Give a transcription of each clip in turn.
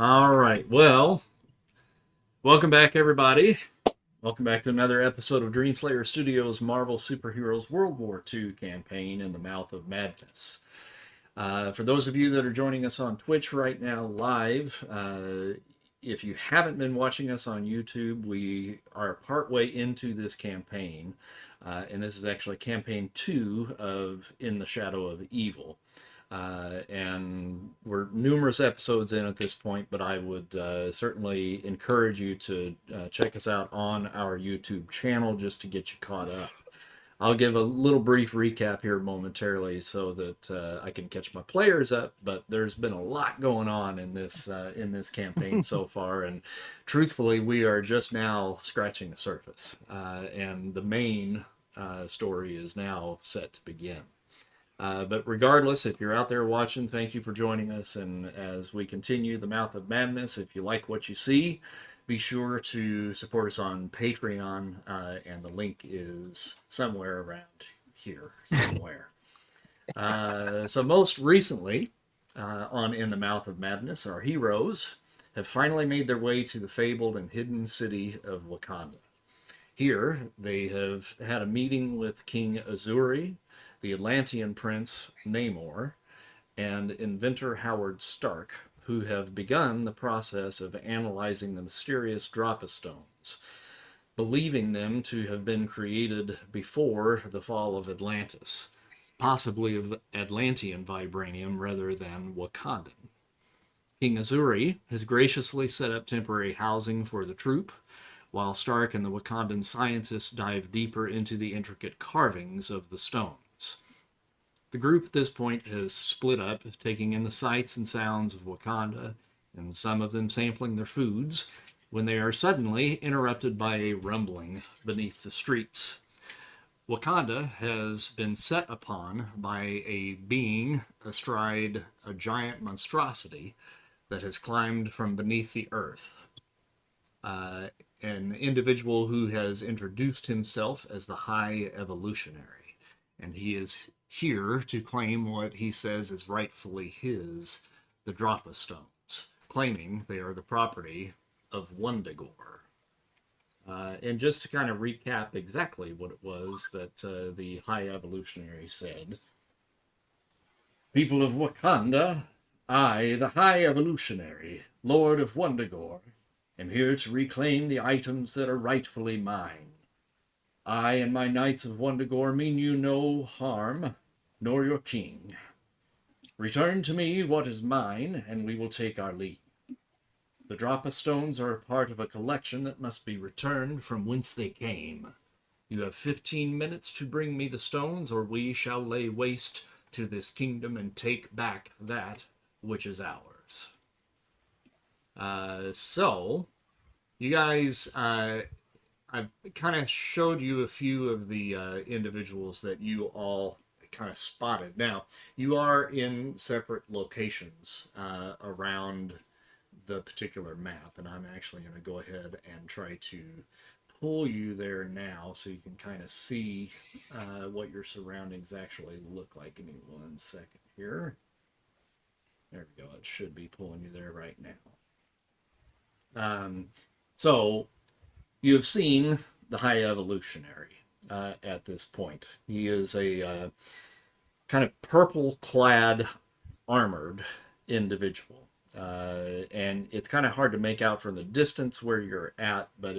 All right. Well, welcome back, everybody. Welcome back to another episode of Dreamslayer Studios' Marvel Superheroes World War II campaign in the Mouth of Madness. For those of you that are joining us on Twitch right now live, if you haven't been watching us on YouTube, we are partway into this campaign. And this is actually campaign 2 of In the Shadow of Evil. And we're numerous episodes in at this point, but I would certainly encourage you to check us out on our YouTube channel just to get you caught up. I'll give a little brief recap here momentarily so that I can catch my players up, but there's been a lot going on in this campaign so far, and truthfully, we are just now scratching the surface, and the main story is now set to begin. But regardless, if you're out there watching, thank you for joining us. And as we continue the Mouth of Madness, if you like what you see, be sure to support us on Patreon. And the link is somewhere around here, somewhere. So most recently, on In the Mouth of Madness, our heroes have finally made their way to the fabled and hidden city of Wakanda. Here, they have had a meeting with King Azuri, the Atlantean prince Namor, and inventor Howard Stark, who have begun the process of analyzing the mysterious Dropa Stones, believing them to have been created before the fall of Atlantis, possibly of Atlantean vibranium rather than Wakandan. King Azuri has graciously set up temporary housing for the troop, while Stark and the Wakandan scientists dive deeper into the intricate carvings of the stone. The group at this point has split up, taking in the sights and sounds of Wakanda, and some of them sampling their foods, when they are suddenly interrupted by a rumbling beneath the streets. Wakanda has been set upon by a being astride a giant monstrosity that has climbed from beneath the earth. An individual who has introduced himself as the High Evolutionary, and he is here to claim what he says is rightfully his, the Dropa Stones, claiming they are the property of Wundagore. And just to kind of recap exactly what it was that the High Evolutionary said. People of Wakanda, I, the High Evolutionary, Lord of Wundagore, am here to reclaim the items that are rightfully mine. I and my knights of Wundagore mean you no harm, nor your king. Return to me what is mine, and we will take our leave. The Dropa Stones are a part of a collection that must be returned from whence they came. You have 15 minutes to bring me the stones, or we shall lay waste to this kingdom and take back that which is ours. So, you guys, I've kind of showed you a few of the individuals that you all kind of spotted. Now, you are in separate locations around the particular map, and I'm actually going to go ahead and try to pull you there now so you can kind of see what your surroundings actually look like. Give me 1 second here. There we go. It should be pulling you there right now. So, you have seen the High Evolutionary at this point. He is a kind of purple-clad, armored individual. And it's kind of hard to make out from the distance where you're at, but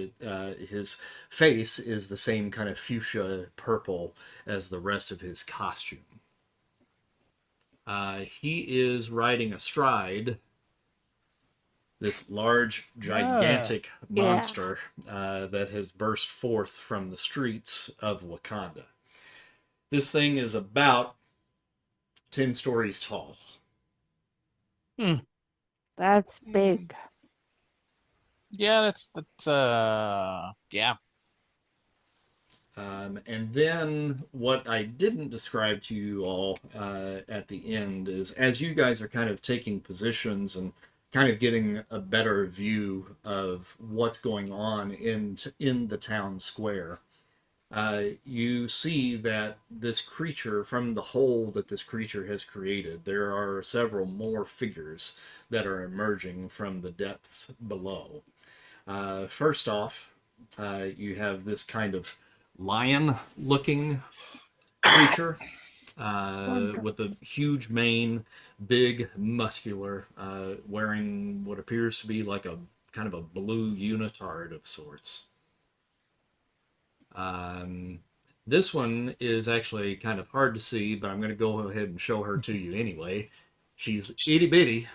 his face is the same kind of fuchsia purple as the rest of his costume. He is riding astride this large, gigantic monster that has burst forth from the streets of Wakanda. This thing is about 10 stories tall. That's big. Yeah, that's yeah. And then what I didn't describe to you all at the end is as you guys are kind of taking positions and kind of getting a better view of what's going on in the town square, you see that this creature, from the hole that this creature has created, there are several more figures that are emerging from the depths below. First off, you have this kind of lion-looking creature with a huge mane, big, muscular, wearing what appears to be like a kind of a blue unitard of sorts. This one is actually kind of hard to see, but I'm going to go ahead and show her to you anyway. She's itty bitty,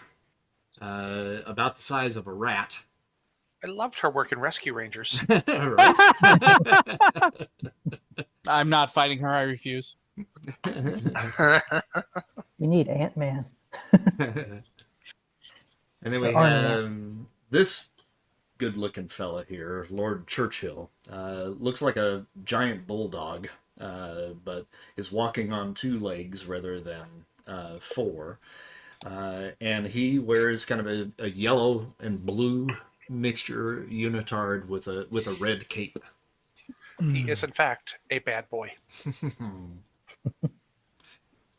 about the size of a rat. I loved her work in Rescue Rangers. Right? I'm not fighting her. I refuse. You need Ant-Man. And then we Or Iron have this good-looking fella here, Lord Churchill. Looks like a giant bulldog, but is walking on two legs rather than four. And he wears kind of a yellow and blue mixture unitard with a red cape. He is, in fact, a bad boy.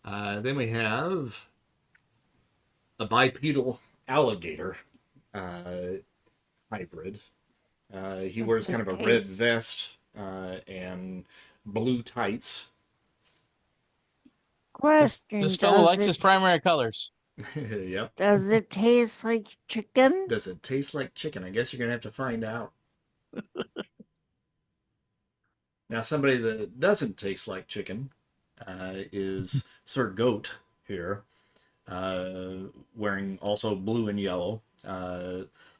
Then we have a bipedal alligator hybrid. He wears kind of a red vest and blue tights. Question. This fellow likes his primary colors. Yep. Does it taste like chicken? Does it taste like chicken? I guess you're gonna have to find out. Now, somebody that doesn't taste like chicken is Sir Goat here, wearing also blue and yellow,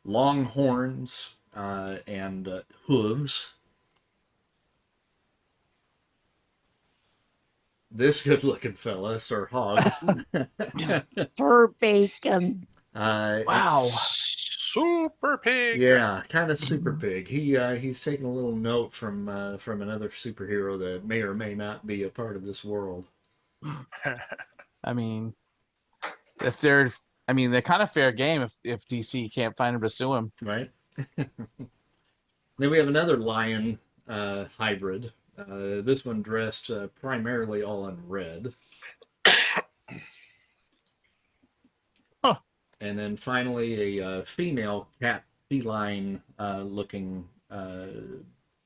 long horns and hooves. This good-looking fella, Sir Hog. For bacon. Wow. Super pig. Yeah, kind of super pig. He's taking a little note from another superhero that may or may not be a part of this world. I mean, they're kind of fair game if DC can't find him to sue him. Right. Then we have another lion hybrid. This one dressed primarily all in red. Huh. And then finally a female cat feline looking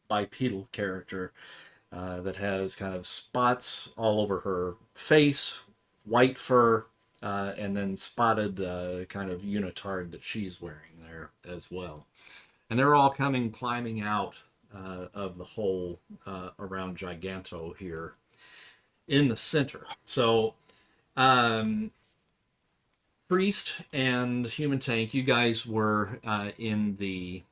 bipedal character that has kind of spots all over her face, white fur, and then spotted kind of unitard that she's wearing there as well. And they're all climbing out of the hole around Giganto here in the center. So, Priest and Human Tank, you guys were in the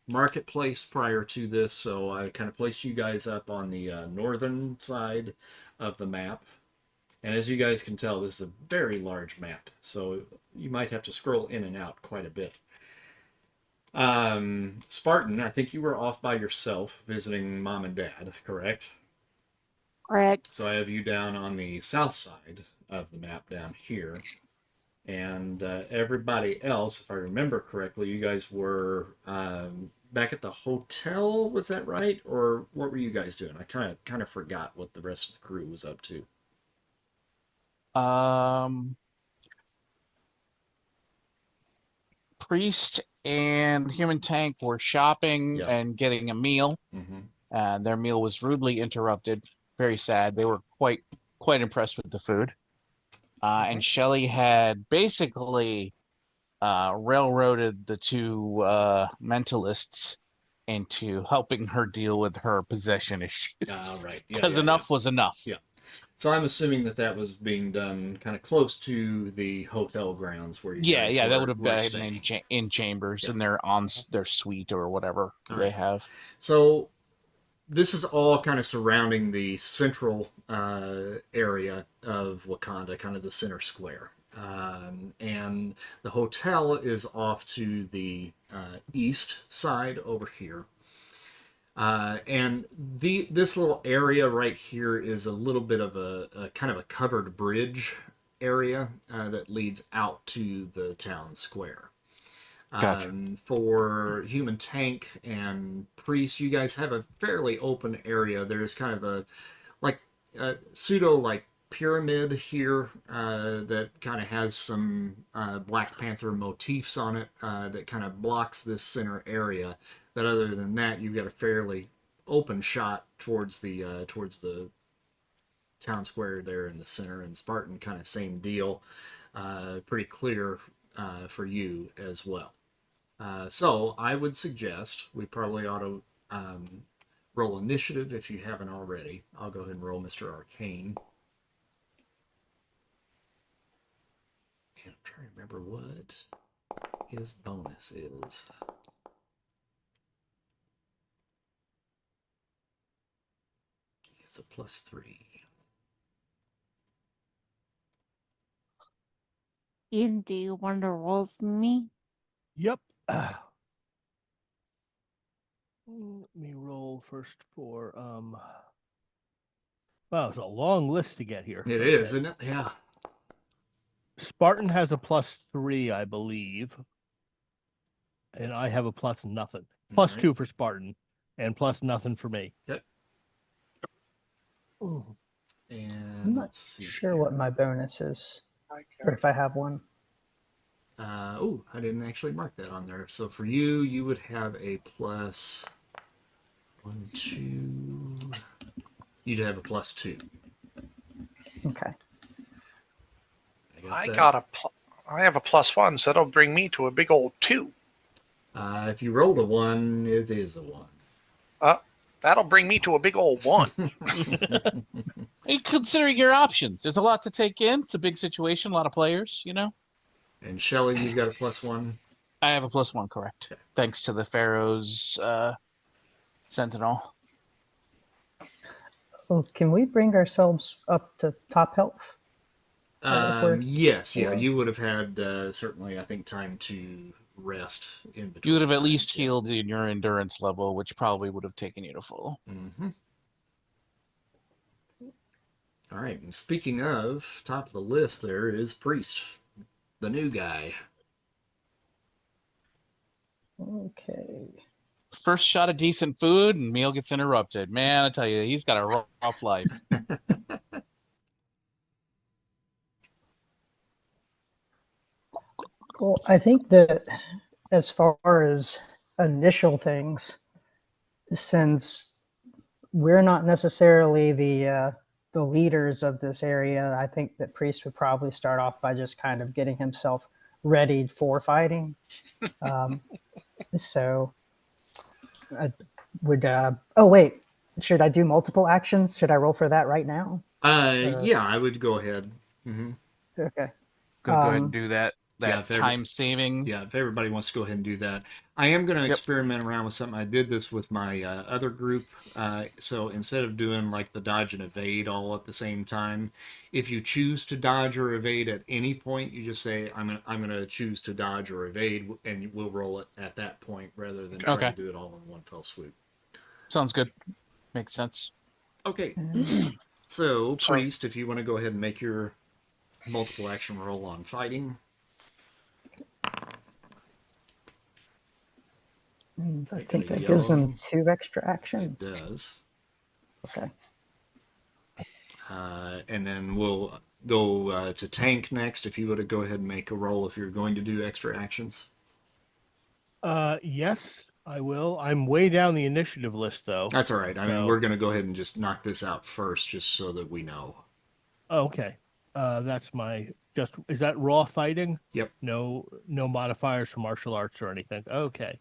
marketplace prior to this, so I kind of placed you guys up on the northern side of the map. And as you guys can tell, this is a very large map, so you might have to scroll in and out quite a bit. Spartan, I think you were off by yourself visiting Mom and Dad, correct? Correct. So I have you down on the south side of the map down here. And everybody else, if I remember correctly, you guys were back at the hotel, was that right? Or what were you guys doing? I kind of forgot what the rest of the crew was up to. Priest and Human Tank were shopping Yep. and getting a meal, and their meal was rudely interrupted. Very sad. They were quite impressed with the food. And Shelley had basically railroaded the two mentalists into helping her deal with her possession issues. Right. Because enough was enough. Yeah. So I'm assuming that was being done kind of close to the hotel grounds where you guys that would have been staying. in chambers, Yeah. and they're on their suite or whatever they have. So this is all kind of surrounding the central area of Wakanda, kind of the center square. And the hotel is off to the east side over here. And this little area right here is a little bit of a kind of a covered bridge area that leads out to the town square. Gotcha. For human tank and priest, you guys have a fairly open area. There's kind of a like a pseudo like pyramid here that kind of has some Black Panther motifs on it that kind of blocks this center area. But other than that, you've got a fairly open shot towards the town square there in the center. And Spartan, kind of same deal, pretty clear for you as well. So I would suggest we probably ought to roll initiative if you haven't already. I'll go ahead and roll Mr. Arcane. And I'm trying to remember what his bonus is. He has a +3. Ian, do you want to roll for me? Yep. Let me roll first for wow, it's a long list to get here. It Okay. is, isn't it? Yeah. Spartan has a +3, I believe. And I have a plus nothing. Plus All right. 2 for Spartan and plus nothing for me. Yep. Ooh. And I'm not let's see. sure what my bonus is, or if I have one. Oh, I didn't actually mark that on there. So for you, you would have a +1, 2. You'd have a +2. Okay. I that. have a +1, so that'll bring me to a big old 2. If you rolled a 1, it is a 1. That'll bring me to a big old 1. Hey, considering your options, there's a lot to take in. It's a big situation, a lot of players, And Shelly, you've got a +1. I have a +1, correct. Okay. Thanks to the Pharaoh's Sentinel. Well, can we bring ourselves up to top health? Yes, yeah, or- you would have had certainly, I think, time to rest in between. You would have at times, least yeah. healed in your endurance level, which probably would have taken you to full. Mm-hmm. All right, and speaking of, top of the list there is Priest, the new guy. Okay. First shot of decent food, and meal gets interrupted. Man, I tell you, he's got a rough life. Well, I think that as far as initial things, since we're not necessarily the leaders of this area, I think that Priest would probably start off by just kind of getting himself ready for fighting. So I would. Oh wait, should I do multiple actions? Should I roll for that right now? Yeah, I would go ahead. Mm-hmm. Okay. Gonna go ahead and do that. yeah, That if time saving. Yeah, if everybody wants to go ahead and do that. I am going to experiment around with something. I did this with my other group. So instead of doing like the dodge and evade all at the same time, if you choose to dodge or evade at any point, you just say, I'm gonna choose to dodge or evade, and we'll roll it at that point rather than trying to do it all in one fell swoop. Sounds good. Makes sense. Okay. So, Priest, if you want to go ahead and make your multiple action roll on fighting. I think that gives them 2 extra actions. It does. Okay. And then we'll go to tank next. If you would go ahead and make a roll if you're going to do extra actions. Yes, I will. I'm way down the initiative list, though. That's all right. I mean, So- we're going to go ahead and just knock this out first, just so that we know. Oh, okay. That's my just. Is that raw fighting? Yep. No modifiers for martial arts or anything. Okay.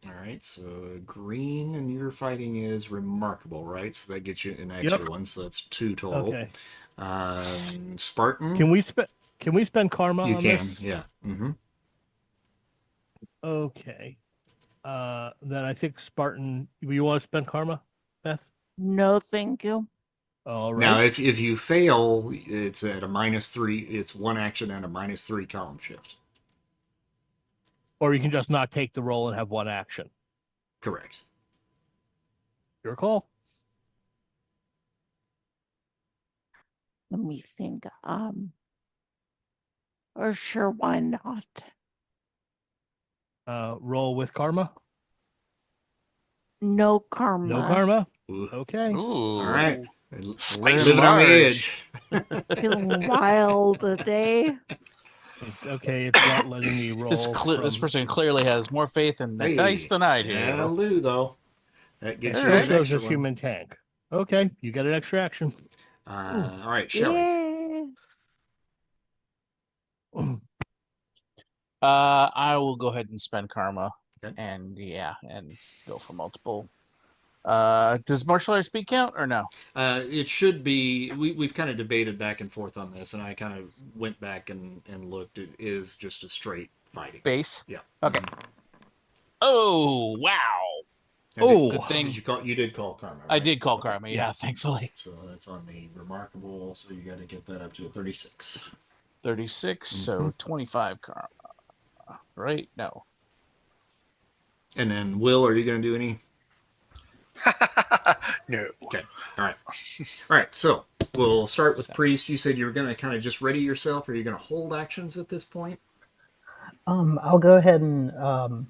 All right. So green and your fighting is remarkable, right? So that gets you an extra one. So that's 2 total. Okay. Spartan. Can we spend karma You on can. this? Yeah. Mm-hmm. Okay. Then I think Spartan. You want to spend karma, Beth? No, thank you. All right. Now, if you fail, it's at a -3. It's 1 action and a -3 column shift. Or you can just not take the roll and have 1 action. Correct. Your call. Let me think. Or sure, why not? Roll with karma. No karma. No karma. Ooh. Okay. Ooh. All right. Spicy. Living on the large. edge. Feeling wild today. It's okay. It's not letting me roll. This person clearly has more faith in the Hey, dice than I do. that'll do, though. That gets It you still an shows extra as one. human tank. Okay, you get an extra action. All right, Shelly. Yeah. I will go ahead and spend karma, Okay. and go for multiple. Does martial arts speed count or no? It should be. We've kind of debated back and forth on this, and I kind of went back and looked. It is just a straight fighting. Base. Yeah. Okay. Mhm. Oh wow! And Oh. Good thing you did call karma. I Right? did call Okay. karma. Yeah, thankfully. So that's on the remarkable. So you got to get that up to a 36. 36. So 25 karma. Right? No. And then Will, are you going to do any? No. Okay. All right. All right. So we'll start with Priest. You said you were going to kind of just ready yourself, or are you going to hold actions at this point? I'll go ahead and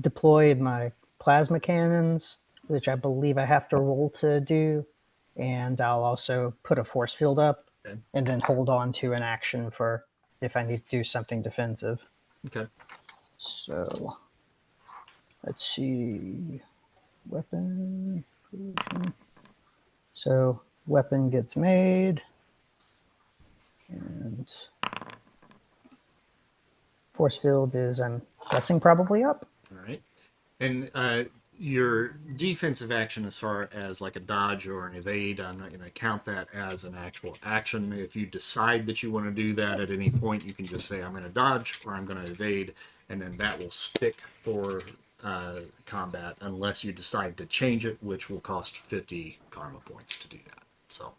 deploy my plasma cannons, which I believe I have to roll to do, and I'll also put a force field up, Okay. and then hold on to an action for if I need to do something defensive. Okay. So let's see, weapon. So weapon gets made, and force field is, I'm guessing, probably up. All right. And your defensive action, as far as like a dodge or an evade, I'm not going to count that as an actual action. If you decide that you want to do that at any point, you can just say, I'm going to dodge or I'm going to evade, and then that will stick for combat unless you decide to change it, which will cost 50 karma points to do that. So.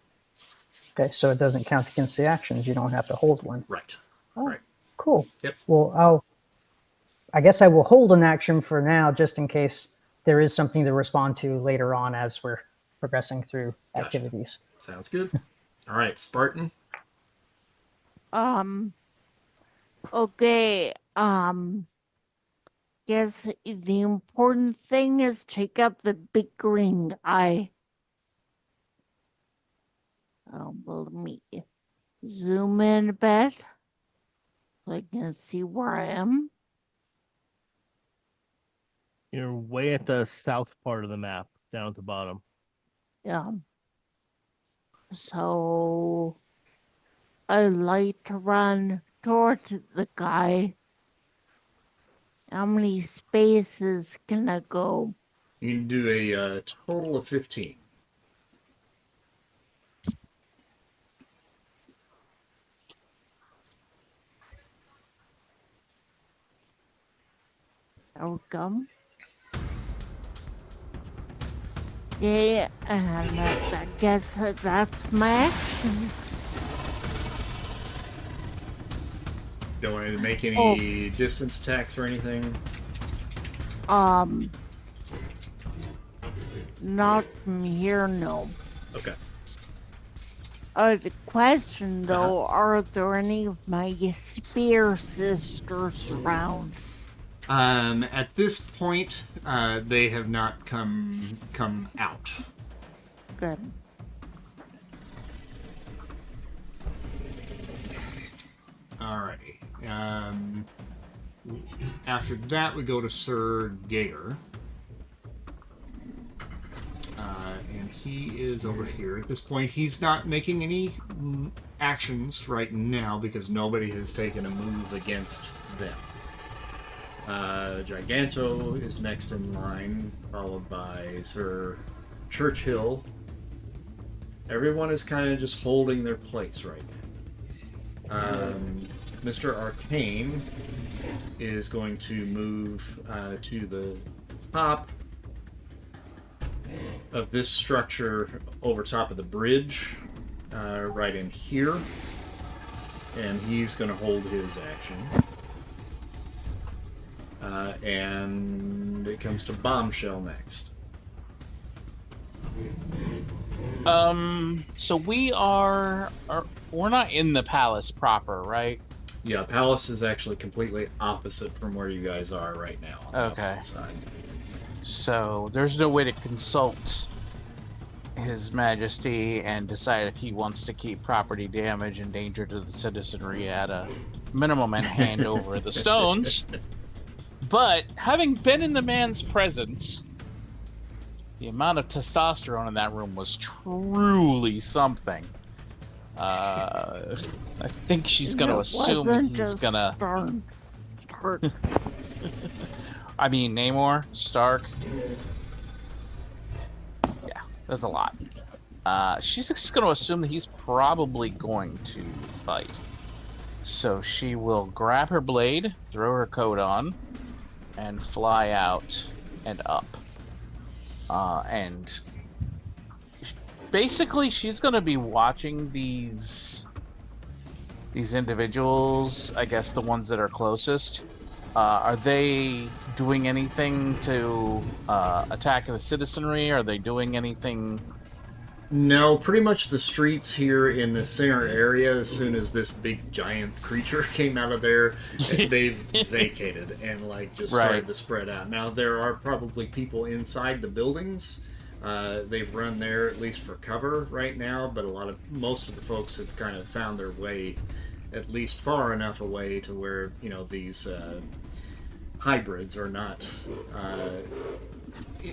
Okay, so it doesn't count against the actions. You don't have to hold one. Right. Oh, Right. cool. Yep. Well, I guess I will hold an action for now, just in case there is something to respond to later on as we're progressing through Gotcha. activities. Sounds good. All right, Spartan. Okay. Guess the important thing is take out the big green guy. Let me zoom in a bit so I can see where I am. You're way at the south part of the map, down at the bottom. Yeah. So I like to run towards the guy. How many spaces can I go? You can do a total of 15. There we go. Yeah, and I guess that's my action. Don't want to make any distance attacks or anything? Not from here, no. Okay. The question though, are there any of my spear sisters around? At this point, they have not come out. Good. Alrighty. After that, we go to Sir Gator. And he is over here. At this point, he's not making any actions right now because nobody has taken a move against them. Giganto is next in line, followed by Sir Churchill. Everyone is kind of just holding their place right now. Mr. Arcane is going to move to the top of this structure over top of the bridge, right in here. And he's going to hold his action. And it comes to Bombshell next. So we're not in the palace proper, right? Yeah, Palace is actually completely opposite from where you guys are right now. On the Okay. opposite side. So there's no way to consult His Majesty and decide if he wants to keep property damage and danger to the citizenry at a minimum and hand over the stones. But having been in the man's presence, the amount of testosterone in that room was truly something. I think she's going to assume he's going to... Stark. I mean, Namor, Stark. Yeah, that's a lot. She's just going to assume that he's probably going to fight. So she will grab her blade, throw her coat on, and fly out and up. And basically, she's going to be watching these individuals, I guess the ones that are closest. Are they doing anything to attack the citizenry? Are they doing anything? No, pretty much the streets here in the center area, as soon as this big giant creature came out of there, they've vacated and just started to spread out. Now, there are probably people inside the buildings. They've run there at least for cover right now, but most of the folks have kind of found their way at least far enough away to where, these hybrids are not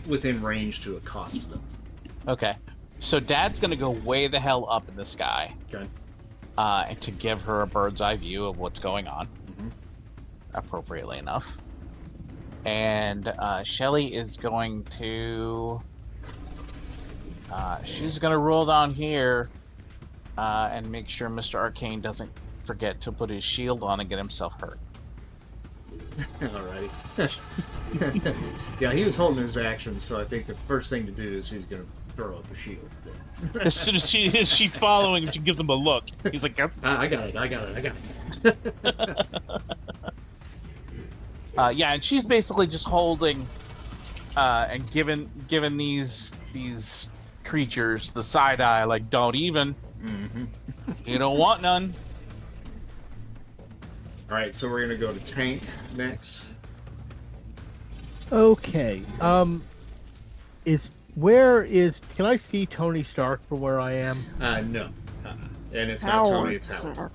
within range to accost them. Okay. So Dad's going to go way the hell up in the sky. Okay. And to give her a bird's eye view of what's going on. Mm-hmm. Appropriately enough. And Shelly is going to... she's going to roll down here and make sure Mr. Arcane doesn't forget to put his shield on and get himself hurt. Alrighty. Yeah, he was holding his action, so I think the first thing to do is he's going to throw up a shield. As soon as she following him, she gives him a look. He's like, "That's I got it. yeah, and she's basically just holding and giving these creatures the side eye, like, don't even. Mm-hmm. You don't want none." All right, so we're going to go to tank next. Okay. Can I see Tony Stark from where I am? No. And it's not Tony, it's Howard.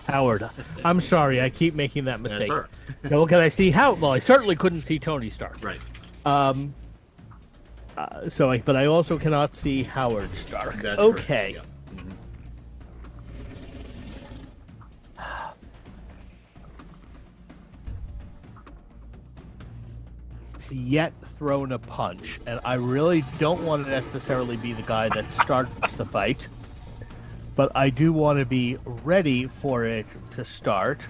Howard. I'm sorry, I keep making that mistake. That's all right. Now, well, can I see Howard? Well, I certainly couldn't see Tony Stark. Right. But I also cannot see Howard Stark. That's okay. Correct. Yeah. Mm-hmm. Yet thrown a punch, and I really don't want to necessarily be the guy that starts the fight, but I do want to be ready for it to start.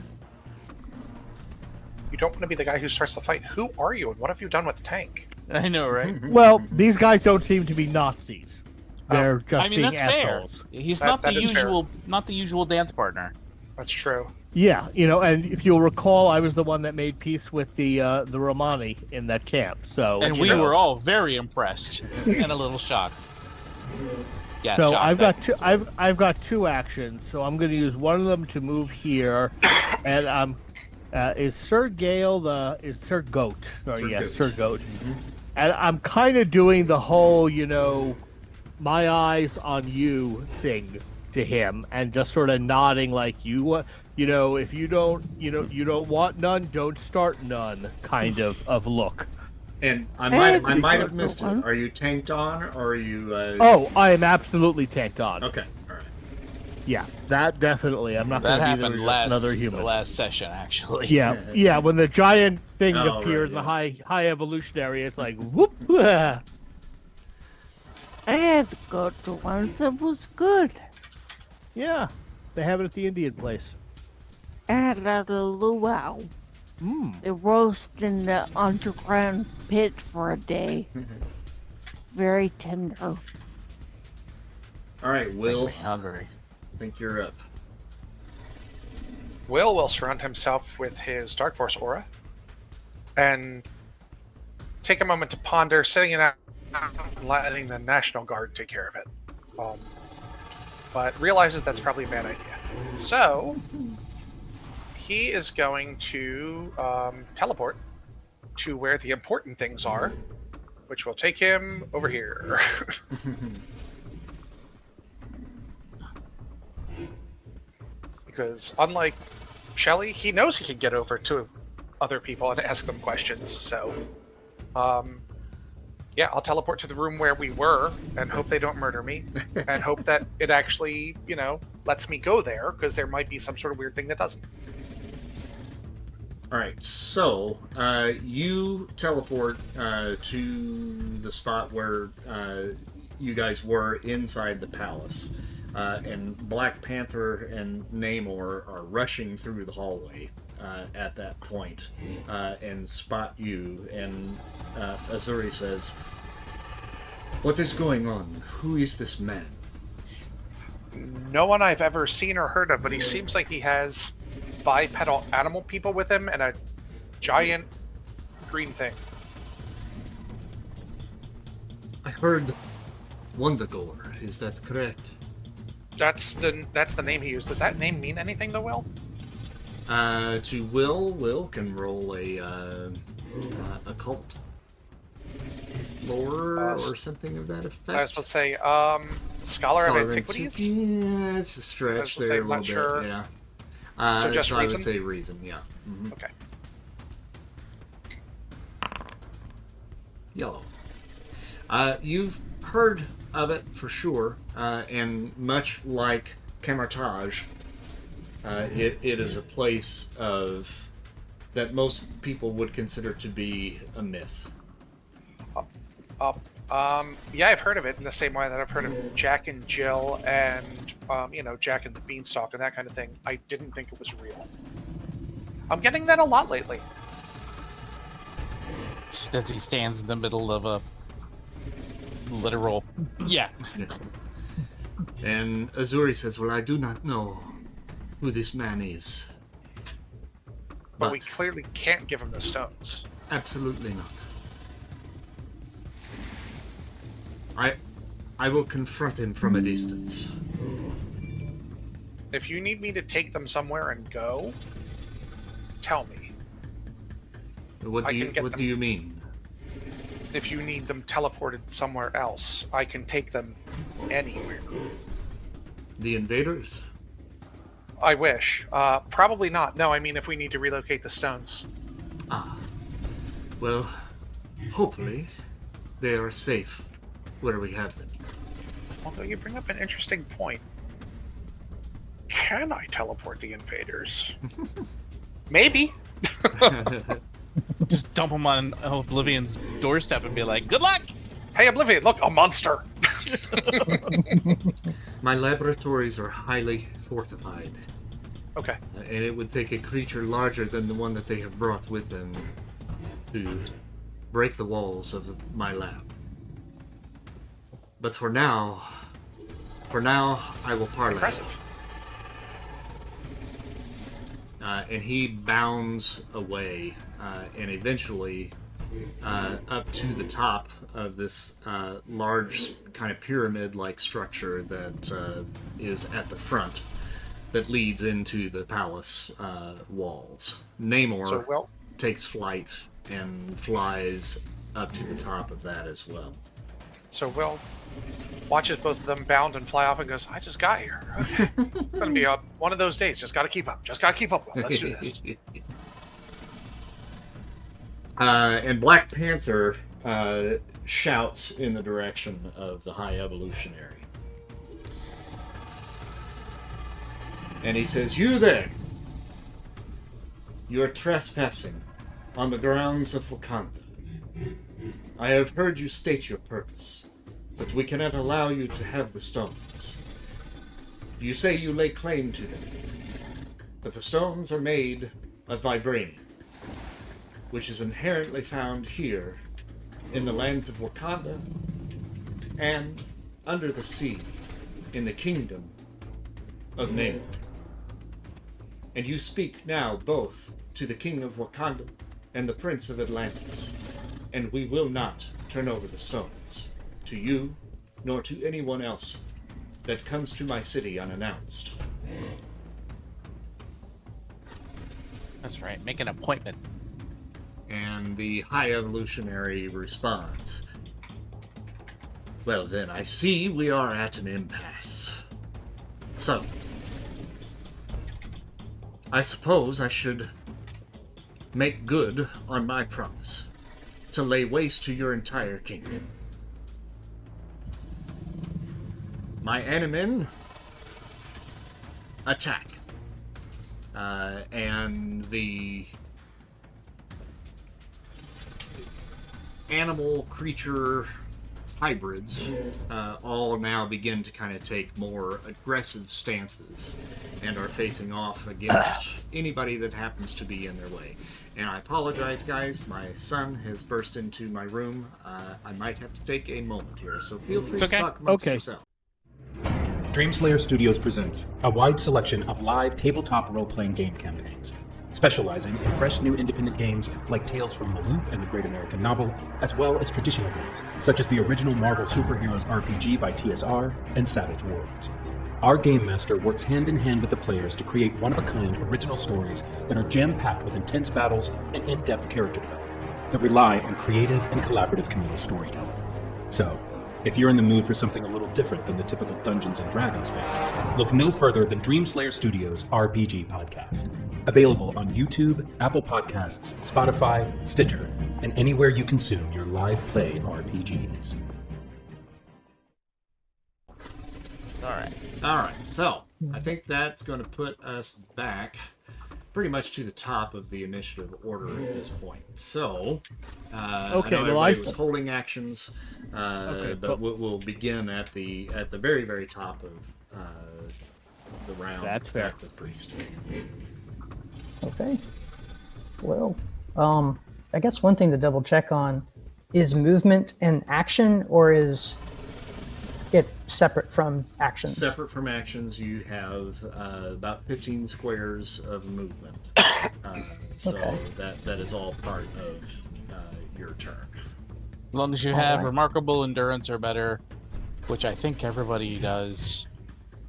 You don't want to be the guy who starts the fight. Who are you, and what have you done with the tank? I know, right? Well, these guys don't seem to be Nazis. They're just I mean, being that's assholes. fair. He's That is fair. not the usual dance partner. That's true. Yeah, and if you'll recall, I was the one that made peace with the Romani in that camp. So, And we were all very impressed and a little shocked. Yeah. so shocked I've got two actions. So I'm going to use one of them to move here, and is Sir Goat? Sir Goat. Sir Goat. Mm-hmm. And I'm kind of doing the whole, my eyes on you thing to him, and just sort of nodding like if you don't want none, don't start none kind of look. And I might have missed it. Are you tanked on, or are you... Oh, I am absolutely tanked on. Okay, all right. Yeah, that definitely. I'm not going That to be happened another human. the last session, actually. Yeah. When the giant thing Oh, appeared right, in the high evolutionary, it's like whoop. I had to go to once. It was good. Yeah, they have it at the Indian place. And at a luau. They roast in the underground pit for a day. Very tender. All right, Will, Hungry. I think you're up. Will surround himself with his Dark Force aura and take a moment to ponder setting it out and letting the National Guard take care of it. But realizes that's probably a bad idea. So he is going to teleport to where the important things are, which will take him over here. Because unlike Shelly, he knows he can get over to other people and ask them questions. So, yeah, I'll teleport to the room where we were and hope they don't murder me, and hope that it actually, lets me go there, because there might be some sort of weird thing that doesn't. All right, so you teleport to the spot where you guys were inside the palace, and Black Panther and Namor are rushing through the hallway at that point and spot you, and Azuri says, "What is going on? Who is this man?" No one I've ever seen or heard of, but he seems like he has bipedal animal people with him and a giant green thing. I heard Wondagore. Is that correct? That's the name he used. Does that name mean anything to Will? To Will can roll a occult lore or something of that effect. I was supposed to say, Scholar of Antiquities? Yeah, it's a stretch there a little bit. Sure. Yeah. So just I reason? would say reason. Yeah. Mm-hmm. Okay. Yellow. You've heard of it for sure, and much like Camartage, it is a place that most people would consider to be a myth. Yeah, I've heard of it in the same way that I've heard of Jack and Jill and, Jack and the Beanstalk and that kind of thing. I didn't think it was real. I'm getting that a lot lately. As he stands in the middle of a literal... Yeah. And Azuri says, "Well, I do not know who this man is. But we clearly can't give him the stones. Absolutely not. I will confront him from a distance." If you need me to take them somewhere and go, tell me. What do you mean? If you need them teleported somewhere else, I can take them anywhere. The invaders? I wish. Probably not. No, I mean if we need to relocate the stones. Well, hopefully they are safe where we have them. Although you bring up an interesting point. Can I teleport the invaders? Maybe. Just dump him on Oblivion's doorstep and be like, "Good luck!" Hey, Oblivion, look, a monster! My laboratories are highly fortified. Okay. And it would take a creature larger than the one that they have brought with them to break the walls of my lab. But for now, I will parlay. Impressive. And he bounds away, and eventually up to the top of this large kind of pyramid-like structure that is at the front that leads into the palace walls. Namor takes flight and flies up to the top of that as well. So Will watches both of them bound and fly off and goes, "I just got here. Okay. It's going to be one of those days. Just got to keep up. Will. Let's do this." And Black Panther shouts in the direction of the High Evolutionary. And he says, "You there! You are trespassing on the grounds of Wakanda. I have heard you state your purpose, but we cannot allow you to have the stones. You say you lay claim to them, but the stones are made of vibranium, which is inherently found here in the lands of Wakanda and under the sea in the kingdom of Namor. And you speak now both to the king of Wakanda and the prince of Atlantis, and we will not turn over the stones to you nor to anyone else that comes to my city unannounced." That's right. Make an appointment. And the High Evolutionary responds, "Well then, I see we are at an impasse. So, I suppose I should make good on my promise to lay waste to your entire kingdom. My enemies attack. And the animal creature hybrids all now begin to kind of take more aggressive stances and are facing off against anybody that happens to be in their way. And I apologize, guys. My son has burst into my room. I might have to take a moment here, so feel free to talk amongst yourselves. Dreamslayer Studios presents a wide selection of live tabletop role-playing game campaigns, specializing in fresh new independent games like Tales from the Loop and the Great American Novel, as well as traditional games, such as the original Marvel Superheroes RPG by TSR and Savage Worlds. Our game master works hand in hand with the players to create one-of-a-kind original stories that are jam-packed with intense battles and in-depth character development that rely on creative and collaborative communal storytelling. So, if you're in the mood for something a little different than the typical Dungeons & Dragons fan, look no further than Dreamslayer Studios' RPG podcast. Available on YouTube, Apple Podcasts, Spotify, Stitcher, and anywhere you consume your live play RPGs. All right, so I think that's going to put us back pretty much to the top of the initiative order at this point. So, I know everybody was holding actions, but we'll begin at the very, very top of the round. That's fair. With Priest. Okay. Well, I guess one thing to double check on is movement an action, or is it separate from actions? Separate from actions, you have about 15 squares of movement. So Okay. that is all part of your turn. As long as you have remarkable endurance or better, which I think everybody does.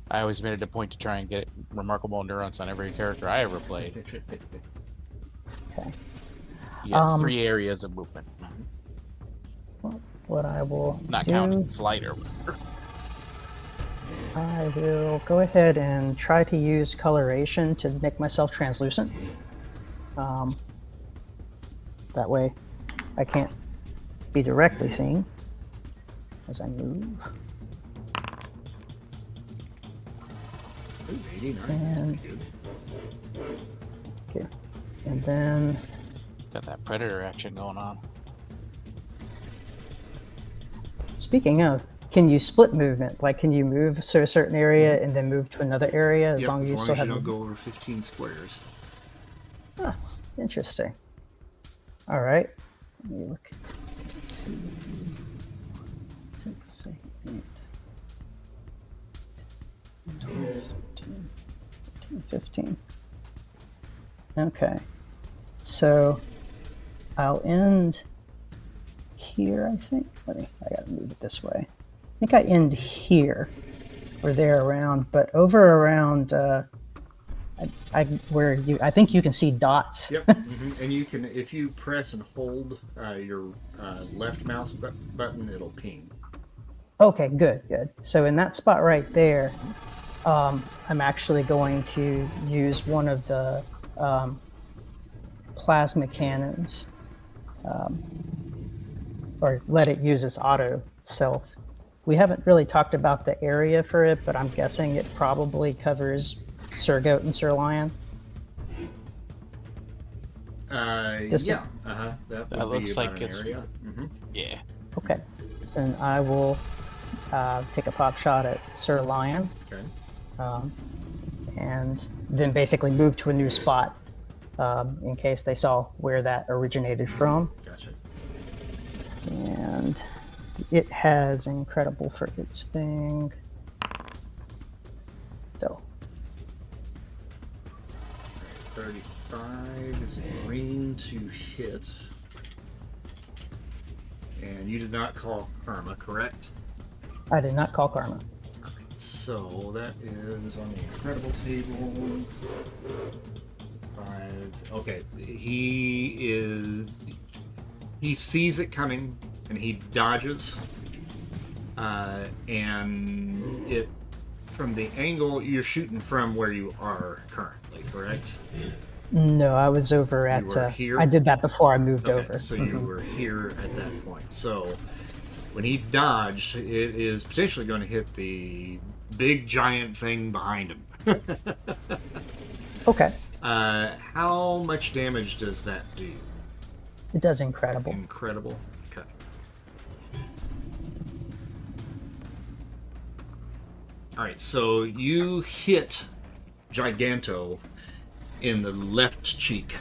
I always made it a point to try and get remarkable endurance on every character I ever played. Okay. You have 3 areas of movement. Well, what I will Not do, counting flight or whatever. I will go ahead and try to use coloration to make myself translucent. That way I can't be directly seen as I move. Ooh, 89. And- That's pretty good. Okay. And then Got that predator action going on. speaking of, can you split movement? Like, can you move to a certain area and then move to another area as Yep, long as as you long still as you have don't movement? go over 15 squares. Ah, interesting. All right. Let me look. 2, 6, 8, 12, 13, 14, 15. Okay. So I'll end here, I think. I gotta move it this way. I think I end here or there around, but over around I think you can see dots. Yep. And you can, if you press and hold your left mouse button, it'll ping. Okay, good. So in that spot right there, I'm actually going to use one of the plasma cannons, or let it use its auto self. We haven't really talked about the area for it, but I'm guessing it probably covers Sir Goat and Sir Lion. Yeah. That would looks be like about an it's- area. Yeah. Okay, then I will take a pop shot at Sir Lion. Okay. And then basically move to a new spot in case they saw where that originated from. Gotcha. And it has incredible for its thing. So 35 is green to hit. And you did not call Karma, correct? I did not call Karma. So that is on the incredible table. 5. Okay, he sees it coming and he dodges. And it, from the angle, you're shooting from where you are currently, correct? No, I was over at. You were here? I did that before I moved Okay, over. so you were here at that point. So when he dodged, it is potentially going to hit the big giant thing behind him. Okay. How much damage does that do? It does incredible. Incredible. Okay. All right, so you hit Giganto in the left cheek,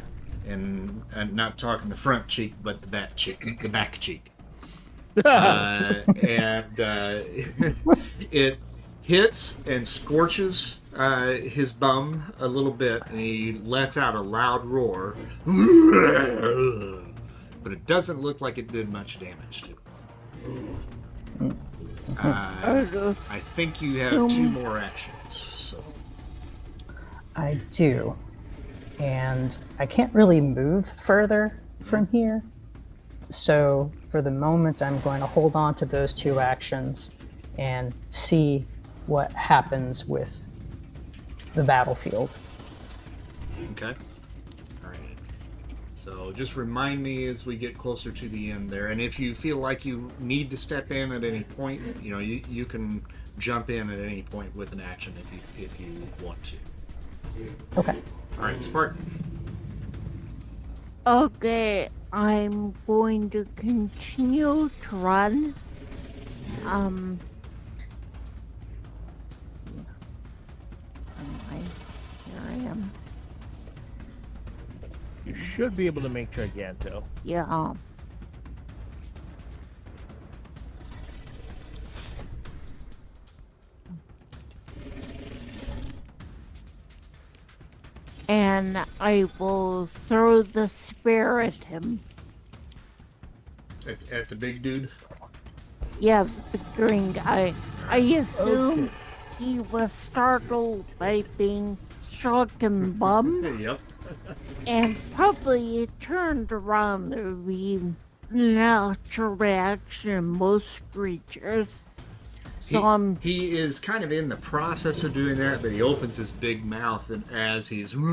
and I'm not talking the front cheek, but the back cheek. The back cheek. It hits and scorches his bum a little bit, and he lets out a loud roar. But it doesn't look like it did much damage to him. I think you have 2 more actions. So I do. And I can't really move further from here. So for the moment, I'm going to hold on to those 2 actions and see what happens with the battlefield. okay. All right. So just remind me as we get closer to the end there, and if you feel like you need to step in at any point, you can jump in at any point with an action if you want to. Okay. All right, Spartan. Okay, I'm going to continue to run. Here I am. You should be able to make Giganto. Yeah. And I will throw the spear at him. At the big dude? Yeah, the green guy. I assume he was startled by being shot in the bum, Yep. and probably turned around to be natural reaction in most creatures. So He is kind of in the process of doing that, but he opens his big mouth and as he's turning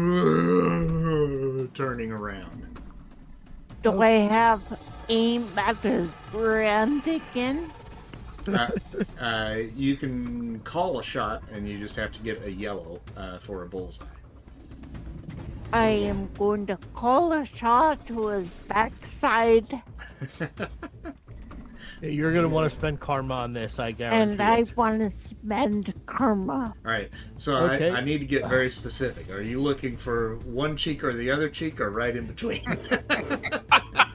around. do I have aim at his brand again? You can call a shot, and you just have to get a yellow for a bullseye. I am going to call a shot to his backside, You're going to want to spend karma on this, I guarantee. and I it. want to spend karma. All right, so Okay. I need to get very specific. Are you looking for one cheek or the other cheek, or right in between?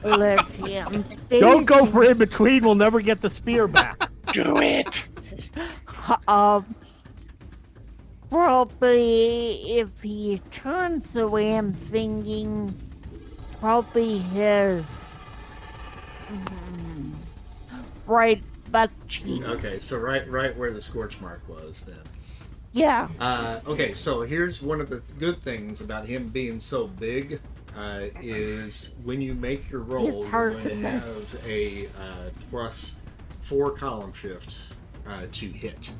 Let's see. I'm Don't go facing- for in between. We'll never get the spear back. Do it! Probably if he turns the way I'm thinking, probably his right butt cheek. Okay, so right where the scorch mark was then. Yeah. Okay, so here's one of the good things about him being so big is when you make your roll, It's you're hard going to to miss. have a +4 column shift to hit.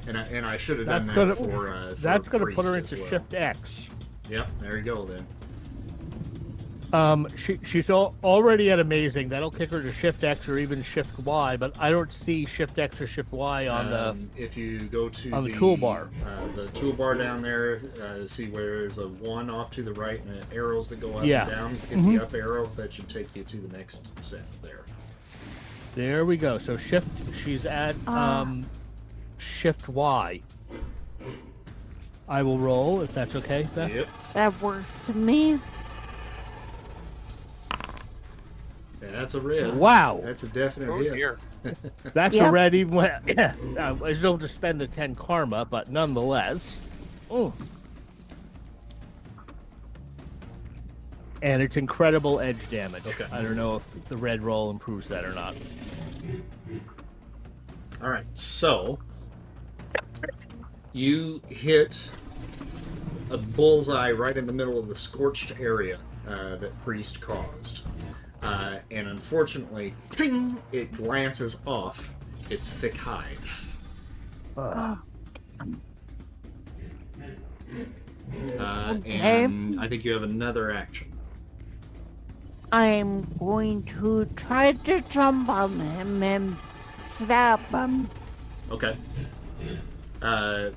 And I should have done That's that gonna- for That's going to put priest her as into well. Shift X. Yep, there you go then. She's already at amazing. That'll kick her to Shift X or even Shift Y, but I don't see Shift X or Shift Y on the. If you go to on the toolbar. The toolbar down there, see where there's a 1 off to the right and arrows that go up Yeah. and down. Hit the up arrow, that should take you to the next set there. There we go. So Shift. She's at Shift Y. I will roll if that's okay, Beth. Yep. That works to me. Yeah, that's a red. Wow, That's a definite Oh hit. dear. that's Yep. a red even when. Yeah, I still have to spend the 10 karma, but nonetheless. And it's incredible edge damage. Okay. I don't know if the red roll improves that or not. All right, so you hit a bullseye right in the middle of the scorched area that Priest caused. And unfortunately, ting, it glances off its thick hide. And I think you have another action. I'm going to try to jump on him and stab him. Okay. Are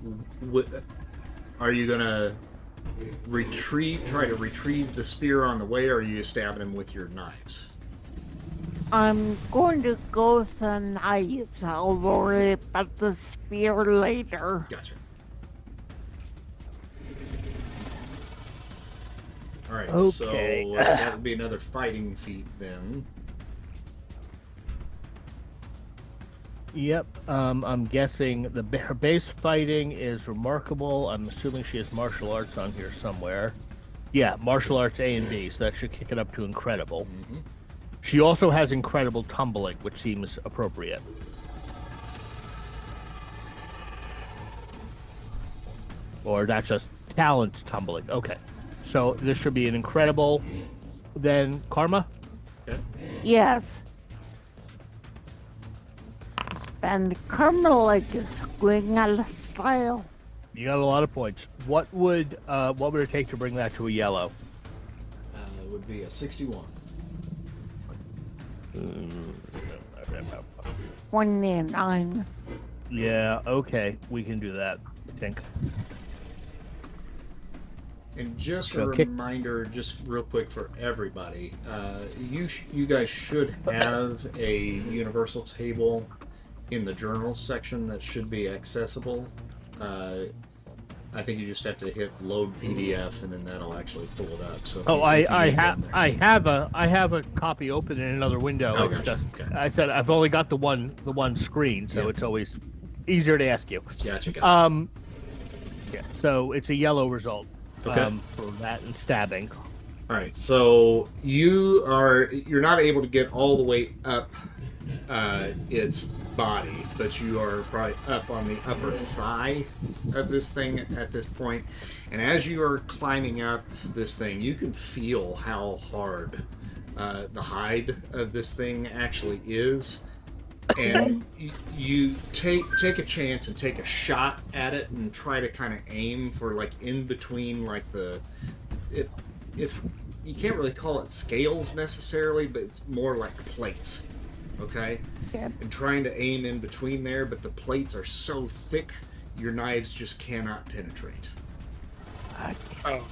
you gonna try to retrieve the spear on the way, or are you stabbing him with your knives? I'm going to go with the knives. I'll worry about the spear later. Gotcha. Alright, Okay. so that would be another fighting feat then. Yep. I'm guessing her base fighting is remarkable. I'm assuming she has martial arts on here somewhere. Yeah, martial arts A and B, so that should kick it up to incredible. Mm-hmm. She also has incredible tumbling, which seems appropriate. Or that's just talent tumbling. Okay. So this should be an incredible, then, Karma? Okay. Yes. Spend karma like it's going out of style. You got a lot of points. What would it take to bring that to a yellow? It would be a 61. 29. Yeah, okay. We can do that, I think. And just a Okay. reminder, just real quick for everybody, you guys should have a universal table in the journals section that should be accessible. I think you just have to hit load PDF, and then that'll actually pull it up. So I have a copy open in another window. Oh, It's gotcha. just, Okay. I said I've only got the one screen, so Yeah. it's always easier to ask you. Gotcha. Yeah, so it's a yellow result. Okay. For that and stabbing. All right, so you're not able to get all the way up its body, but you are probably up on the upper thigh of this thing at this point. And as you are climbing up this thing, you can feel how hard the hide of this thing actually is. And you take a chance and take a shot at it and try to kind of aim for like in between like it's you can't really call it scales necessarily, but it's more like plates. Okay? Yep. And trying to aim in between there, but the plates are so thick your knives just cannot penetrate. Oh no.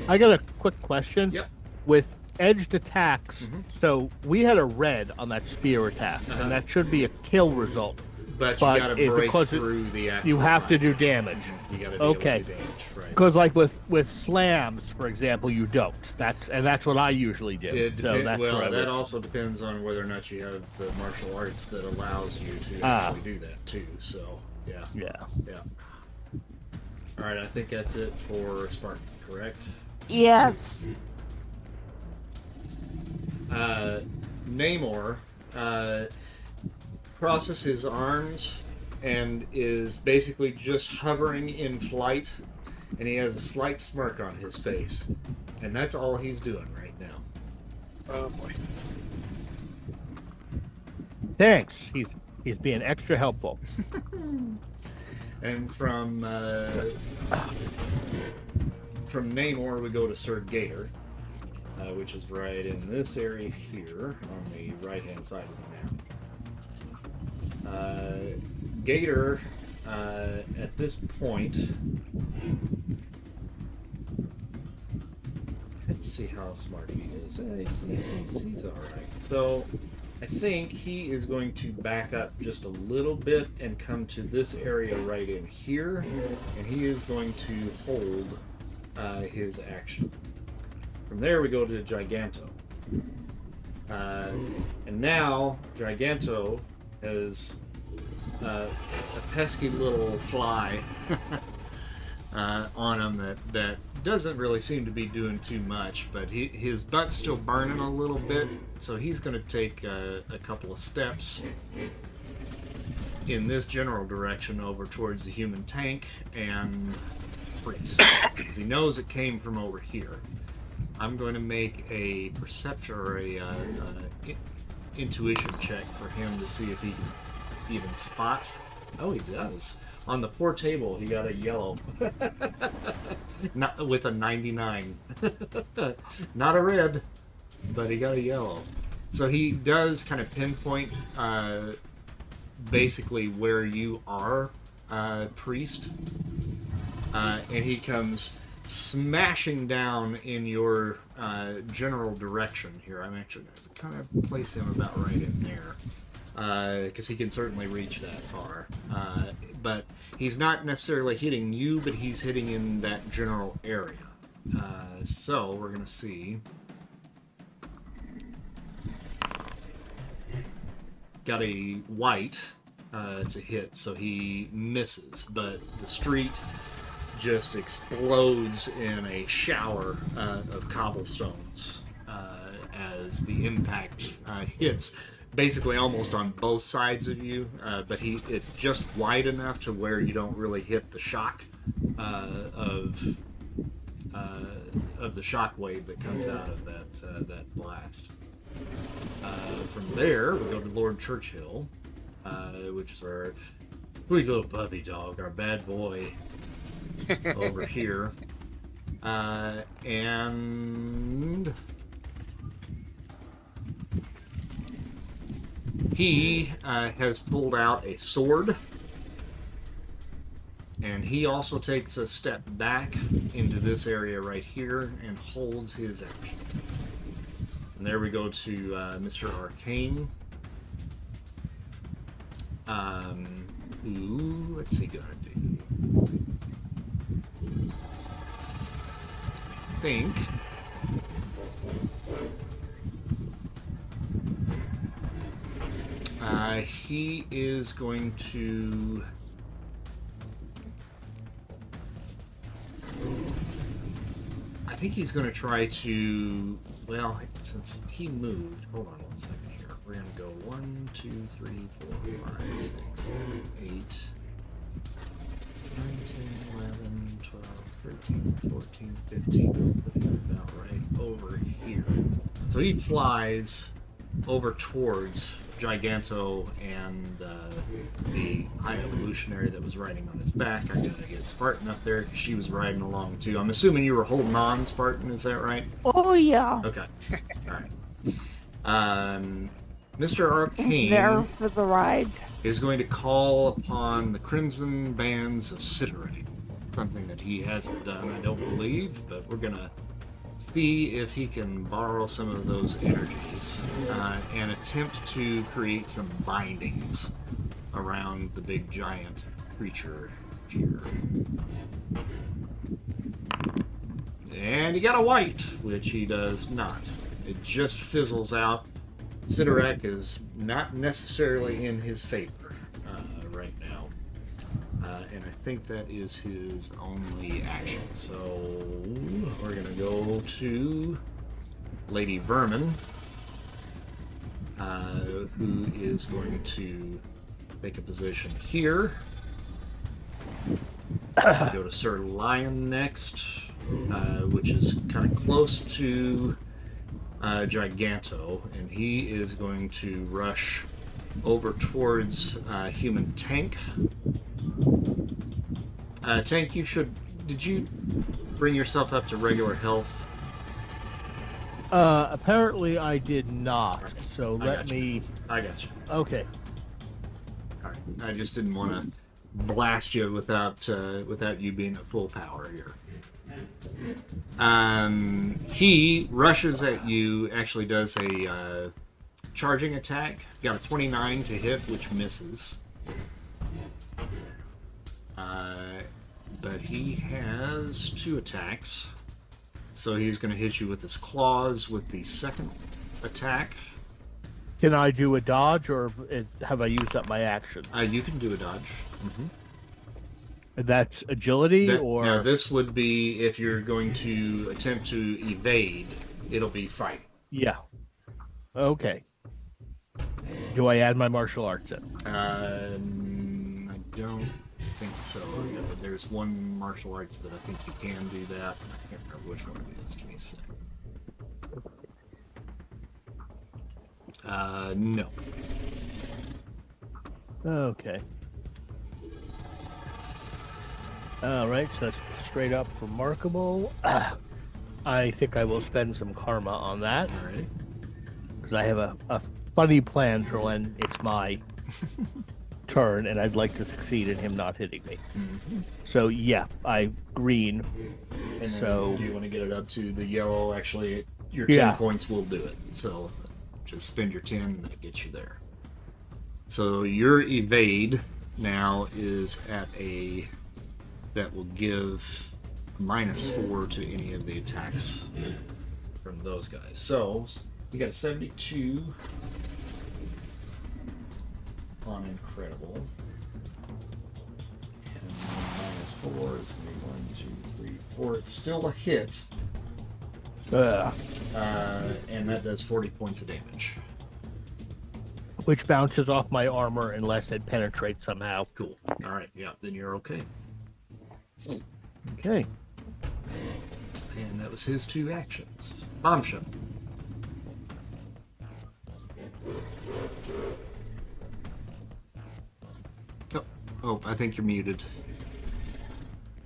I got a quick question. Yep. With edged attacks, Mhm. so we had a red on that spear attack, Uh-huh. and that should be a kill result. But But you gotta it- break because it- through the actual You have to hide. do damage. You gotta be Okay. able to do damage, right? Because like with slams, for example, you don't. That's what I usually do. It So depends. that's where I Well, that was. also depends on whether or not you have the martial arts that allows you to Ah. actually do that too. So, yeah. Yeah. All right, I think that's it for Spartan, correct? Yes. Namor crosses his arms and is basically just hovering in flight, and he has a slight smirk on his face, and that's all he's doing right now. Oh boy. Thanks. He's being extra helpful. And from Namor, we go to Sir Gator, which is right in this area here on the right-hand side of the map. Gator, at this point, let's see how smart he is. He's all right. So I think he is going to back up just a little bit and come to this area right in here, and he is going to hold his action. From there, we go to Giganto. And now, Giganto is a pesky little fly on him that doesn't really seem to be doing too much, but his butt's still burning a little bit, so he's going to take a couple of steps in this general direction over towards the human tank and priest, because he knows it came from over here. I'm going to make a perception or a intuition check for him to see if he can even spot. Oh, he does. On the poor table, he got a yellow. Not with a 99. Not a red, but he got a yellow. So he does kind of pinpoint basically where you are, priest. And he comes smashing down in your general direction here. I'm actually going to kind of place him about right in there. Because he can certainly reach that far. But he's not necessarily hitting you, but he's hitting in that general area. So we're going to see. Got a white to hit, so he misses. But the street just explodes in a shower of cobblestones as the impact hits. Basically almost on both sides of you, but it's just wide enough to where you don't really hit the shock of the shock wave that comes out of that blast. From there, we go to Lord Churchill, which is our sweet little puppy dog, our bad boy over here, and he has pulled out a sword, and he also takes a step back into this area right here and holds his action. And there we go to Mr. Arcane. What's he gonna do? I think. He is going to. I think he's going to try to. Well, since he moved, hold on one second here. We're going to go 1, 2, 3, 4, 5, 6, 7, 8, 9, 10, 11, 12, 13, 14, 15. Put him about right over here. So he flies over towards Giganto and the High Evolutionary that was riding on his back. I gotta get Spartan up there because she was riding along too. I'm assuming you were holding on, Spartan, is that right? Oh, yeah. Okay. Alright. Mr. Arcane There for the ride. is going to call upon the Crimson Bands of Sitterate. Something that he hasn't done, I don't believe, but we're gonna see if he can borrow some of those energies and attempt to create some bindings around the big giant creature here. And he got a white, which he does not. It just fizzles out. Sidorak is not necessarily in his favor right now. And I think that is his only action. So we're going to go to Lady Vermin, who is going to take a position here. Go to Sir Lion next, which is kind of close to Giganto, and he is going to rush over towards Human Tank. Tank, did you bring yourself up to regular health? Apparently I did not, so let me... I got you. Okay. All right. I just didn't want to blast you without you being at full power here. He rushes at you, actually does a charging attack. Got a 29 to hit, which misses. But he has 2 attacks. So he's going to hit you with his claws with the second attack. Can I do a dodge, or have I used up my action? You can do a dodge. Mm-hmm. That's agility, or... Now, this would be if you're going to attempt to evade, it'll be fighting. Yeah. Okay. Do I add my martial arts in? I don't think so. Yeah, there's one martial arts that I think you can do that. I can't remember which one it is. Give me a sec. No. Okay. All right, so that's straight up remarkable. I think I will spend some karma on that. All right. Because I have a funny plan for when it's my turn, and I'd like to succeed in him not hitting me. Mm-hmm. So yeah, I green. And then So do you want to get it up to the yellow? Actually, your 10 points will do it. So just spend your 10, and that gets you there. So your evade now is at that will give -4 to any of the attacks from those guys. So you got a 72 on incredible. And -4 is going to be 1, 2, 3, 4. It's still a hit. And that does 40 points of damage. Which bounces off my armor unless it penetrates somehow. Cool. All right. Yeah. Then you're okay. Okay. And that was his 2 actions. Bombshell. Oh, I think you're muted.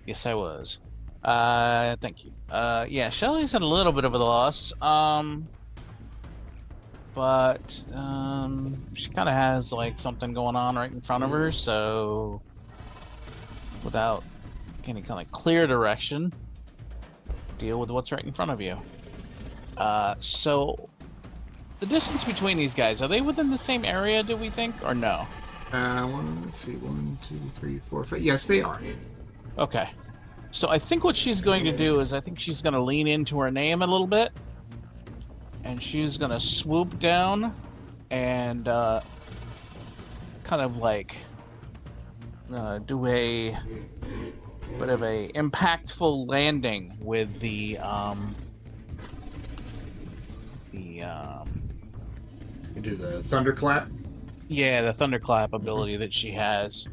Yes, I was. Thank you. Yeah, Shelly's had a little bit of a loss. But she kind of has like something going on right in front of her, so without any kind of clear direction, deal with what's right in front of you. So the distance between these guys, are they within the same area, do we think, or no? Let's see, 1, 2, 3, 4, 5. Yes, they are. Okay. So I think what she's going to do is I think she's going to lean into her name a little bit. And she's going to swoop down and kind of like do a bit of a impactful landing with the You do the thunderclap. yeah, the thunderclap ability that she has.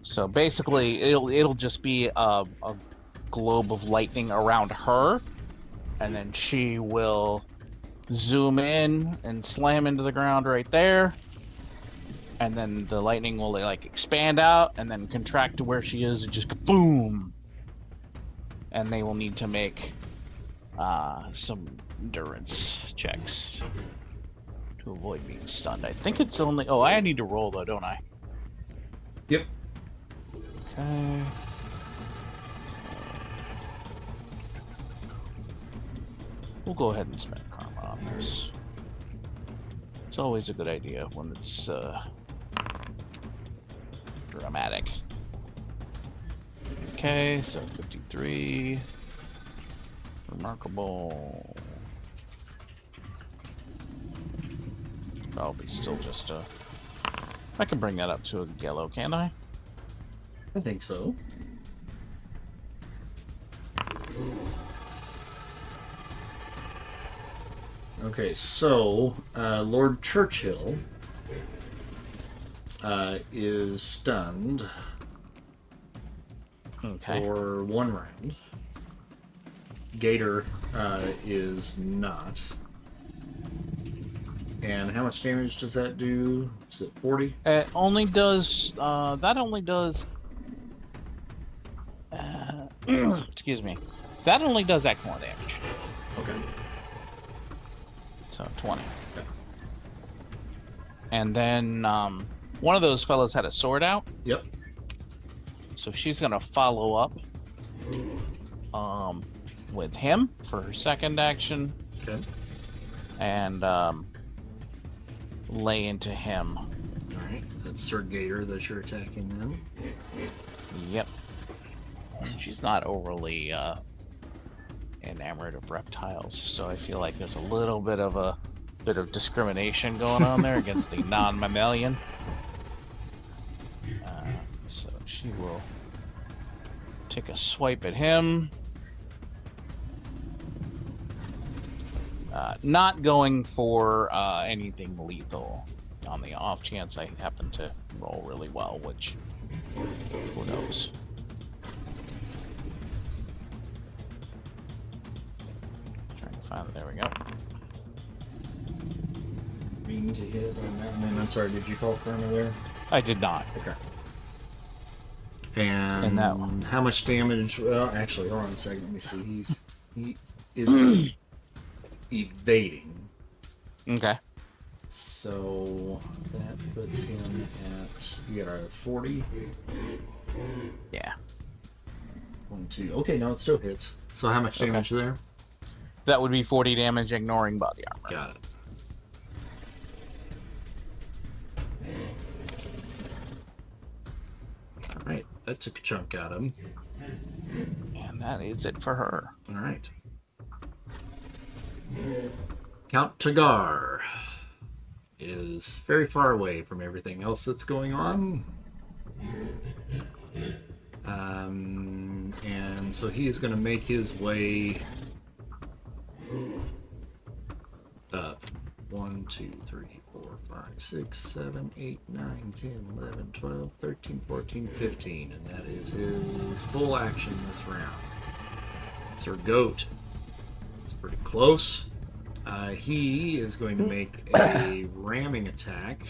So basically, it'll just be a globe of lightning around her, and then she will zoom in and slam into the ground right there, and then the lightning will like expand out and then contract to where she is and just boom. And they will need to make some endurance checks to avoid being stunned. I think it's only... Oh, I need to roll, though, don't I? Yep. Okay. We'll go ahead and spend karma on this. It's always a good idea when it's dramatic. Okay, so 53. Remarkable. Probably still just I can bring that up to a yellow, can't I? I think so. Okay, so Lord Churchill is stunned for 1 round. Gator is not. And how much damage does that do? Is it 40? It only does. That only does. Excuse me. That only does excellent damage. Okay. So 20. Okay. And then one of those fellas had a sword out. Yep. So she's gonna follow up with him for her second action. Okay. And lay into him. Alright, that's Sir Gator that you're attacking then. Yep. She's not overly enamored of reptiles, so I feel like there's a little bit of discrimination going on there against the non-mammalian. So she will take a swipe at him. Not going for anything lethal on the off chance I happen to roll really well, which Who knows? Trying to find it. There we go. Green to hit on that one. I'm sorry, did you call Colonel there? I did not. Okay. And that one. how much damage? Well, actually, hold on a second. Let me see. He is evading. Okay. So that puts him at, you got a 40? Yeah. 1, 2. Okay, no, it still hits. So how much damage there? That would be 40 damage, ignoring body armor. Got it. Alright, that took a chunk out of him. And that is it for her. Alright. Count Tagar is very far away from everything else that's going on. And so he is going to make his way up. 1, 2, 3, 4, 5, 6, 7, 8, 9, 10, 11, 12, 13, 14, 15. And that is his full action this round. Sir Goat. It's pretty close. He is going to make a ramming attack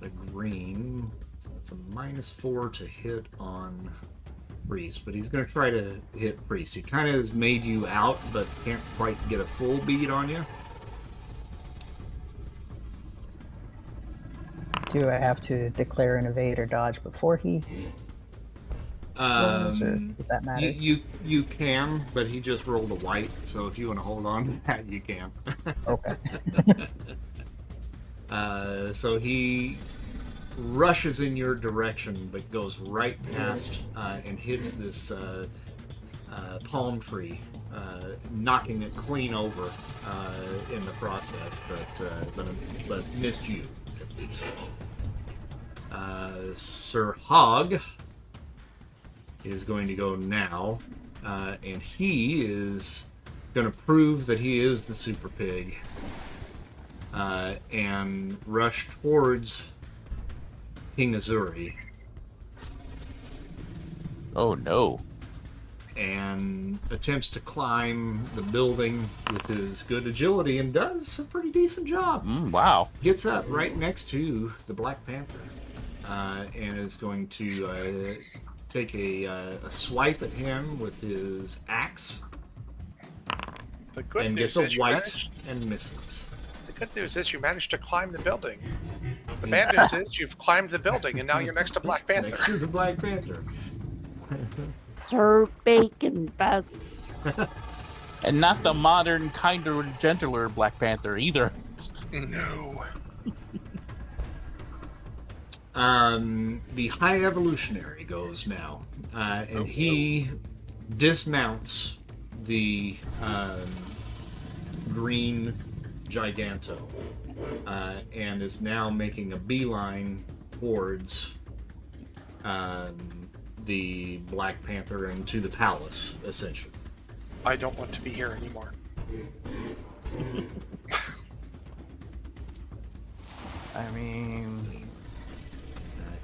at a green. So it's a -4 to hit on Priest, but he's going to try to hit Priest. He kind of has made you out, but can't quite get a full beat on you. Do I have to declare an evade or dodge before he rolls, or does that matter? You can, but he just rolled a white, so if you want to hold on to that, you can. Okay. So he rushes in your direction, but goes right past and hits this palm tree, knocking it clean over in the process, but missed you at least. Sir Hog is going to go now, and he is going to prove that he is the Super Pig, and rush towards King Azuri. Oh no. And attempts to climb the building with his good agility and does a pretty decent job. Wow. Gets up right next to the Black Panther and is going to take a swipe at him with his axe. The good And news gets a is you white managed. and misses. The good news is you managed to climb the building. The bad news is you've climbed the building and now you're next to Black Panther. Next to the Black Panther. Sir Bacon Butts. And not the modern, kinder, gentler Black Panther either. No. The High Evolutionary goes now, and he dismounts the green Giganto, and is now making a beeline towards the Black Panther and to the palace, essentially. I don't want to be here anymore. I mean,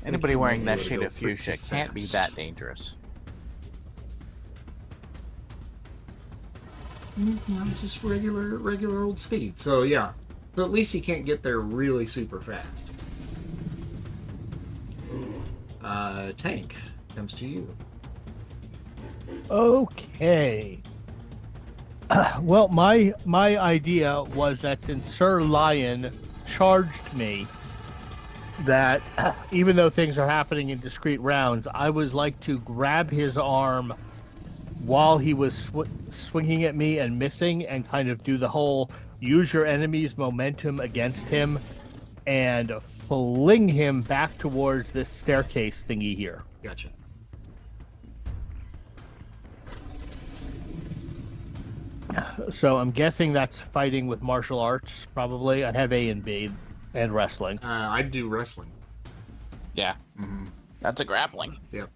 anybody wearing that shade of fuchsia can't be that dangerous. No, just regular old speed. So yeah, so at least he can't get there really super fast. Tank comes to you. Okay. Well, my idea was that since Sir Lion charged me, that even though things are happening in discrete rounds, I would like to grab his arm while he was swinging at me and missing, and kind of do the whole use your enemy's momentum against him and fling him back towards this staircase thingy here. Gotcha. So I'm guessing that's fighting with martial arts, probably. I'd have A and B, and wrestling. I'd do wrestling. Yeah. Mm-hmm. That's a grappling. Yep.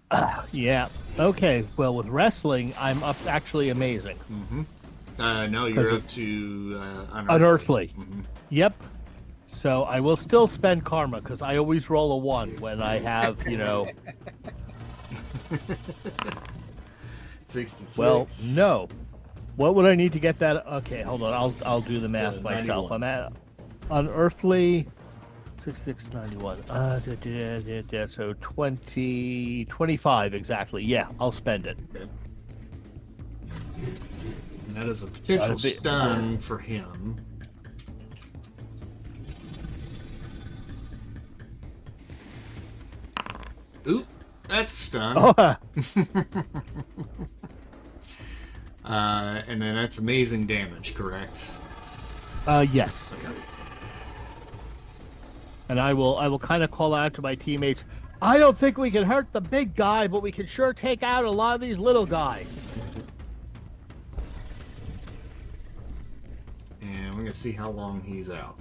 Yeah. Okay. Well, with wrestling, I'm up actually amazing. Mm-hmm. No, you're up to unearthly. Unearthly. Mm-hmm. Yep. So I will still spend karma because I always roll a 1 when I have, 66. Well, no. What would I need to get that? Okay, hold on. I'll do the math So, myself. 91. I'm at unearthly 6691. So 25 exactly. Yeah, I'll spend it. Okay. And that is a potential stun for him. Oop, that's a stun. Oh, And then that's amazing damage, correct? yes. Okay. And I will kind of call out to my teammates. I don't think we can hurt the big guy, but we can sure take out a lot of these little guys. And we're gonna see how long he's out.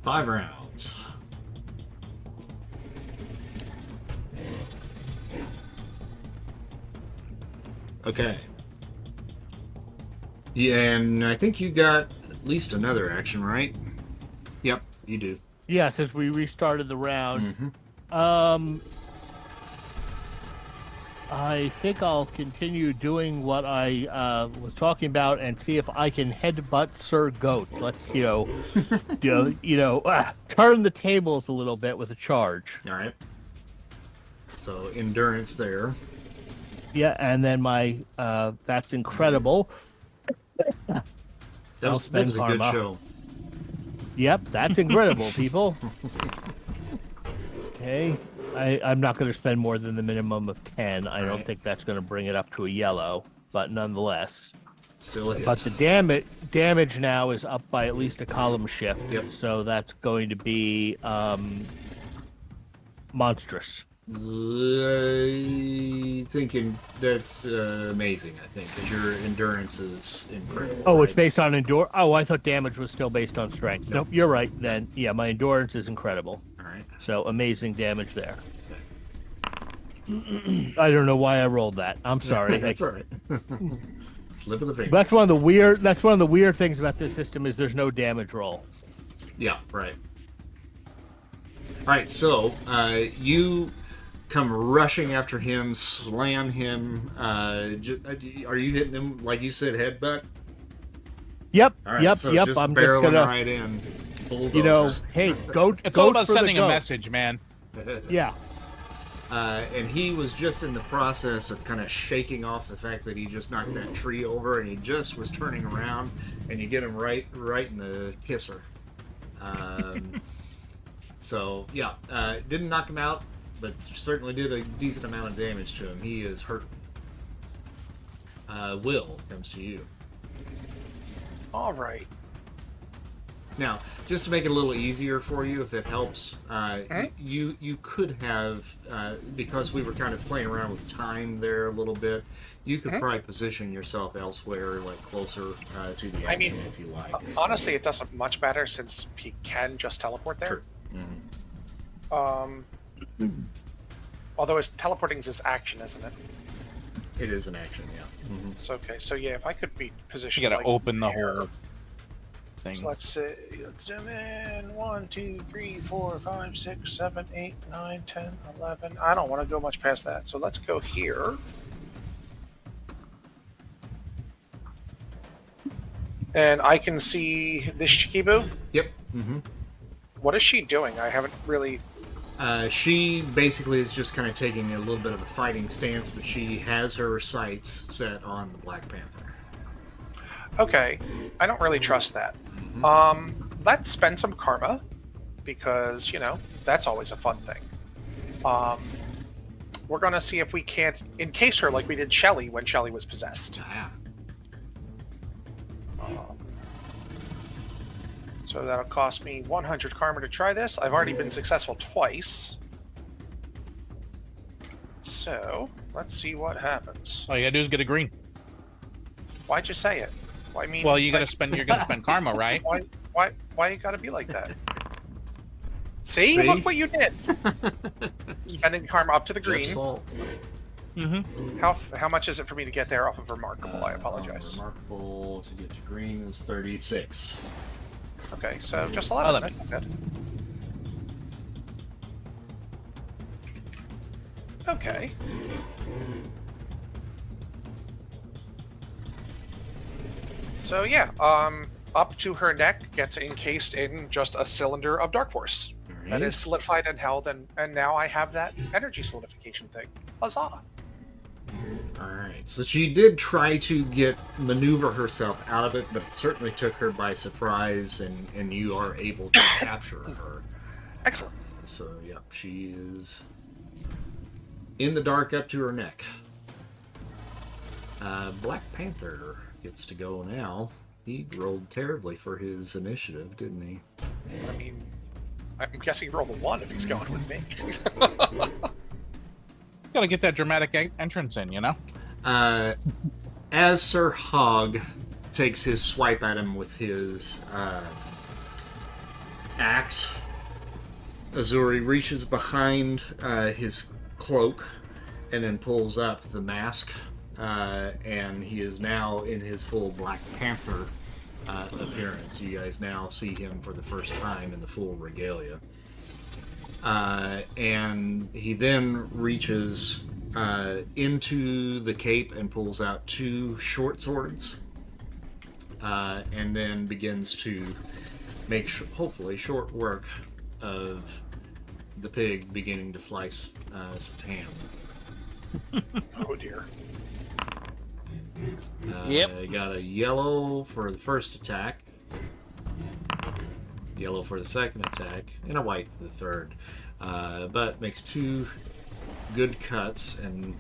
5 rounds. Okay. Yeah, and I think you got at least another action, right? Yep, you do. Yeah, since we restarted the round. Mm-hmm. I think I'll continue doing what I was talking about and see if I can headbutt Sir Goat. Let's, turn the tables a little bit with a charge. All right. So endurance there. Yeah, and then my that's incredible. That was a good show. Yep, that's incredible, people. Okay. I'm not going to spend more than the minimum of 10. I don't think that's going to bring it up to a yellow, but nonetheless. Still a hit. But the damage now is up by at least a column shift. Yep. So that's going to be monstrous. Thinking that's amazing, I think, because your endurance is incredible. Oh, right? it's based on endurance. Oh, I thought damage was still based on strength. Nope, you're right. Then, yeah, my endurance is incredible. All right. So amazing damage there. I don't know why I rolled that. I'm sorry. That's all right. Slip of the fingers. That's one of the weird things about this system is there's no damage roll. Yeah, right. All right, so you come rushing after him, slam him. Are you hitting him like you said, headbutt? Yep, All right, yep, so yep. just I'm barreling just gonna, right in. Bulldozer. hey, goat. It's all goat about for the sending a goat. message, man. Yeah. And he was just in the process of kind of shaking off the fact that he just knocked that tree over, and he just was turning around, and you get him right in the kisser. So yeah, didn't knock him out, but certainly did a decent amount of damage to him. He is hurt. Will comes to you. All right. Now, just to make it a little easier for you, if it helps, you could have, because we were kind of playing around with time there a little bit, you could probably position yourself elsewhere, like closer to the action if you like. Honestly, it doesn't much matter since he can just teleport there. True. Mm-hmm. Although teleporting is his action, isn't it? It is an action, yeah. Mm-hmm. It's okay. So yeah, if I could be positioned, You gotta like open the here. whole thing. So let's zoom in. 1, 2, 3, 4, 5, 6, 7, 8, 9, 10, 11. I don't want to go much past that. So let's go here. And I can see this Chikibu. Yep. Mm-hmm. What is she doing? I haven't really. She basically is just kind of taking a little bit of a fighting stance, but she has her sights set on the Black Panther. Okay, I don't really trust that. Let's spend some karma because that's always a fun thing. We're gonna see if we can't encase her like we did Shelly when Shelly was possessed. So that'll cost me 100 karma to try this. I've already been successful twice. So let's see what happens. All you gotta do is get a green. Why'd you say it? Why mean? Well, you're gonna spend karma, right? Why you gotta be like that? See? Look what you did. Spending karma up to the green. Mm-hmm. How much is it for me to get there off of remarkable? I apologize. Remarkable to get to green is 36. Okay, so just 11. That's not bad. Okay. So yeah, up to her neck gets encased in just a cylinder of dark force that is solidified and held, and now I have that energy solidification thing. Huzzah! Alright, so she did try to maneuver herself out of it, but it certainly took her by surprise, and you are able to capture her. Excellent. So, yep, she is in the dark up to her neck. Black Panther gets to go now. He rolled terribly for his initiative, didn't he? I mean, I'm guessing he rolled a 1 if he's going with me. Gotta get that dramatic entrance in, you know? As Sir Hogg takes his swipe at him with his axe, Azuri reaches behind his cloak and then pulls up the mask, and he is now in his full Black Panther appearance. You guys now see him for the first time in the full regalia. And he then reaches into the cape and pulls out 2 short swords, and then begins to make hopefully short work of the pig beginning to slice some ham. Oh dear. I got a yellow for the first attack, yellow for the second attack, and a white for the third. But makes 2 good cuts, and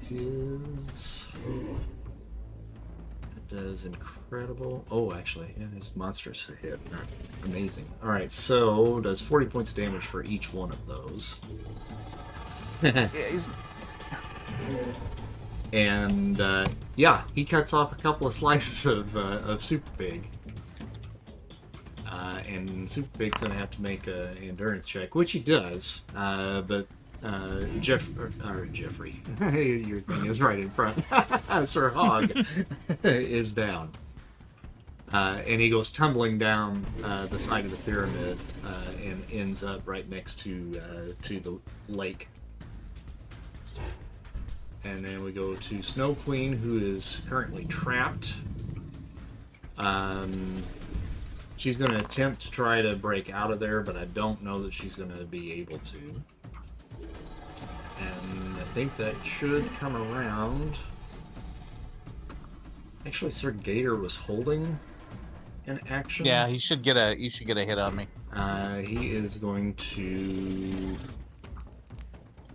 that does incredible. Oh, actually, yeah, his monstrous hit. Amazing. All right, so does 40 points of damage for each one of those. Yeah, And yeah, he cuts off a couple of slices of Super Pig. And Super Pig's gonna have to make an endurance check, which he does. But Jeffrey, your thing is right in front. Sir Hogg is down, and he goes tumbling down the side of the pyramid and ends up right next to the lake. And then we go to Snow Queen, who is currently trapped. She's going to attempt to try to break out of there, but I don't know that she's going to be able to. And I think that should come around. Actually, Sir Gator was holding an action. Yeah, you should get a hit on me. He is going to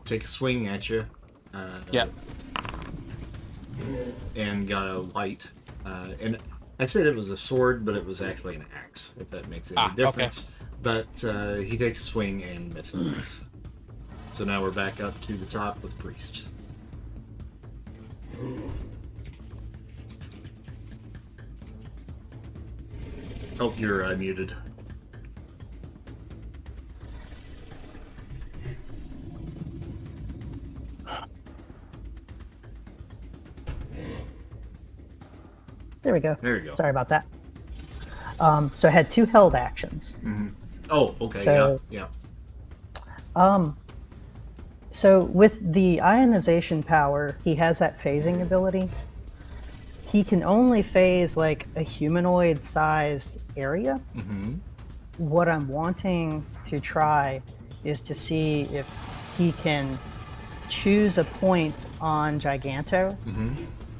take a swing at you. Yep. And got a white. And I said it was a sword, but it was actually an axe, if that makes any difference. Okay. But he takes a swing and misses. So now we're back up to the top with Priest. Oh, you're muted. There we go. There you go. Sorry about that. So I had 2 held actions. Mm-hmm. Oh, okay. So, yeah. So with the ionization power, he has that phasing ability. He can only phase like a humanoid-sized area. Mm-hmm. What I'm wanting to try is to see if he can choose a point on Giganto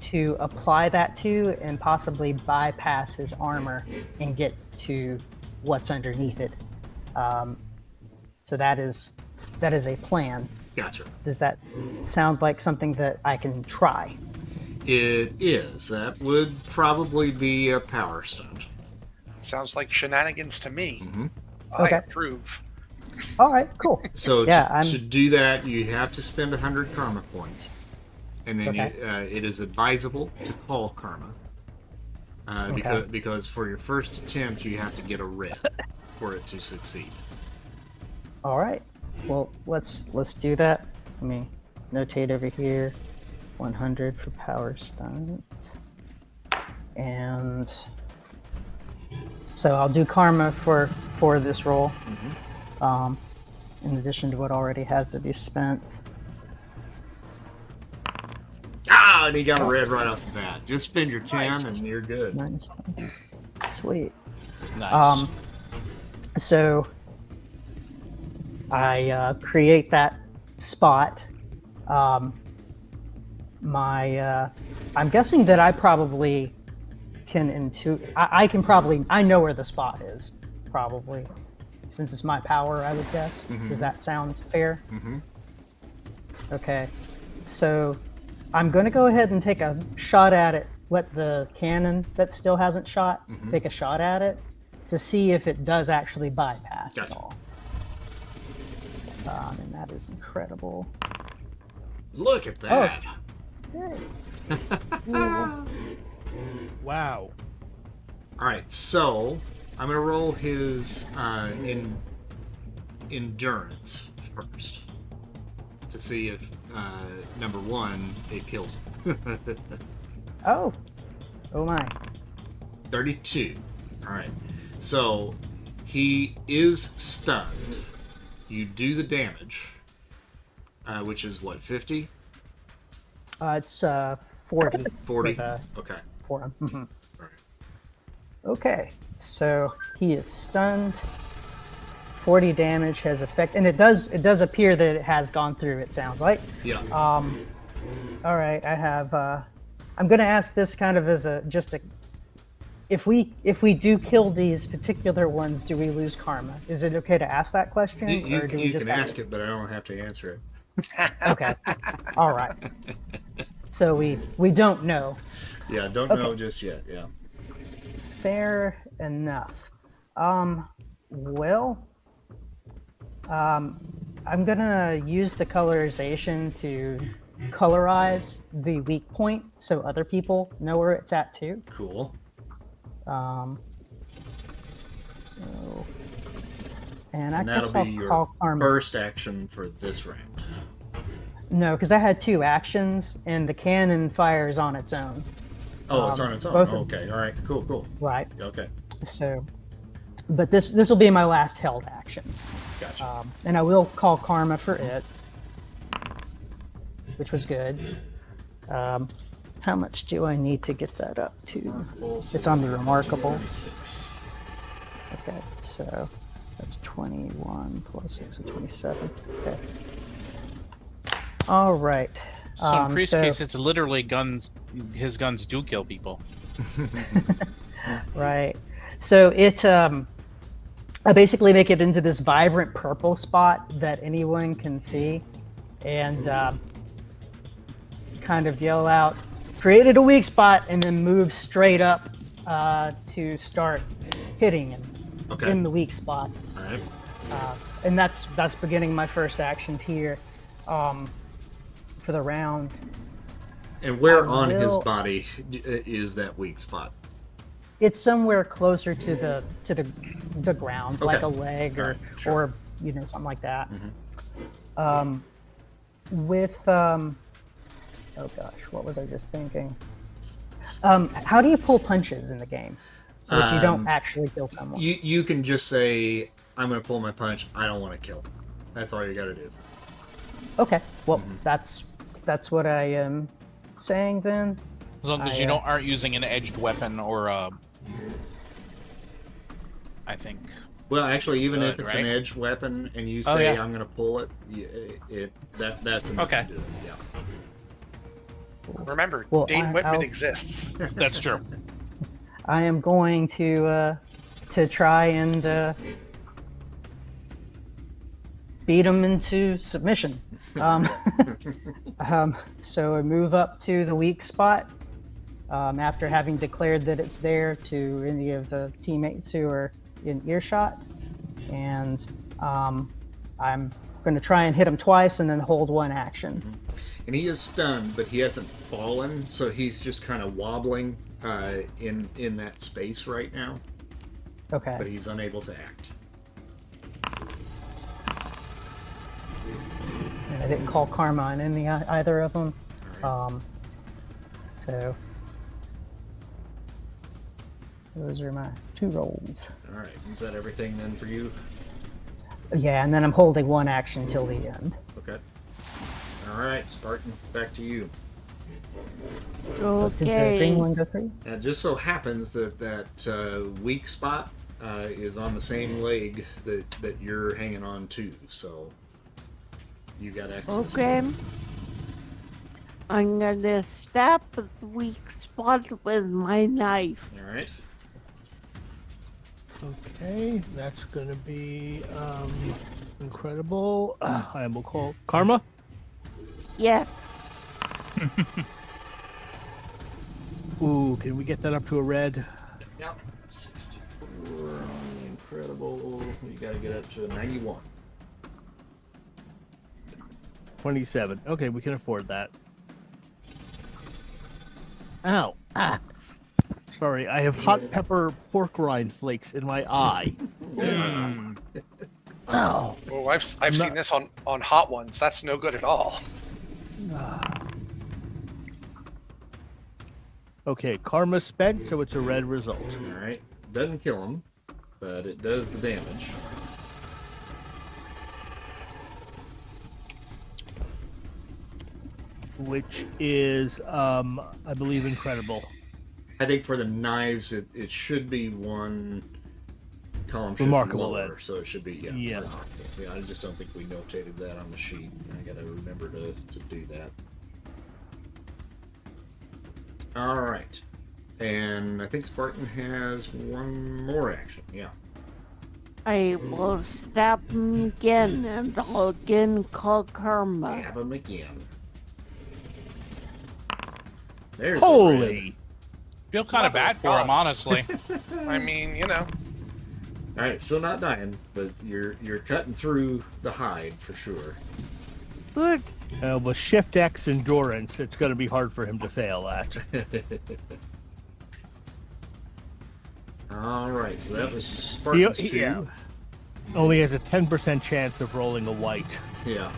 to apply that to and possibly bypass his armor and get to what's underneath it. So that is a plan. Gotcha. Does that sound like something that I can try? It is. That would probably be a power stunt. Sounds like shenanigans to me. Mm-hmm. Okay. I approve. All right, cool. So yeah, to do that, you have to spend 100 karma points. And then it is advisable to call karma. Because for your first attempt, you have to get a red for it to succeed. All right. Well, let's do that. Let me notate over here. 100 for power stunt. And so I'll do karma for this roll. In addition to what already has to be spent. Ah, and he got a red right off the bat. Just spend your 10 and you're good. -10. Sweet. Nice. So I create that spot. I'm guessing that I probably can I know where the spot is, probably. Since it's my power, I would guess. Does that sound fair? Okay. So I'm going to go ahead and take a shot at it. Let the cannon that still hasn't shot take a shot at it to see if it does actually bypass it all. And that is incredible. Look at that. Wow. All right, so I'm going to roll his endurance first to see if, number one, it kills him. Oh my. 32. All right. So he is stunned. You do the damage, which is what, 50? It's 40. 40? For Okay. for him. All right. Okay, so he is stunned. 40 damage has effect, and it does appear that it has gone through. It sounds like. Yeah. All right, I have. I'm going to ask this kind of as if we do kill these particular ones, do we lose karma? Is it okay to ask that question, You or do we just can ask it, but I don't have to answer it. Okay. All right. So we don't know. Yeah, don't know just yet. Yeah. Fair enough. Well, I'm gonna use the colorization to colorize the weak point so other people know where it's at too. Cool. And And that'll be your first action for this round. No, because I had 2 actions, and the cannon fires on its own. Oh, it's on its own. Okay. All right. Cool. Right. Okay. So, but this will be my last held action. Gotcha. And I will call karma for it, which was good. How much do I need to get that up to? It's on the remarkable. 36. Okay, so that's 21 plus 6 is 27. Okay. All right. So in Priest's case, it's literally guns. His guns do kill people. Right. So it, I basically make it into this vibrant purple spot that anyone can see, and kind of yell out, "Created a weak spot," and then move straight up to start hitting him in the weak spot. All right. And that's beginning my first action here for the round. And where on his body is that weak spot? It's somewhere closer to the ground, like a leg or something like that. With oh gosh, what was I just thinking? How do you pull punches in the game so that you don't actually kill someone? You can just say, "I'm going to pull my punch. I don't want to kill them." That's all you got to do. Okay. Well, that's what I am saying then. As long as you aren't using an edged weapon or I think. Well, actually, even if it's an edged weapon and you say, "I'm going to pull it," that's enough to do it. Yeah. Remember, Dane Whitman exists. That's true. I am going to try and beat him into submission. So I move up to the weak spot after having declared that it's there to any of the teammates who are in earshot, and I'm going to try and hit him twice and then hold 1 action. And he is stunned, but he hasn't fallen, so he's just kind of wobbling in that space right now. Okay. But he's unable to act. And I didn't call karma on either of them. All So those are my 2 rolls. All right. Is that everything then for you? Yeah, and then I'm holding 1 action till the end. Okay. All right, Spartan, back to you. Did the green Okay. one go through? It just so happens that weak spot is on the same leg that you're hanging on to, so you got access. Okay. I'm gonna stab the weak spot with my knife. All right. Okay, that's gonna be incredible. I will call Karma. Yes. Ooh, can we get that up to a red? Yep. 64 on the incredible. You got to get up to a 91. 27. Okay, we can afford that. Ow. Ah. Sorry, I have hot pepper pork rind flakes in my eye. Ow. Oh, I've seen this on hot ones. That's no good at all. Okay, karma spent, so it's a red result. All right. Doesn't kill him, but it does the damage. Which is, I believe, incredible. I think for the knives, it should be 1 column shift Remarkable, lower, then. so it should be Yeah. Yeah, I just don't think we notated that on the sheet. I got to remember to do that. All right, and I think Spartan has 1 more action. Yeah. I will stab him again, and I'll again call Karma. Have him again. There's a Holy! Feel kind of bad for him, honestly. I mean, you know. red. All right, still not dying, but you're cutting through the hide for sure. Good. With Shift X endurance, it's going to be hard for him to fail at. All right, so that was Spartan's 2. Yeah. Only has a 10% chance of rolling a white. Yeah.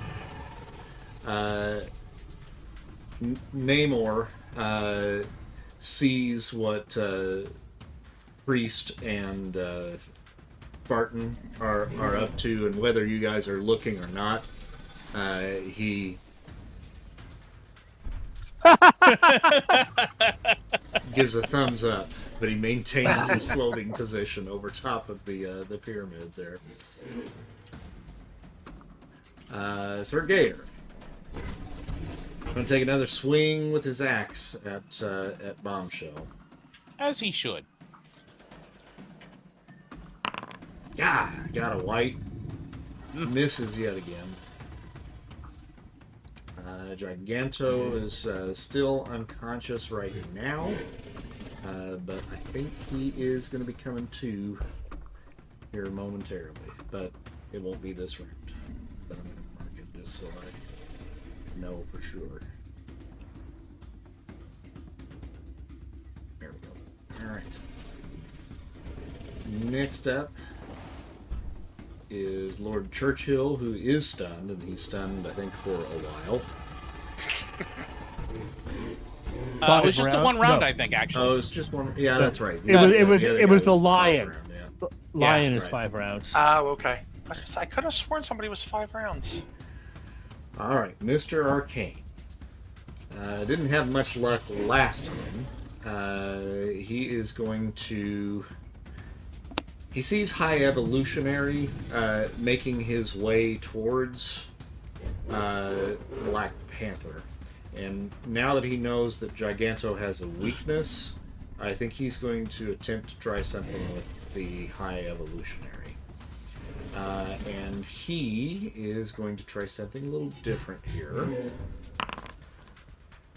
Namor sees what Priest and Spartan are up to, and whether you guys are looking or not, he gives a thumbs up, but he maintains his floating position over top of the pyramid there. Sir Gator. Going to take another swing with his axe at Bombshell. As he should. Yeah, got a white. Misses yet again. Giganto is still unconscious right now, but I think he is going to be coming to here momentarily, but it won't be this round. But I'm going to mark it just so I know for sure. There we go. All right. Next up is Lord Churchill, who is stunned, and he's stunned, I think, for a while. It was just the 1 round, No. I think, actually. Oh, it's just 1. Yeah, that's right. It was other it guy was the 5 lion. round, yeah. Lion is right. 5 rounds. Oh, okay. I could have sworn somebody was 5 rounds. All right, Mr. Arcane. Didn't have much luck last time. He is going to... He sees High Evolutionary making his way towards Black Panther. And now that he knows that Giganto has a weakness, I think he's going to attempt to try something with the High Evolutionary. And he is going to try something a little different here.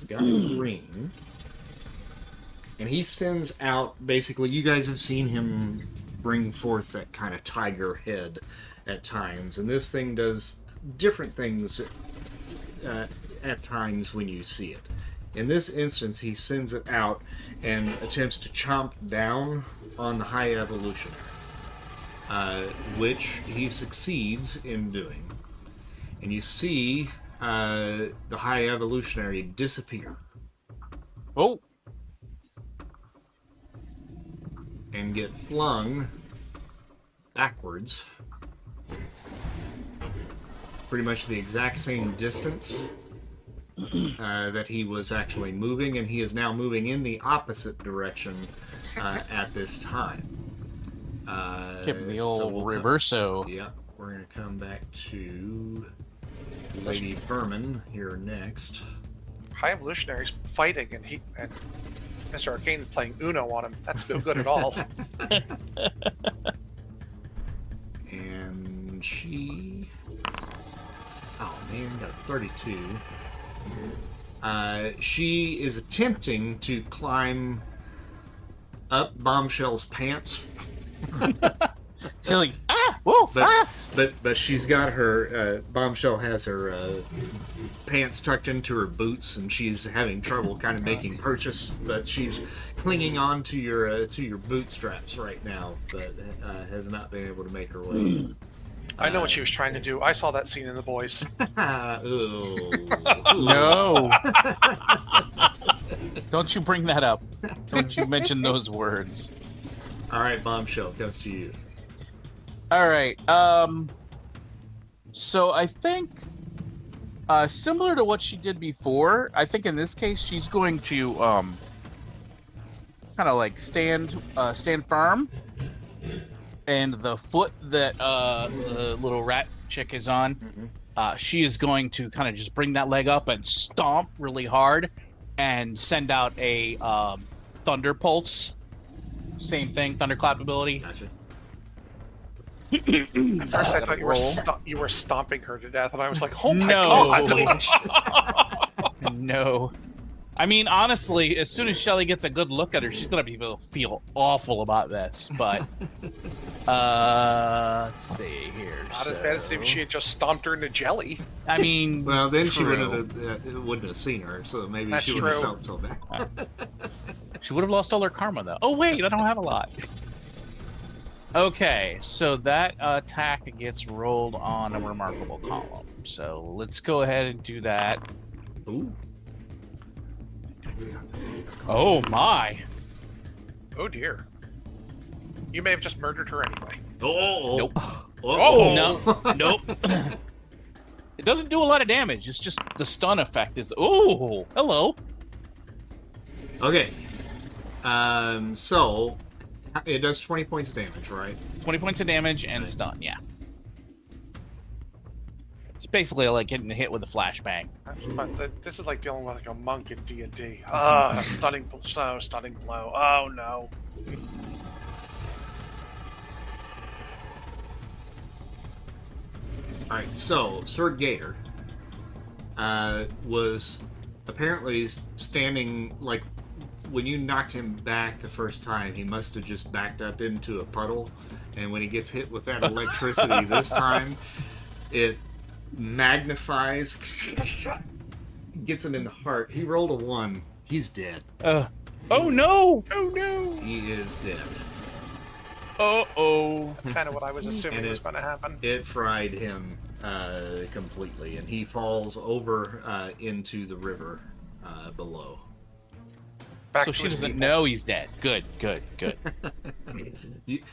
Got green. And he sends out, basically, you guys have seen him bring forth that kind of tiger head at times. And this thing does different things at times when you see it. In this instance, he sends it out and attempts to chomp down on the High Evolutionary, which he succeeds in doing. And you see the High Evolutionary disappear Oh, and get flung backwards. Pretty much the exact same distance that he was actually moving, and he is now moving in the opposite direction at this time. give me the old so we'll reverso. Yeah, we're going to come back to Lady Vermin here next. High Evolutionary's fighting, and Mr. Arcane is playing Uno on him. That's no good at all. And she... Oh man, got a 32. She is attempting to climb up Bombshell's pants. She's like, whoa, But she's got her Bombshell has her pants tucked into her boots, and she's having trouble kind of making purchase. But she's clinging on to your bootstraps right now, but has not been able to make her way. I know what she was trying to do. I saw that scene in The Boys. No. Don't you bring that up. Don't you mention those words. All right, Bombshell, comes to you. All right. So I think similar to what she did before, I think in this case she's going to kind of like stand firm, and the foot that the little rat chick is on, she is going to kind of just bring that leg up and stomp really hard and send out a thunder pulse. Same thing, thunderclap ability. Gotcha. At first, I thought you were stomping her to death, and I was like, "Oh my No. god!" No. I mean, honestly, as soon as Shelly gets a good look at her, she's gonna feel awful about this. But let's see here. Not as bad as if she had just stomped her into jelly. I mean, Well, then she true. wouldn't have seen her, so maybe That's she wouldn't have true. felt so bad. She would have lost all her karma, though. Oh, wait, I don't have a lot. Okay, so that attack gets rolled on a remarkable column. So let's go ahead and do that. Ooh. Oh, my. Oh dear. You may have just murdered her anyway. Oh. Nope. Oh. No. Nope. It doesn't do a lot of damage. It's just the stun effect is... Oh, hello. Okay. So it does 20 points of damage, right? 20 points of damage and stun, yeah. It's basically like getting hit with a flashbang. But this is like dealing with like a monk in D&D. Stunning blow. Oh no. Alright, so Sir Gator was apparently standing, like, when you knocked him back the first time, he must have just backed up into a puddle, and when he gets hit with that electricity this time, it magnifies, gets him in the heart. He rolled a 1. He's dead. Oh no! Oh no! He is dead. Uh-oh. That's kind of what I was assuming And was going to happen. It fried him completely, and he falls over into the river below. Back So to she his doesn't people. know he's dead. Good.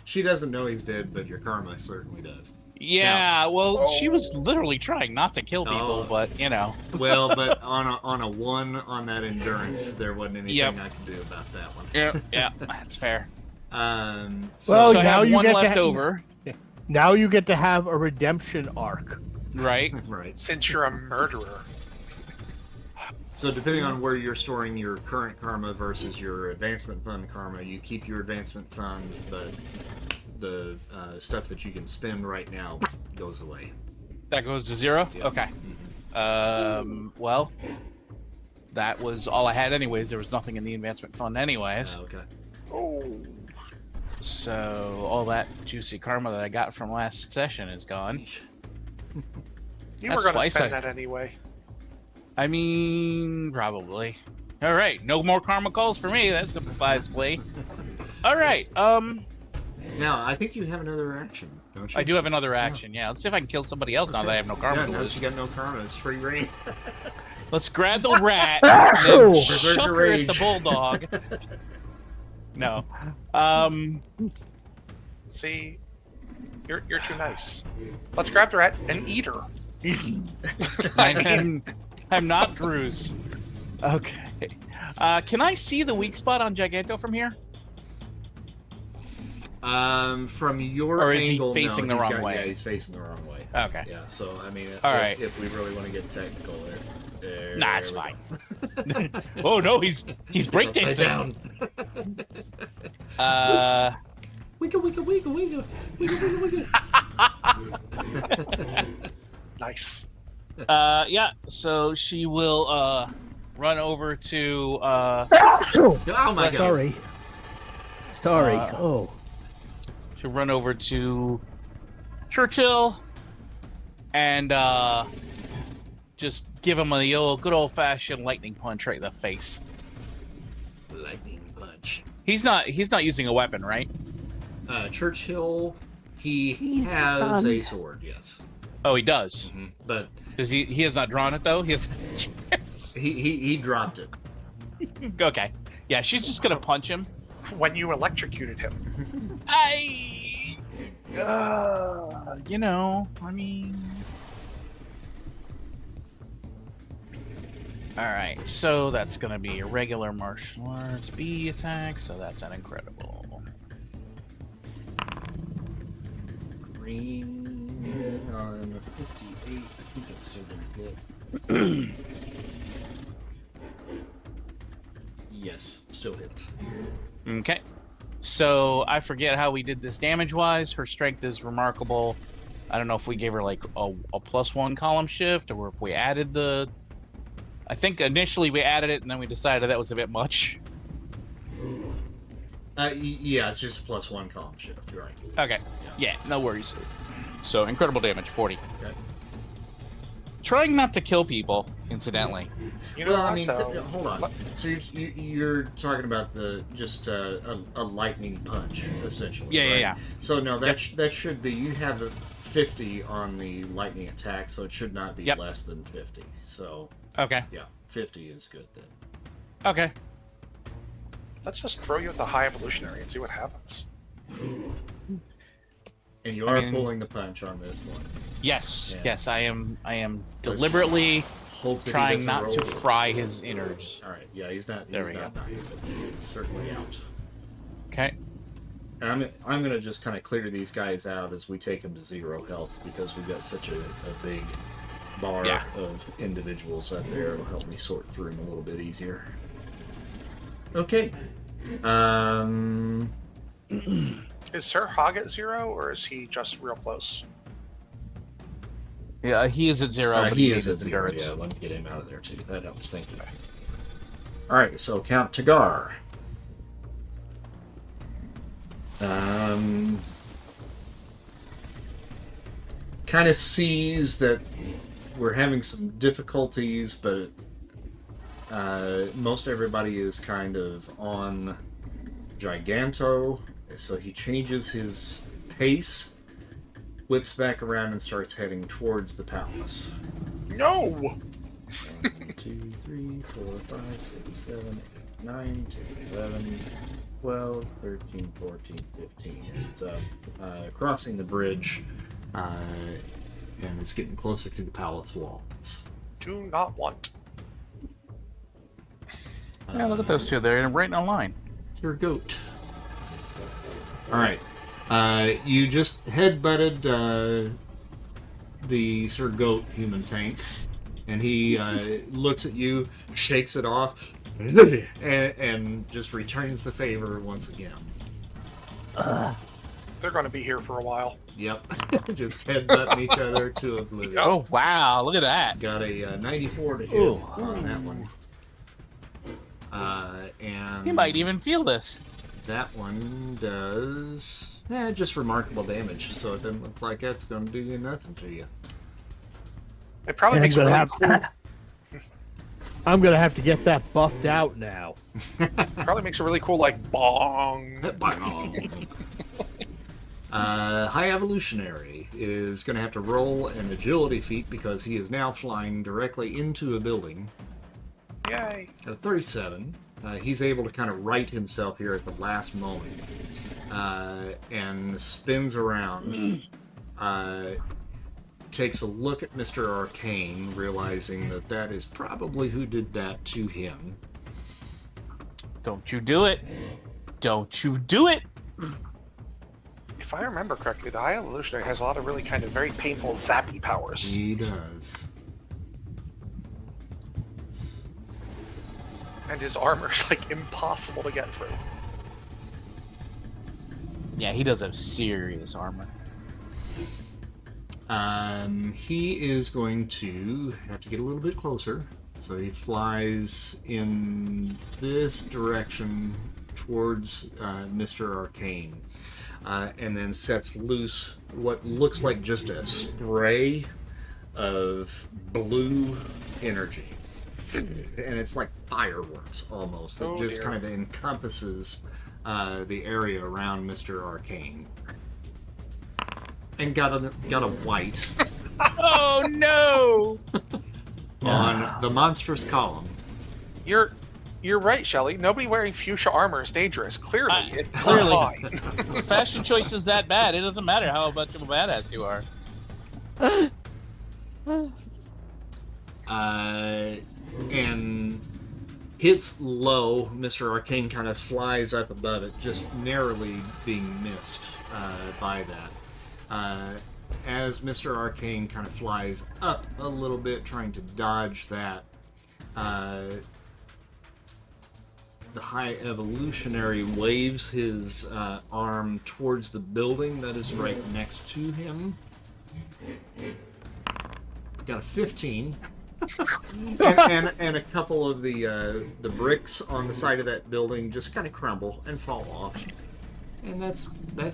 She doesn't know he's dead, but your karma certainly does. Yeah, well, she was literally trying not to kill people, Oh. but, you know. Well, but on a 1 on that endurance, there wasn't anything Yep. I could do about that one. Yeah, that's fair. So, Well, So I now have you one get to left ha- over, Now you get to have a redemption arc. right? right. Since you're a murderer. So depending on where you're storing your current karma versus your advancement fund karma, you keep your advancement fund, but the stuff that you can spend right now goes away. That goes to 0? Yep. Okay. Well, that was all I had anyways. There was nothing in the advancement fund anyways. Okay. Oh. So all that juicy karma that I got from last session is gone. You That's were going to twice spend I- that anyway. I mean, probably. All right, no more karma calls for me. That simplifies play. All right. Now, I think you have another action. Don't you? I do have another action. Yeah, let's see if I can kill somebody else now that I have no karma. Yeah, now that you got no karma, it's free reign. Let's grab the rat and then Preserve chuck your her at the rage. bulldog. No. See, you're too nice. Let's grab the rat and eat her. I'm not Drew's. Okay. Can I see the weak spot on Giganto from here? From your Or is he angle, facing the wrong way? Yeah, he's facing the wrong way. Okay. Yeah, so I mean, All right. if we really want to get technical there. Nah, it's we fine. go. Oh no, he's Upside breakdancing. down. Wiggle, wiggle, wiggle, wiggle, wiggle, wiggle, wiggle. Nice. Yeah. So she will run over to. Oh my god! Sorry. Sorry. She'll run over to Churchill and just give him a good old fashioned lightning punch right in the face. Lightning punch. He's not using a weapon, right? Churchill, he He's has stunned. a sword, yes. Oh, he does. But Because he has not drawn it though. He has. he dropped it. Okay. Yeah, she's just gonna punch him. When you electrocuted him. You know, I mean. Alright, so that's gonna be a regular martial arts B attack, so that's an incredible. Green on 58. I think it's still gonna hit. Yes, still hit. Okay. So I forget how we did this damage wise. Her strength is remarkable. I don't know if we gave her like a +1 column shift or if we added the. I think initially we added it and then we decided that was a bit much. Yeah, it's just a +1 column shift, you're right. Okay. Yeah, no worries. So incredible damage, 40. Okay. Trying not to kill people, incidentally. You know Well, what, I mean, though? hold on. So you're talking about the just a lightning punch, essentially. Yeah, right? yeah. So no, that should be. You have a 50 on the lightning attack, so it should not be Yep. less than 50. So Okay. yeah, 50 is good then. Okay. Let's just throw you at the High Evolutionary and see what happens. And you I are mean- pulling the punch on this one. Yes. Yeah. Yes, I am deliberately Hope that he trying doesn't not roll. to fry his innards. All right. Yeah, he's not. There He's we not dying, but he's certainly out. Okay. And I'm gonna just kind of clear these guys out as we take them to 0 health because we've got such a big bar Yeah. of individuals out there. It'll help me sort through them a little bit easier. Okay. Is Sir Hog at 0, or is he just real close? Yeah, he is at 0, but he he is at needs 0. endurance. Yeah, let me get him out of there too. That helps. Thank you. All right. So Count Tagar. Kind of sees that we're having some difficulties, but most everybody is kind of on Giganto, so he changes his pace, whips back around, and starts heading towards the palace. No! 1, 2, 3, 4, 5, 6, 7, 8, 9, 10, 11, 12, 13, 14, 15. It's crossing the bridge, and it's getting closer to the palace walls. Do not want. Yeah, look at those two. They're right in a line. It's your goat. Alright. You just headbutted the Sir Goat human tank, and he looks at you, shakes it off, and just returns the favor once again. They're going to be here for a while. Yep. Just headbutting each other to oblivion. Oh, wow. Look at that. Got a 94 to hit Ooh. on that one. And He might even feel this. that one does just remarkable damage, so it doesn't look like that's going to do you nothing to you. It probably I'm makes it gonna really have cool. I'm gonna have to get that buffed out now. Probably makes a really cool, like, bong. High Evolutionary is going to have to roll an agility feat because he is now flying directly into a building. Yay! At 37, he's able to kind of right himself here at the last moment and spins around, takes a look at Mr. Arcane, realizing that that is probably who did that to him. Don't you do it. Don't you do it. If I remember correctly, the High Evolutionary has a lot of really kind of very painful zappy powers. He does. And his armor is like impossible to get through. Yeah, he does have serious armor. He is going to have to get a little bit closer. So he flies in this direction towards Mr. Arcane. And then sets loose what looks like just a spray of blue energy. And it's like fireworks almost. It just kind of encompasses the area around Mr. Arcane. And got a white. Oh no! On the monstrous column. You're right, Shelley. Nobody wearing fuchsia armor is dangerous. Clearly, it's clearly. fine. If fashion choice is that bad, it doesn't matter how much of a badass you are. And hits low. Mr. Arcane kind of flies up above it, just narrowly being missed by that. As Mr. Arcane kind of flies up a little bit, trying to dodge that, the High Evolutionary waves his arm towards the building that is right next to him. Got a 15. and a couple of the bricks on the side of that building just kind of crumble and fall off. And that's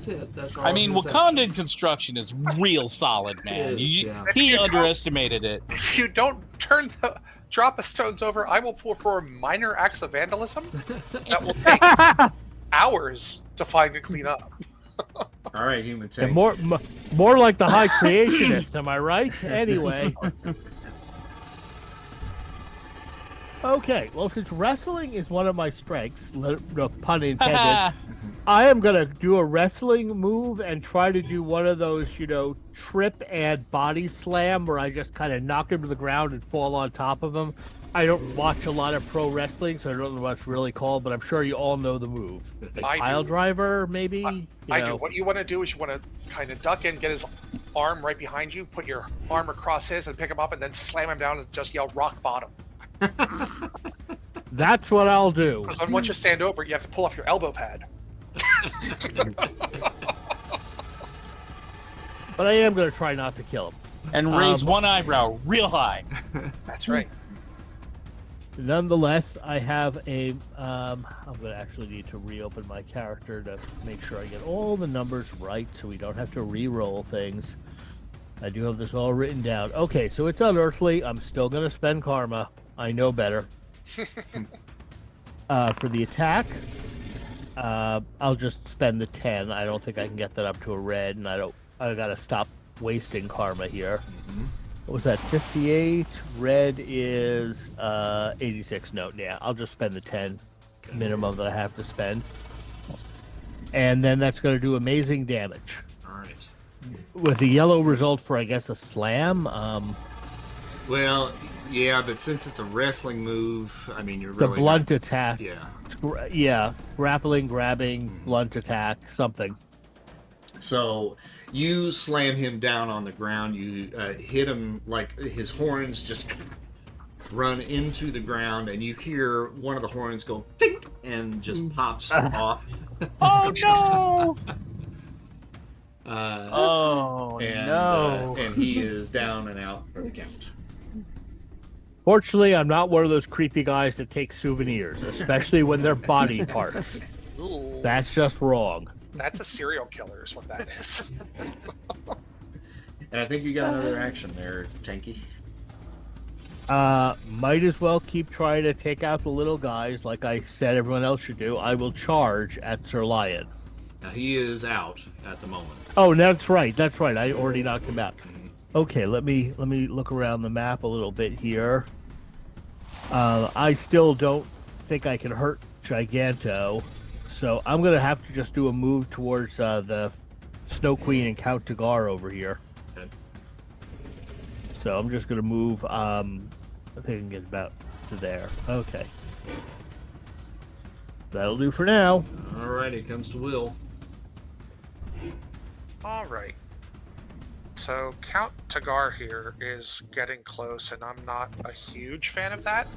it. That's all. I mean, Wakandan construction is real solid, man. He underestimated it. If you don't turn the Dropa Stones over, I will perform minor acts of vandalism that will take hours to find and clean up. All right, human tank. More like the High Creationist, am I right? Anyway. Okay, well, since wrestling is one of my strengths, no pun intended, I am going to do a wrestling move and try to do one of those, trip and body slam where I just kind of knock him to the ground and fall on top of him. I don't watch a lot of pro wrestling, so I don't know what it's really called, but I'm sure you all know the move. Like pile driver, maybe? I do. What you want to do is you want to kind of duck in, get his arm right behind you, put your arm across his and pick him up, and then slam him down and just yell rock bottom. That's what I'll do. Because then once you stand over, you have to pull off your elbow pad. But I am going to try not to kill him. And raise one eyebrow real high. That's right. Nonetheless, I have a... I'm going to actually need to reopen my character to make sure I get all the numbers right so we don't have to re-roll things. I do have this all written down. Okay, so it's unearthly. I'm still going to spend karma. I know better. For the attack, I'll just spend the 10. I don't think I can get that up to a red, and I gotta stop wasting karma here. Mm-hmm. What was that? 58. Red is 86. No, yeah, I'll just spend the 10 minimum that I have to spend, and then that's going to do amazing damage. All right. With the yellow result for, I guess, a slam. Well, yeah, but since it's a wrestling move, I mean, you're really... The blunt attack. Yeah. Yeah, grappling, grabbing, blunt attack, something. So, you slam him down on the ground, you hit him, like, his horns just run into the ground, and you hear one of the horns go, ding, and just pops off. Oh, no! No! And he is down and out for the count. Fortunately, I'm not one of those creepy guys that take souvenirs, especially when they're body parts. Ooh. That's just wrong. That's a serial killer is what that is. And I think you got another action there, Tanky. Might as well keep trying to take out the little guys like I said everyone else should do. I will charge at Sir Lion. Now he is out at the moment. Oh, that's right. That's right. I already knocked him out. Okay, let me look around the map a little bit here. I still don't think I can hurt Giganto, so I'm gonna have to just do a move towards the Snow Queen and Count Tagar over here. Okay. So I'm just gonna move. I think I can get about to there. Okay. That'll do for now. Alrighty, comes to Will. All right. So Count Tagar here is getting close, and I'm not a huge fan of that.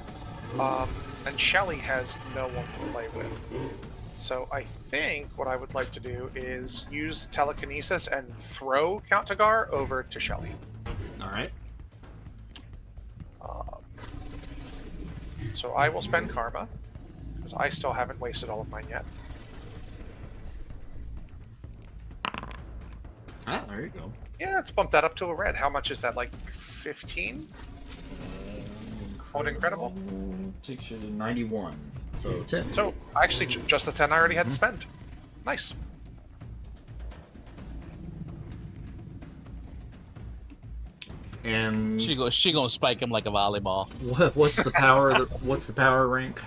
And Shelly has no one to play with. So I think what I would like to do is use telekinesis and throw Count Tagar over to Shelly. Alright. So I will spend Karma, because I still haven't wasted all of mine yet. Ah, there you go. Yeah, let's bump that up to a red. How much is that, like 15? Incredible. Takes you to 91. So 10. So, actually, just the 10 I already had to spend. Nice. And She gonna spike him like a volleyball. what's the power? What's the power rank?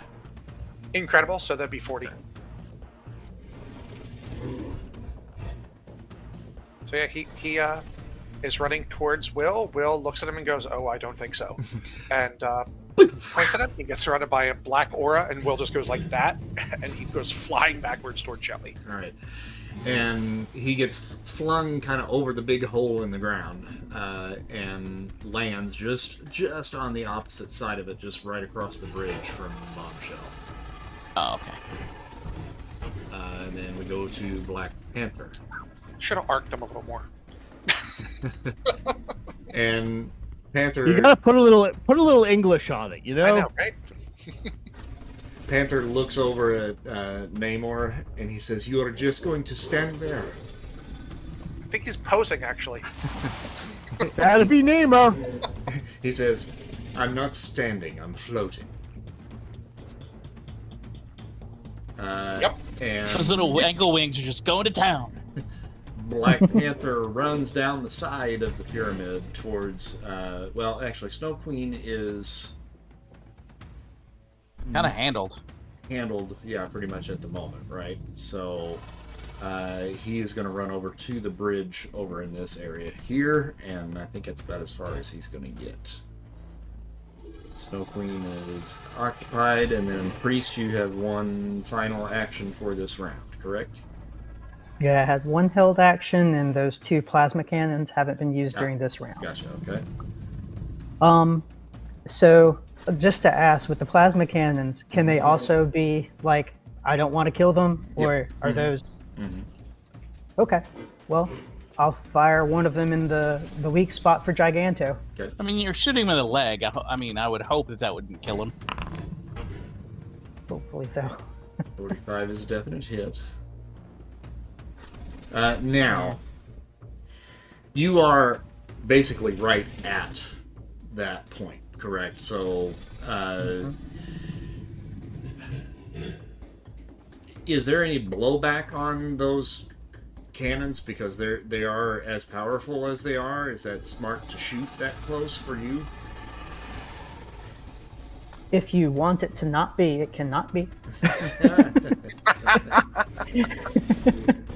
Incredible, so that'd be 40. So yeah, he is running towards Will. Will looks at him and goes, "Oh, I don't think so," and points at him. He gets surrounded by a black aura, and Will just goes like that, and he goes flying backwards towards Shelly. All right. And he gets flung kind of over the big hole in the ground and lands just on the opposite side of it, just right across the bridge from Bombshell. Oh, okay. And then we go to Black Panther. Should have arced him a little more. And Panther. You gotta put a little English on it, you know? I know, right? Panther looks over at Namor and he says, "You are just going to stand there." I think he's posing, actually. That'd be Nemo. He says, "I'm not standing, I'm floating." Yep. And Those little ankle wings are just going to town. Black Panther runs down the side of the pyramid towards, well, actually, Snow Queen is Kind of handled. yeah, pretty much at the moment, right? So he is going to run over to the bridge over in this area here, and I think that's about as far as he's going to get. Snow Queen is occupied, and then Priest, you have one final action for this round, correct? Yeah, I had one held action, and those 2 plasma cannons haven't been used during this round. Gotcha, okay. So, just to ask, with the plasma cannons, can they also be like, I don't want to kill them, or are those? Okay, well, I'll fire one of them in the weak spot for Giganto. Okay. I mean, you're shooting him in the leg. I mean, I would hope that wouldn't kill him. Hopefully so. 45 is a definite hit. Now, you are basically right at that point, correct? So, is there any blowback on those cannons because they are as powerful as they are? Is that smart to shoot that close for you? If you want it to not be, it cannot be.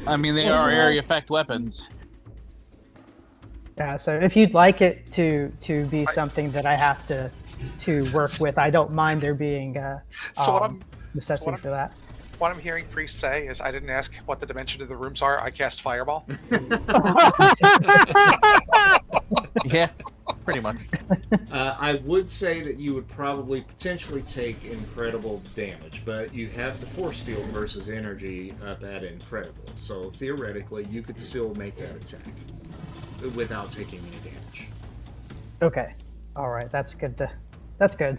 I mean, they are area effect weapons. Yeah, so if you'd like it to be something that I have to work with, I don't mind there being necessity for that. What I'm hearing Priest say is, I didn't ask what the dimension of the rooms are. I cast Fireball. Yeah, pretty much. I would say that you would probably potentially take incredible damage, but you have the force field versus energy up at incredible, so theoretically you could still make that attack without taking any damage. Okay, all right, that's good. That's good.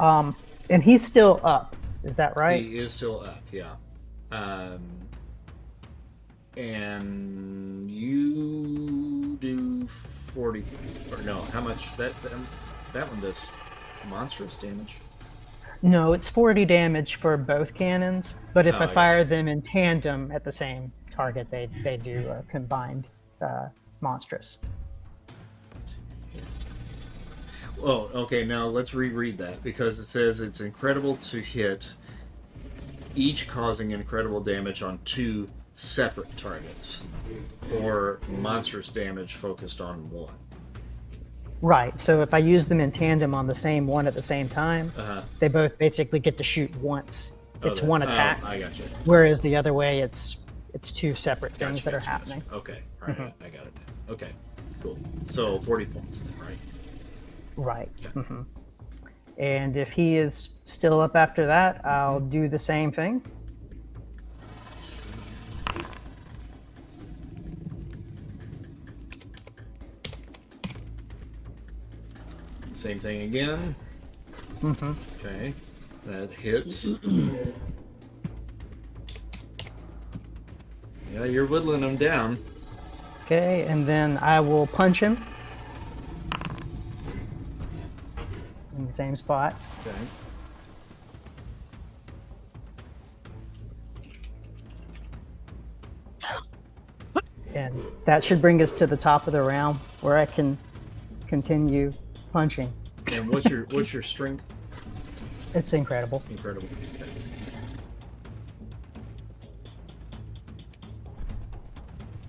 And he's still up. Is that right? He is still up, yeah. And you do 40, or no, how much? That one does monstrous damage. No, it's 40 damage for both cannons, but if Oh, I I fire them in tandem at the same target, they do a combined monstrous. Oh, okay, now let's reread that, because it says it's incredible to hit, each causing incredible damage on 2 separate targets, or monstrous damage focused on 1. Right, so if I use them in tandem on the same one at the same time, they both basically get to shoot once. It's one attack. I got you. Whereas the other way, it's 2 separate things that are happening. Gotcha. Okay, all right, I got it. Okay, cool. So 40 points then, right? Right. Okay. And if he is still up after that, I'll do the same thing. Same thing again. Okay, that hits. Yeah, you're whittling him down. Okay, and then I will punch him in the same spot. Okay. And that should bring us to the top of the round where I can continue punching. And what's your strength? It's incredible. Incredible. Okay.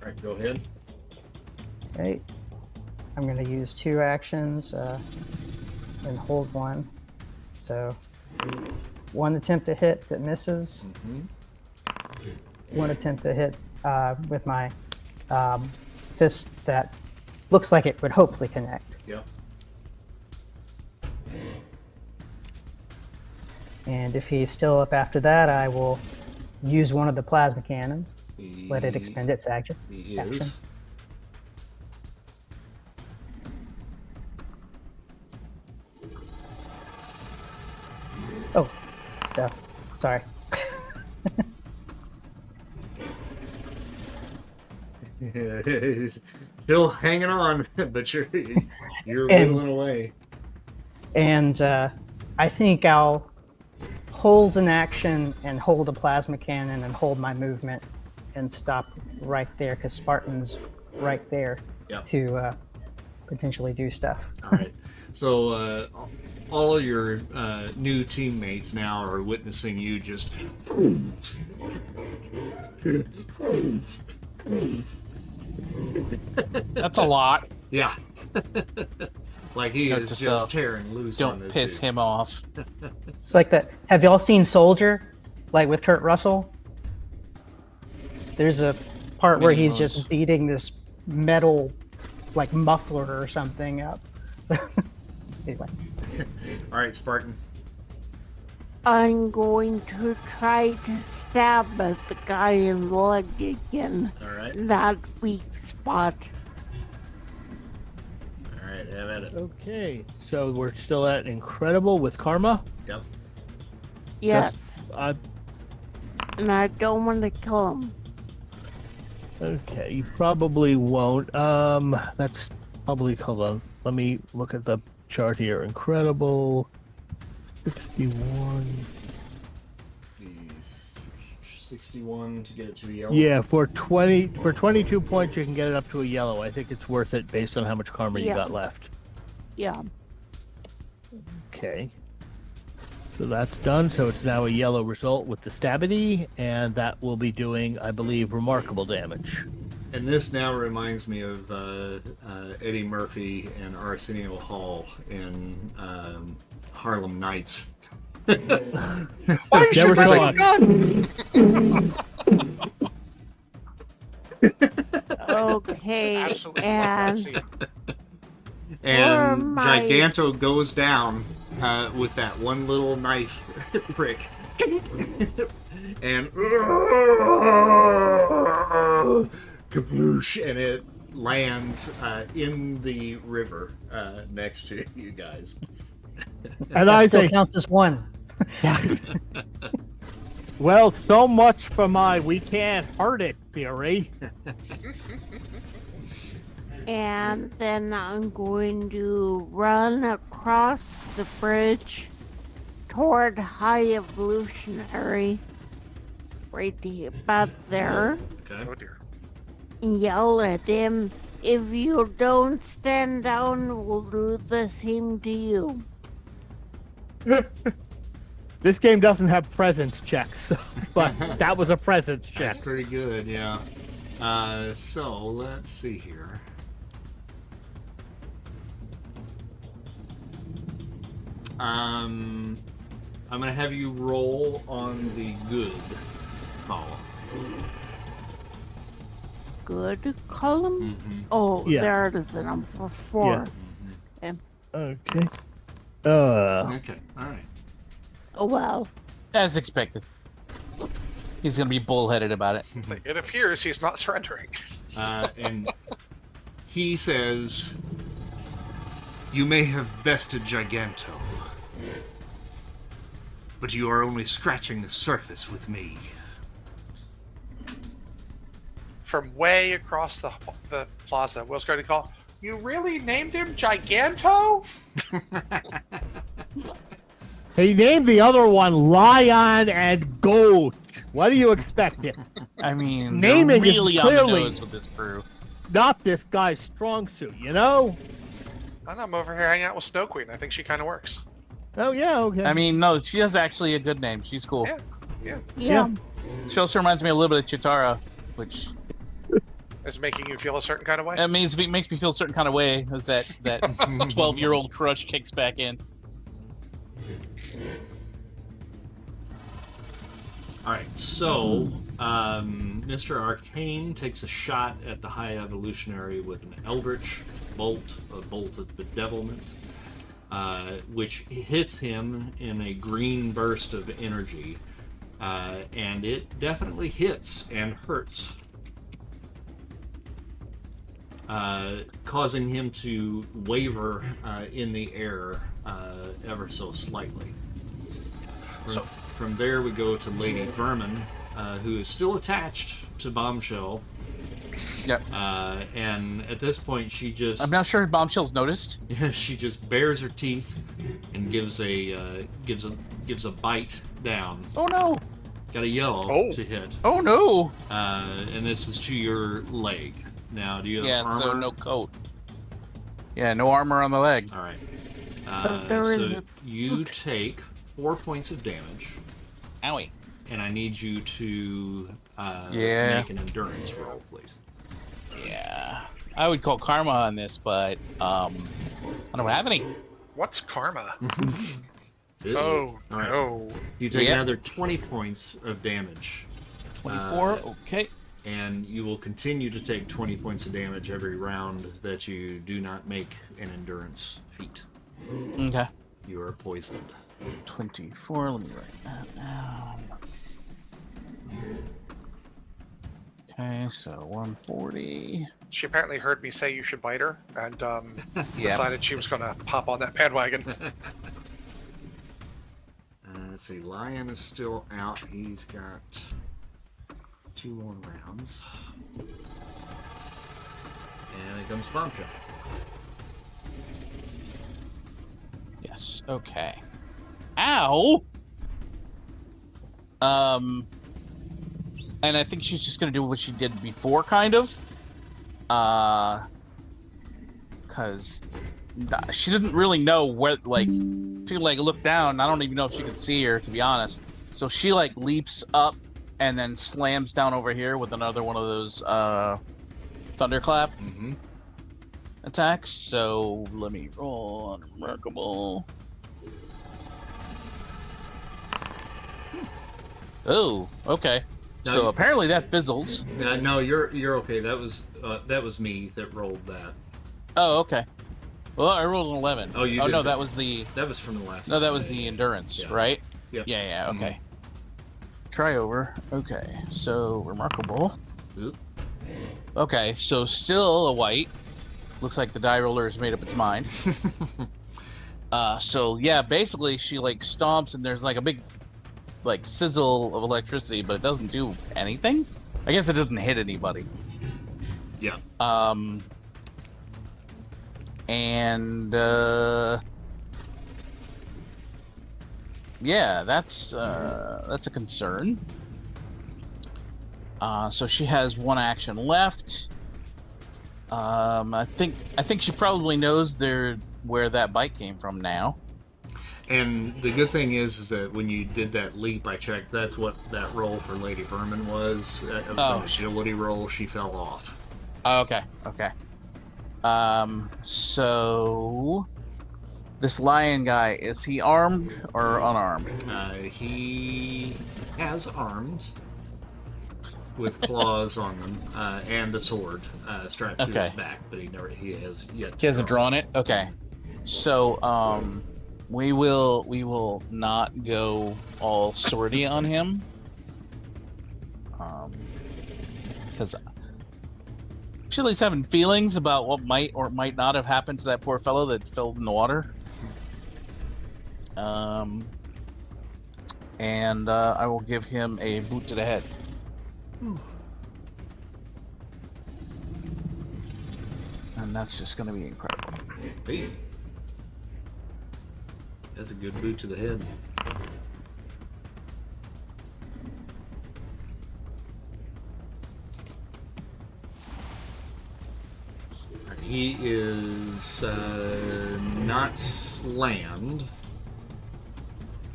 All right, go ahead. Okay. I'm going to use 2 actions and hold 1. So 1 attempt to hit that misses. 1 attempt to hit with my fist that looks like it would hopefully connect. Yep. And if he's still up after that, I will use one of the plasma cannons. Let it expend its action. He is. Oh, sorry. Still hanging on, but you're whittling away. And I think I'll hold an action and hold a plasma cannon and hold my movement and stop right there because Spartan's right there to potentially do stuff. All right. So all your new teammates now are witnessing you just. That's a lot. Yeah. Like he Note is to just self, tearing loose on Don't this piss dude. him off. It's like that. Have y'all seen Soldier? Like with Kurt Russell? There's a part where he's just beating this metal, like muffler or something up. Anyway. All right, Spartan. I'm going to try to stab at the guy in the leg again. All right. That weak spot. All right, have at it. Okay, so we're still at incredible with karma. Yep. Yes. Uh, And I don't want to kill him. okay, you probably won't. That's probably, hold on. Let me look at the chart here. Incredible. 61. 61 to get it to a yellow. Yeah, for 22 points you can get it up to a yellow. I think it's worth it based on how much karma you got left. Yeah. Okay. So that's done. So it's now a yellow result with the stabity, and that will be doing, I believe, remarkable damage. And this now reminds me of Eddie Murphy and Arsenio Hall in Harlem Nights. Why is Never she saw using it. gun? Okay. Absolutely love that And scene. And For my- Giganto goes down with that one little knife prick. And kabloosh, and it lands in the river next to you guys. And I Still say, counts as 1. well, so much for my we can't hurt it theory. And then I'm going to run across the bridge toward High Evolutionary, right about there, Okay. Oh dear. and yell at him, "If you don't stand down, we'll do the same to you." This game doesn't have presence checks, but that was a presence That's check. pretty good, yeah. So let's see here. I'm gonna have you roll on the good column. Good column? Mm-hmm. Oh, Yeah. there it is, a number 4. Okay. Okay, all right. Oh, well. As expected. He's gonna be bullheaded about it. It's like, it appears he's not surrendering. And he says, "You may have bested Giganto, but you are only scratching the surface with me." From way across the plaza, Will's going to call, "You really named him Giganto?" He named the other one Lion and Goat. What do you expect it? I mean, Naming they're is really on the clearly- nose with this crew. Not this guy's strong suit, you know? And I'm over here hanging out with Snow Queen. I think she kind of works. Oh, yeah, okay. I mean, no, she has actually a good name. She's cool. Yeah. Yeah. She also reminds me a little bit of Chitara, which Is making you feel a certain kind of way? makes me feel a certain kind of way as that 12-year-old crush kicks back in. Alright, so Mr. Arcane takes a shot at the High Evolutionary with an Eldritch Bolt, a Bolt of Bedevilment, which hits him in a green burst of energy. And it definitely hits and hurts, causing him to waver in the air ever so slightly. From there, we go to Lady Vermin, who is still attached to Bombshell. Yep. And at this point, she just I'm not sure if Bombshell's noticed. she just bares her teeth and gives a bite down. Oh no! Got a yellow to hit. Oh no! And this is to your leg. Now, do you have Yeah, armor? so no coat. Yeah, no armor on the leg. All right. But there is So a you take 4 points of damage, Owie. and I need you to Yeah. make an endurance roll, please. Yeah. I would call karma on this, but I don't have any. What's karma? Ew. Oh, All right. no. You take Yep. another 20 points of damage. 24. Okay. And you will continue to take 20 points of damage every round that you do not make an endurance feat. Okay. You are poisoned. 24. Let me write that down. Okay, so 140. She apparently heard me say you should bite her and Yeah. decided she was going to pop on that bandwagon. Let's see. Lion is still out. He's got 2 more rounds. And here comes Bombshell. Yes. Okay. Ow. And I think she's just gonna do what she did before, kind of. Because she didn't really know where. Like, she like looked down. I don't even know if she could see her, to be honest. So she like leaps up and then slams down over here with another one of those thunderclap attacks. So let me roll unremarkable. Oh, okay. So No, apparently that fizzles. no, you're okay. That was me that rolled that. Oh, okay. Well, I rolled an 11. Oh, you Oh did no, that. that was the That was from the last. no, that was episode. the endurance, Yeah. right? Yep. Yeah. Okay. Try over. Okay. So remarkable. Oop. Okay. So still a white. Looks like the die roller has made up its mind. So yeah, basically she like stomps and there's like a big like sizzle of electricity, but it doesn't do anything. I guess it doesn't hit anybody. Yeah. And Yeah, that's a concern. So she has one action left. I think she probably knows where that bite came from now. And the good thing is that when you did that leap, I checked. That's what that roll for Lady Vermin was. It was an agility roll. She fell off. Oh, okay. So this lion guy, is he armed or unarmed? He has arms with claws on them and a sword strapped to his back, but he has yet. He hasn't drawn it. Okay. So we will not go all swordy on him. Because Chili's having feelings about what might or might not have happened to that poor fellow that fell in the water. And I will give him a boot to the head. And that's just going to be incredible. Hey. That's a good boot to the head. He is not slammed.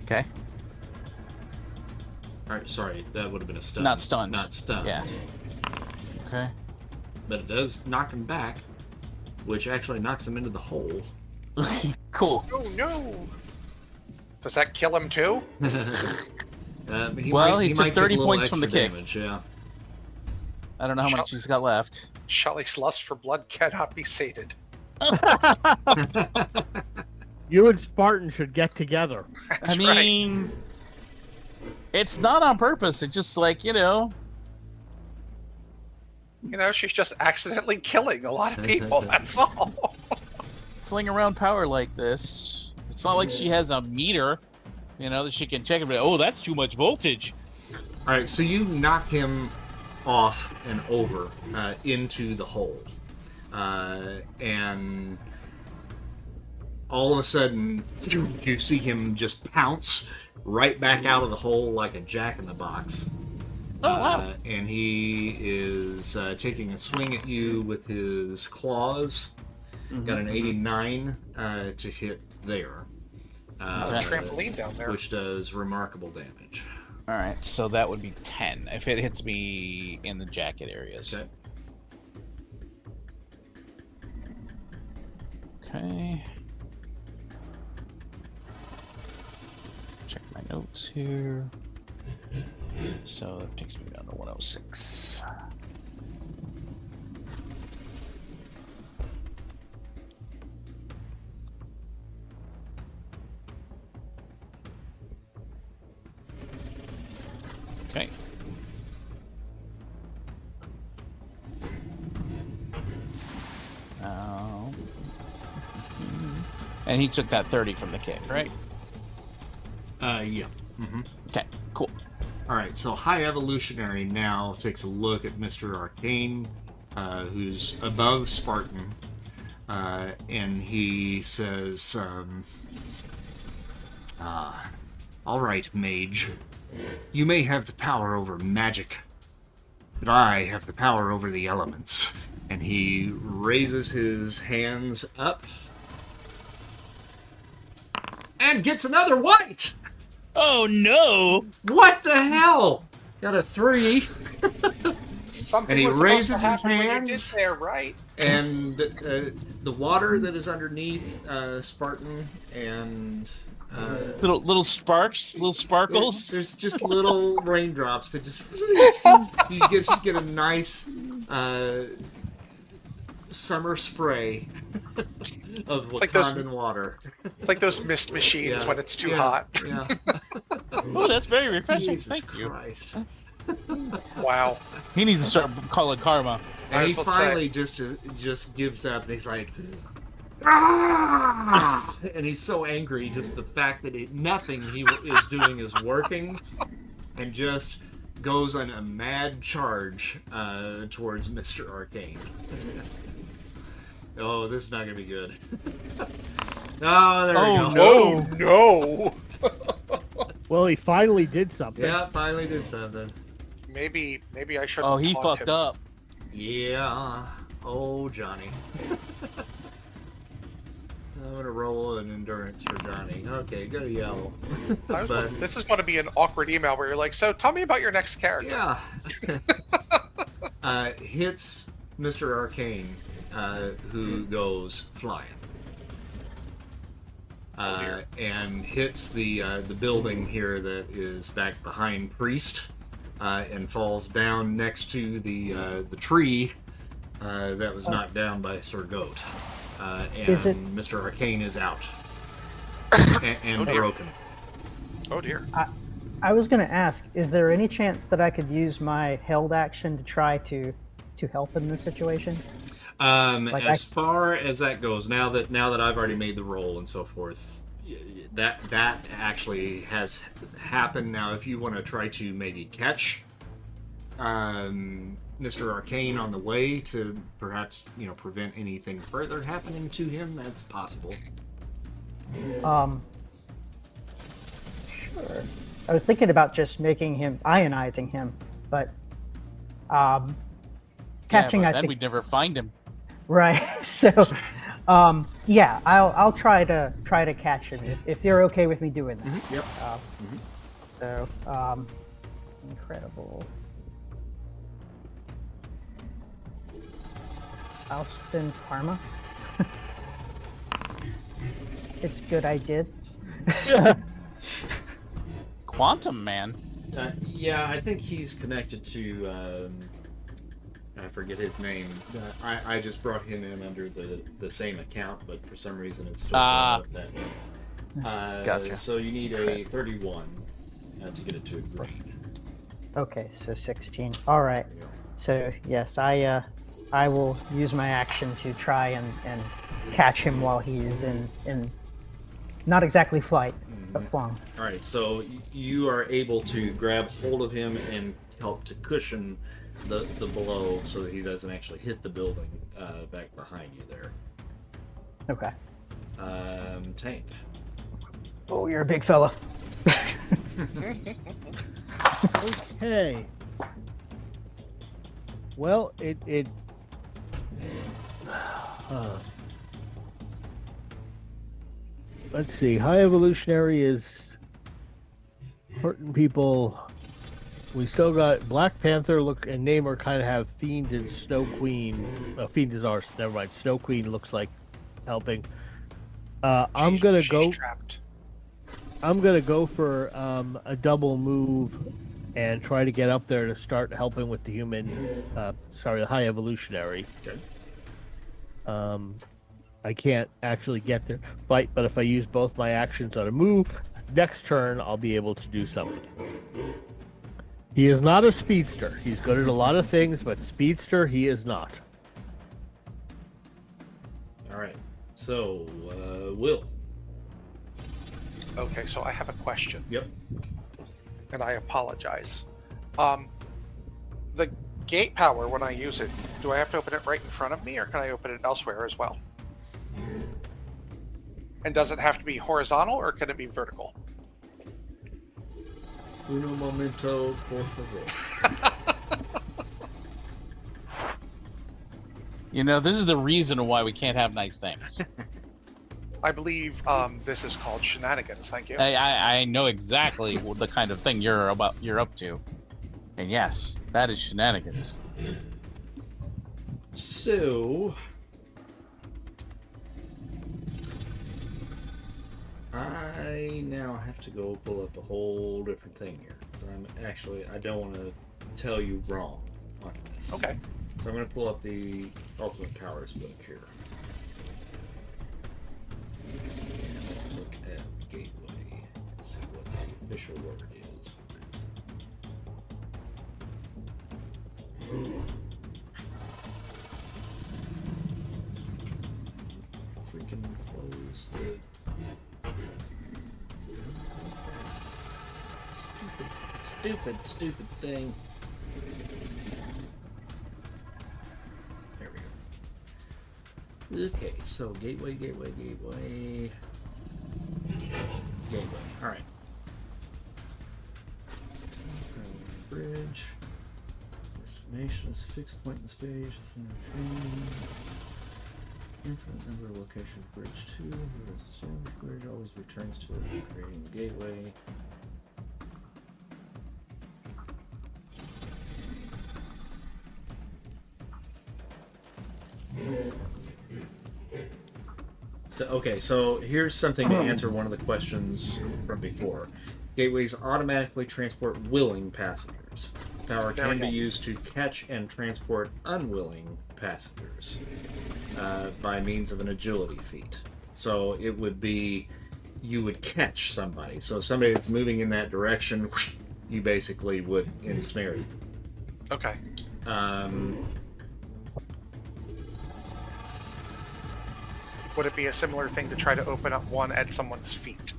Okay. Alright, sorry, that would have been a stun. Not stunned. Not stunned. Yeah. Okay. But it does knock him back, which actually knocks him into the hole. Cool. Oh no! Does that kill him too? He took 30 points from the kick. Damage, yeah. I don't know how much he's got left. Shelly's lust for blood cannot be sated. You and Spartan should get together. That's I mean, it's not on purpose. It's just like, she's just accidentally killing a lot of people. That's all. fling around power like this. It's not like she has a meter, that she can check and be like, oh, that's too much voltage. All right, so you knock him off and over into the hole. And all of a sudden, you see him just pounce right back out of the hole like a jack-in-the-box. Oh, wow. And he is taking a swing at you with his claws. Mm-hmm. Got an 89 to hit there. Trampoline down there. Which does remarkable damage. All right, so that would be 10 if it hits me in the jacket areas. Okay. Okay. Check my notes here. So that takes me down to 106. Okay. And he took that 30 from the kick, right? Yeah. Mm-hmm. Okay, cool. All right, so High Evolutionary now takes a look at Mr. Arcane, who's above Spartan, and he says, all right, mage. You may have the power over magic, but I have the power over the elements. And he raises his hands up and gets another white! Oh no! What the hell? Got a 3. Something and he was raises to his happen when hands. you did there, right? And the water that is underneath Spartan and little sparks, little sparkles. There's just little raindrops that just you just get a nice summer spray of Wakandan water. It's like those mist machines when it's too hot. Yeah. Oh, that's very refreshing. Jesus Thank you. Christ. Wow. He needs to start calling karma. And he finally just gives up, and he's like, ah! And he's so angry, just the fact that nothing he is doing is working, and just goes on a mad charge towards Mr. Arcane. Oh, this is not going to be good. Oh, there we go. Oh, no! Well, he finally did something. Yeah, finally did something. Maybe I should. Oh, he fucked up. Yeah. Oh, Johnny. I'm gonna roll an endurance for Johnny. Okay, go to yellow. This is going to be an awkward email where you're like, so tell me about your next character. Yeah. Hits Mr. Arcane, who goes flying. And hits the building here that is back behind Priest, and falls down next to the tree that was knocked down by Sir Goat. And Mr. Arcane is out and broken. Oh dear. I was going to ask, is there any chance that I could use my held action to try to help in this situation? As far as that goes, now that I've already made the roll and so forth, that actually has happened. Now, if you want to try to maybe catch Mr. Arcane on the way to perhaps prevent anything further happening to him, that's possible. Sure. I was thinking about just making him ionizing him, but catching. Then we'd never find him. Right. So, yeah, I'll try to catch him if you're okay with me doing that. Mm-hmm. Yep. So, incredible. I'll spend karma. It's good I did. Quantum Man. Yeah, I think he's connected to. I forget his name. I just brought him in under the same account, but for some reason it's still up that way. Gotcha. So you need a 31 to get it to agree. Okay, so 16. All right. So yes, I will use my action to try and catch him while he is in not exactly flight, but flung. All right, so you are able to grab hold of him and help to cushion the blow so that he doesn't actually hit the building back behind you there. Okay. Tank. Oh, you're a big fella. Okay. Well, let's see. High Evolutionary is hurting people. We still got Black Panther and Namor kind of have Fiend and Snow Queen. Fiend is ours. Never mind. Snow Queen looks like helping. I'm gonna go. Trapped. I'm gonna go for a double move and try to get up there to start helping with the the High Evolutionary. Okay. I can't actually get there, but if I use both my actions on a move, next turn I'll be able to do something. He is not a speedster. He's good at a lot of things, but speedster he is not. All right. So, Will. Okay, so I have a question. Yep. And I apologize. The gate power, when I use it, do I have to open it right in front of me, or can I open it elsewhere as well? And does it have to be horizontal, or can it be vertical? Uno momento, por favor. This is the reason why we can't have nice things. I believe this is called shenanigans. Thank you. I know exactly the kind of thing you're up to, and yes, that is shenanigans. So, I now have to go pull up a whole different thing here, because I don't want to tell you wrong on this. Okay. So I'm going to pull up the Ultimate Powers book here. And let's look at Gateway and see what the official word is. Freaking close the... Stupid thing. There we go. Okay, so gateway. All right. Destination is a fixed point in space. It's in a train. Infinite number of locations. Bridge 2. Who has established bridge always returns to it, creating the gateway. So here's something to answer one of the questions from before. Gateways automatically transport willing passengers. Power can be used to catch and transport unwilling passengers by means of an agility feat. So it would be, you would catch somebody. So somebody that's moving in that direction, you basically would ensnare them. Okay. Would it be a similar thing to try to open up one at someone's feet?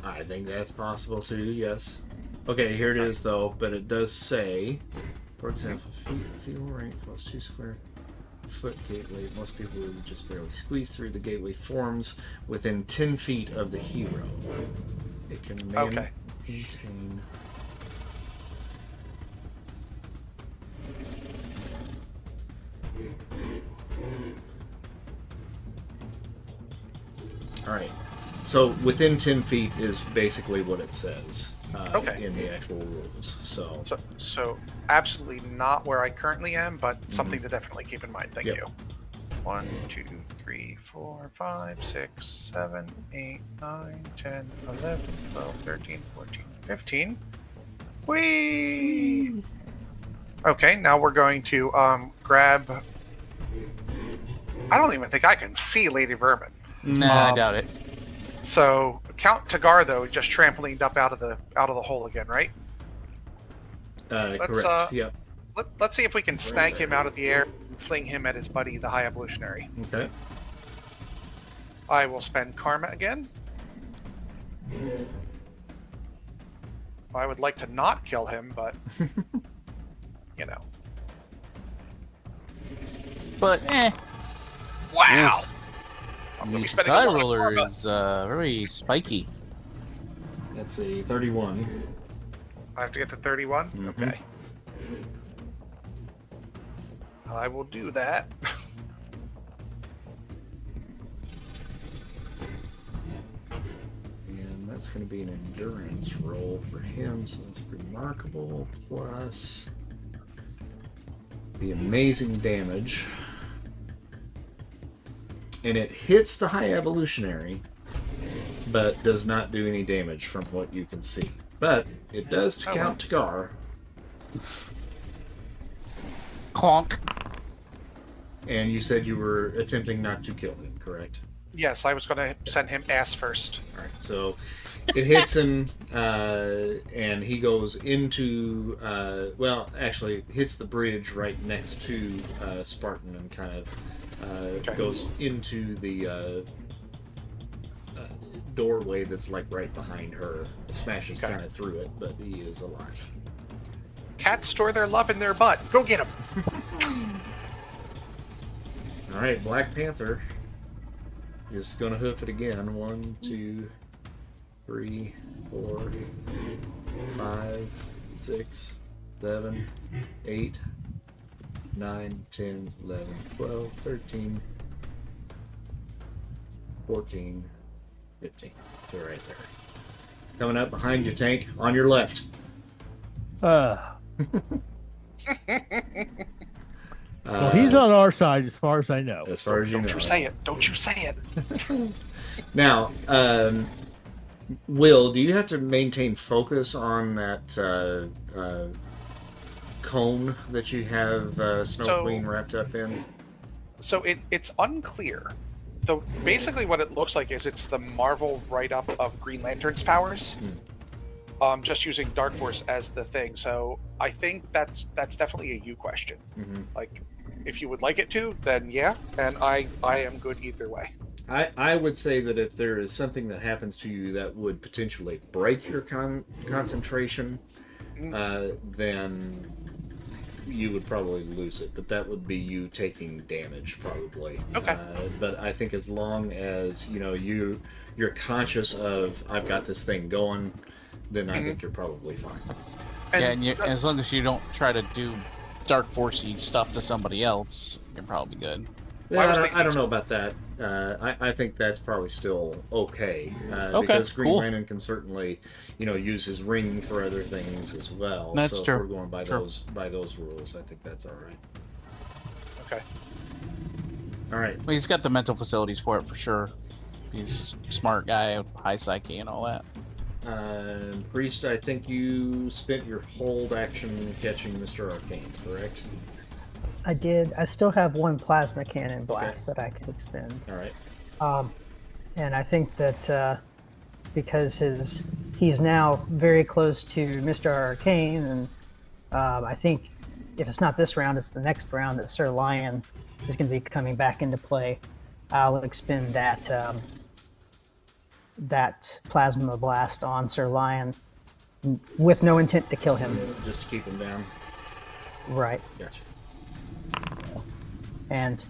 I think that's possible too, yes. Okay, here it is though, but it does say, for example, feet rank plus 2 square foot gateway. Most people would just barely squeeze through. The gateway forms within 10 feet of the hero. It can maintain. Alright, so within 10 feet is basically what it says in the actual rules. So absolutely not where I currently am, but something to definitely keep in mind. Thank you. 1, 2, 3, 4, 5, 6, 7, 8, 9, 10, 11, 12, 13, 14, 15. Whee! Okay, now we're going to grab... I don't even think I can see Lady Vermin. Nah, I doubt it. So Count Tagar though just trampolined up out of the hole again, right? Correct. Yep. Let's see if we can snag him out of the air and fling him at his buddy, the High Evolutionary. Okay. I will spend Karma again. I would like to not kill him, but you know. But Wow. Oof. I'm gonna be The spending die a lot of roller karma. is very spiky. That's a 31. I have to get to 31? Mhm. Okay. I will do that. And that's going to be an endurance roll for him, so that's remarkable. Plus the amazing damage. And it hits the High Evolutionary, but does not do any damage from what you can see. But it does to Count Tagar. Clonk. And you said you were attempting not to kill him, correct? Yes, I was going to send him ass first. All right, so it hits him, and he goes into, well, actually hits the bridge right next to Spartan and kind of goes into the doorway that's like right behind her. Smashes kind of through it, but he is alive. Cats store their love in their butt. Go get him. All right, Black Panther is going to hoof it again. 1, 2, 3, 4, 5, 6, 7, 8, 9, 10, 11, 12, 13, 14, 15. So right there. Coming up behind you, Tank, on your left. Well, he's on our side as far as I know. As far as you know. Don't you say it. Don't you say it. Now, Will, do you have to maintain focus on that cone that you have Snow Queen wrapped up in? So it's unclear. So basically what it looks like is it's the Marvel write-up of Green Lantern's powers. Just using Dark Force as the thing. So I think that's definitely a you question. Like, if you would like it to, then yeah, and I am good either way. I would say that if there is something that happens to you that would potentially break your concentration, then you would probably lose it. But that would be you taking damage, probably. Okay. But I think as long as you're conscious of I've got this thing going, then I think you're probably fine. And and as long as you don't try to do dark forcey stuff to somebody else, you're probably good. Yeah, I don't know about that. I think that's probably still okay. Because Green cool. Lantern can certainly, use his ring for other things as well. That's so true. if we're going by True. those rules, I think that's all right. okay. All right. Well, he's got the mental facilities for it for sure. He's a smart guy, high psyche, and all that. Priest, I think you spent your hold action catching Mr. Arcane, correct? I did. I still have one plasma cannon blast that I can expend. All right. And I think that because he's now very close to Mr. Arcane, and I think if it's not this round, it's the next round that Sir Lion is going to be coming back into play. I'll expend that plasma blast on Sir Lion with no intent to kill him. Just to keep him down. Right. Gotcha. And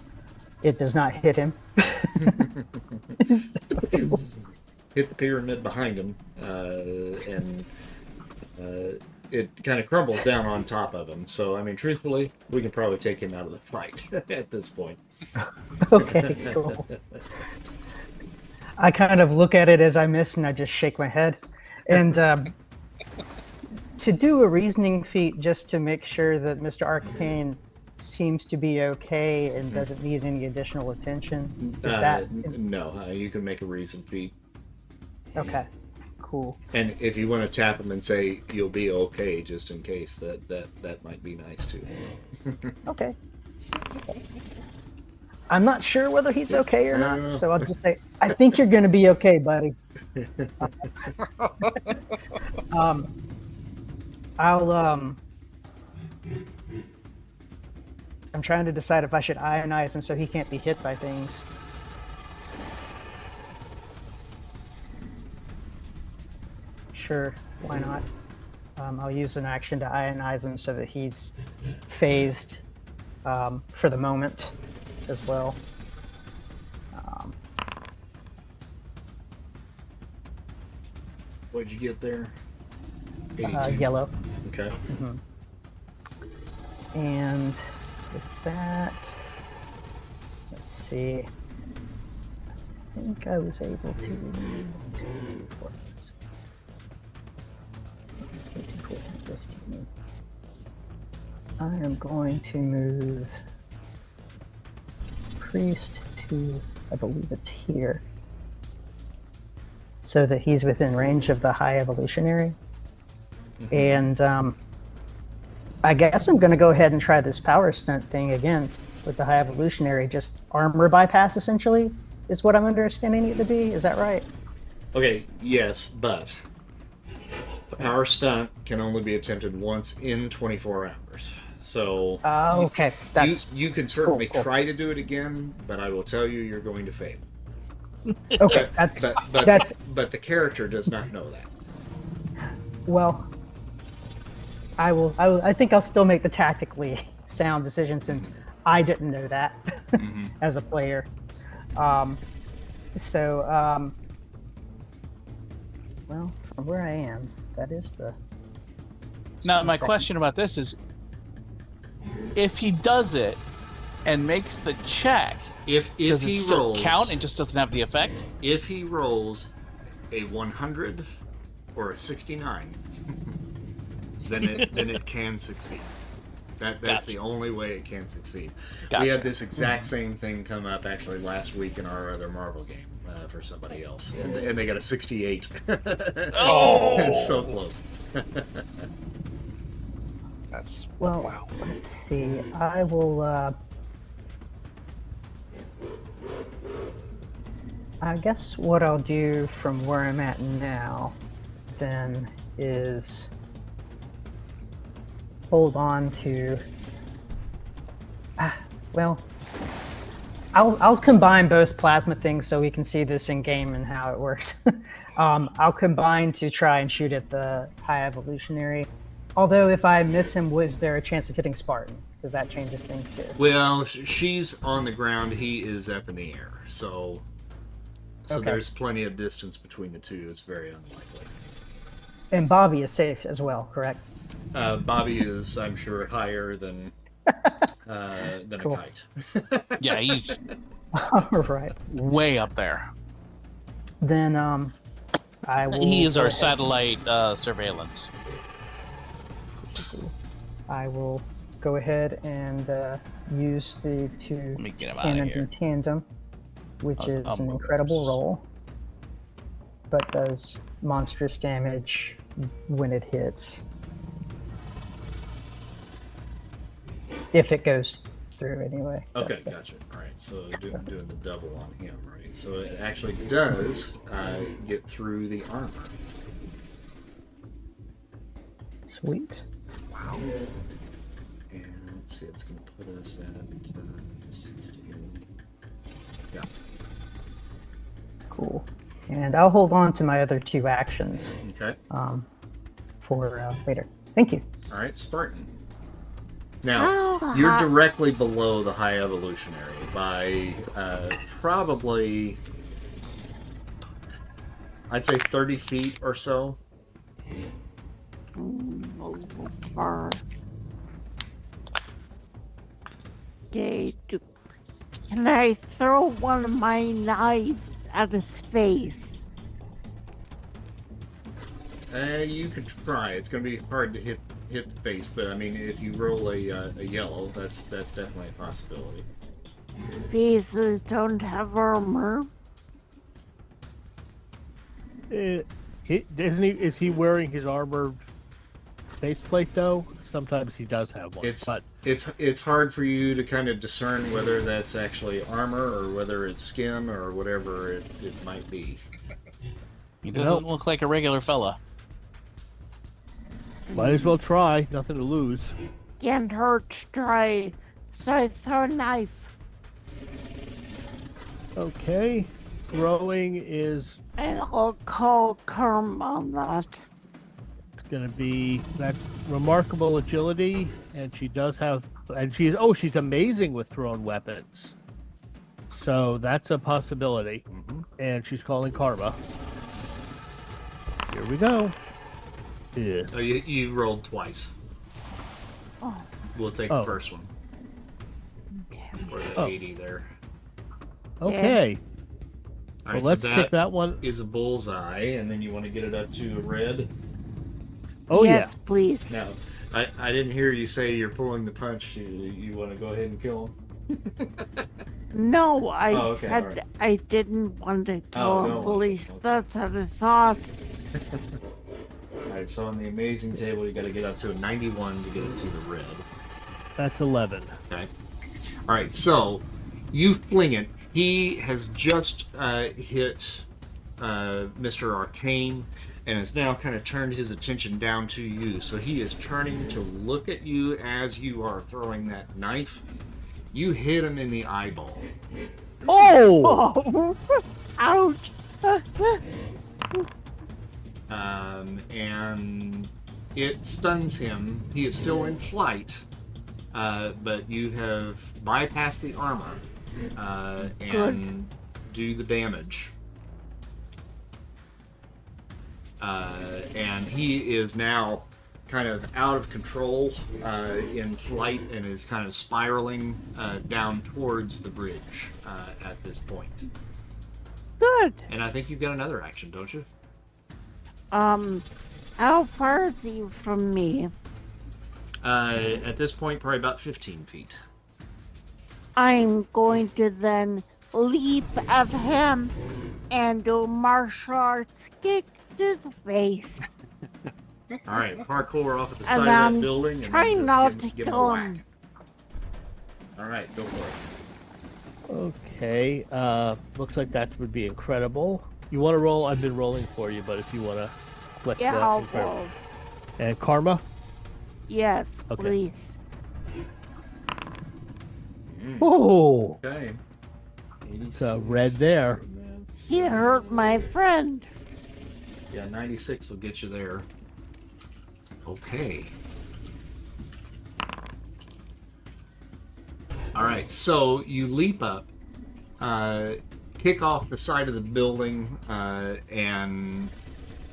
it does not hit him. Hit the pyramid behind him, and it kind of crumbles down on top of him. So, I mean, truthfully, we can probably take him out of the fight at this point. Okay, cool. I kind of look at it as I miss, and I just shake my head. And to do a reasoning feat just to make sure that Mr. Arcane seems to be okay and doesn't need any additional attention. Is that no? You can make a reason feat. Okay, cool. And if you want to tap him and say you'll be okay, just in case, that might be nice too. Okay. I'm not sure whether he's okay or not, so I'll just say, I think you're going to be okay, buddy. I'm trying to decide if I should ionize him so he can't be hit by things. Sure, why not? I'll use an action to ionize him so that he's phased for the moment as well. What'd you get there? 82? Yellow. Okay. And with that, let's see. I think I was able to. 15. I am going to move Priest to, I believe it's here, so that he's within range of the High Evolutionary. And I guess I'm going to go ahead and try this power stunt thing again with the High Evolutionary. Just armor bypass, essentially, is what I'm understanding it to be. Is that right? Okay, yes, but a power stunt can only be attempted once in 24 hours. So okay. You can certainly cool. try to do it again, but I will tell you you're going to fail. Okay, but the character does not know that. Well, I think I'll still make the tactically sound decision since I didn't know that as a player. Well, from where I am, that is the. Now, my question about this is, if he does it and makes the check, If does he it still rolls, count and just doesn't have the effect? If he rolls a 100 or a 69, then it can succeed. That's Gotcha. the only way it can succeed. Gotcha. We had this exact same thing come up actually last week in our other Marvel game for somebody else, and they got a 68. Oh! It's so close. That's Well, let's see. I will. I guess what I'll do from where I'm at now, then, is hold on to. Well, I'll combine both plasma things so we can see this in game and how it works. I'll combine to try and shoot at the High Evolutionary. Although if I miss him, was there a chance of hitting Spartan? Because that changes things too. Well, she's on the ground. He is up in the air. So Okay. there's plenty of distance between the two. It's very unlikely. And Bobby is safe as well, correct? Bobby is, I'm sure, higher than Cool. a kite. Yeah, he's All right. way up there. Then I will. He is go our ahead- satellite surveillance. I will go ahead and use the two Let me get him out of cannons here. in tandem, which is I'll an move incredible this. roll, but does monstrous damage when it hits. If it goes through, anyway. Okay, gotcha. All right, so doing the double on him, right? So it actually does get through the armor. Sweet. Wow. And let's see, it's going to put us at 16. Yeah. Cool. And I'll hold on to my other two actions Okay. for later. Thank you. All right, Spartan. Now, you're directly below the High Evolutionary by probably, I'd say 30 feet or so. Okay, can I throw one of my knives at his face? You could try. It's going to be hard to hit the face, but I mean, if you roll a yellow, that's definitely a possibility. Faces don't have armor. Isn't he? Is he wearing his armored faceplate though? Sometimes he does have one. But It's hard for you to kind of discern whether that's actually armor or whether it's skin or whatever it might be. He doesn't look like a regular fella. might as well try. Nothing to lose. Can't hurt to try. So I throw a knife. Okay. Throwing is And I'll call Karma on that. going to be that remarkable agility, and she does have, and she's amazing with thrown weapons. So that's a possibility. And she's calling Karma. Here we go. Yeah. Oh, you rolled twice. Oh, We'll take the first one. okay. Or the 80 there. Okay. All Well, right, let's so pick that one. is a bullseye, and then you want to get it up to a red. Oh, yes, please. Now, I didn't hear you say you're pulling the punch. You want to go ahead and kill him? No, I Oh, okay, said alright. I didn't want to kill Oh, him. no. At least Okay. that's what I thought. All right, so on the amazing table, you got to get up to a 91 to get it to the red. That's 11. Okay. All right, so you fling it. He has just hit Mr. Arcane and has now kind of turned his attention down to you. So he is turning to look at you as you are throwing that knife. You hit him in the eyeball. Oh! Oh, ouch! And it stuns him. He is still in flight, but you have bypassed the armor and do the damage. And he is now kind of out of control in flight and is kind of spiraling down towards the bridge at this point. Good. And I think you've got another action, don't you? How far is he from me? At this point, probably about 15 feet. I'm going to then leap at him and do martial arts kick to the face. All right, parkour off at the And side of that building. And try then just not give to him a kill whack. him. All right, go for it. Okay. Looks like that would be incredible. You want to roll? I've been rolling for you, but if you want to flick Yeah, that. I'll incredible. roll. And Karma? Yes, Okay. please. Oh! Okay. It's a red there. He hurt my friend. Yeah, 96 will get you there. Okay. All right, so you leap up, kick off the side of the building, and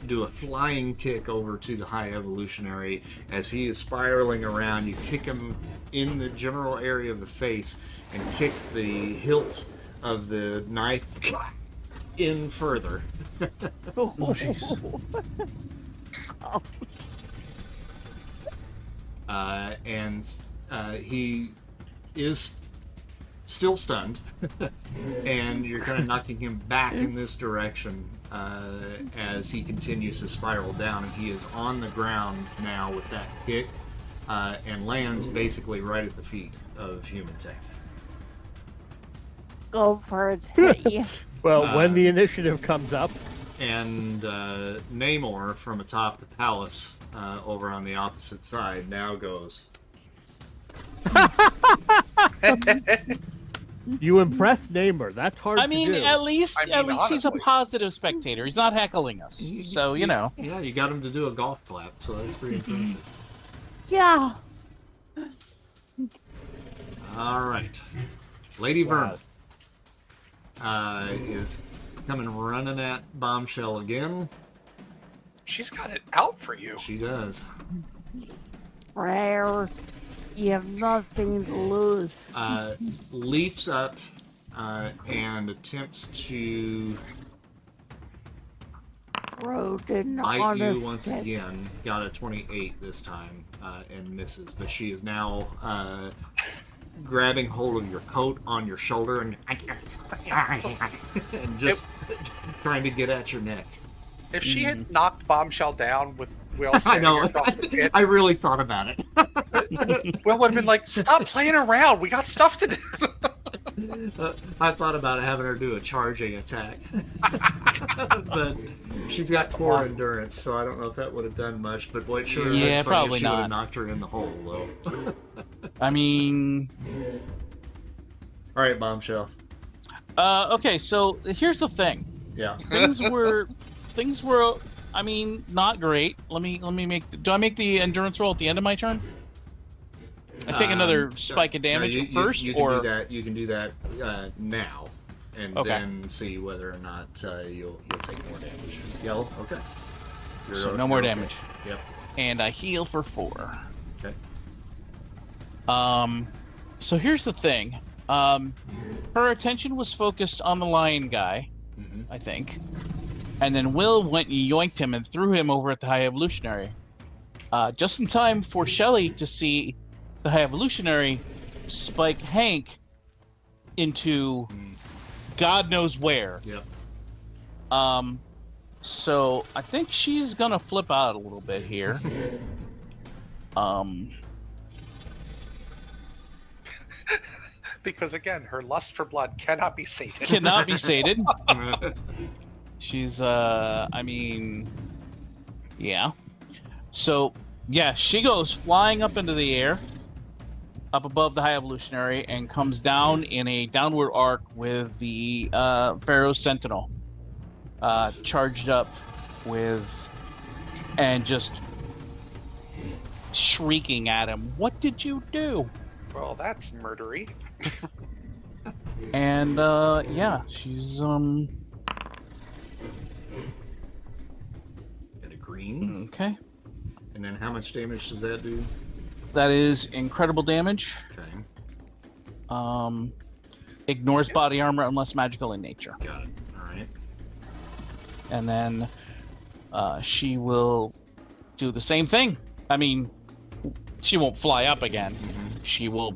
do a flying kick over to the High Evolutionary. As he is spiraling around, you kick him in the general area of the face and kick the hilt of the knife in further. Oh, jeez. And he is still stunned, and you're kind of knocking him back in this direction as he continues to spiral down, and he is on the ground now with that kick and lands basically right at the feet of Human Tank. Go for it. Well, when the initiative comes up, And Namor from atop the palace over on the opposite side now goes. you impress Namer. That's hard I mean, to do. at least he's a honestly. positive spectator. He's not heckling us. So, you know. Yeah, you got him to do a golf clap, so that's pretty impressive. Yeah. All right. Lady Wow. Vermin is coming running at Bombshell again. She's got it out for you. She does. Rare. You have nothing to lose. Leaps up and attempts to Rodent bite on a you once stick. again. Got a 28 this time and misses, but she is now grabbing hold of your coat on your shoulder and just trying to get at your neck. If she had knocked Bombshell down with Will I standing know. across the pit, I really thought about it. Will would have been like, "Stop playing around. We got stuff to do." I thought about having her do a charging attack, but she's got poor endurance, so I don't know if that would have done much. But boy, sure, Yeah, funny probably if she would not. have knocked her in the hole, though. I mean, All right, Bombshell. okay, so here's the thing. Yeah. Things were, I mean, not great. Let me do I make the endurance roll at the end of my turn? I take another spike of damage first, you or you can do that now, and Okay. then see whether or not you'll take more damage. Yellow. Okay. so no more okay. damage. Yep. And I heal for 4. Okay. So here's the thing. Her attention was focused on the lion guy, I think. And then Will went and yoinked him and threw him over at the High Evolutionary. Just in time for Shelley to see the High Evolutionary spike Hank into God knows where. Yep. So I think she's gonna flip out a little bit here. Because again, her lust for blood cannot be sated. Cannot be sated. She's I mean, yeah. So yeah, she goes flying up into the air, up above the High Evolutionary, and comes down in a downward arc with the Pharaoh's Sentinel charged up with, and just shrieking at him, "What did you do?" Well, that's murdery. And yeah, she's Got a green. okay. And then how much damage does that do? That is incredible damage. Okay. Ignores body armor unless magical in nature. Got it. All right. And then she will do the same thing. I mean, she won't fly up again. She will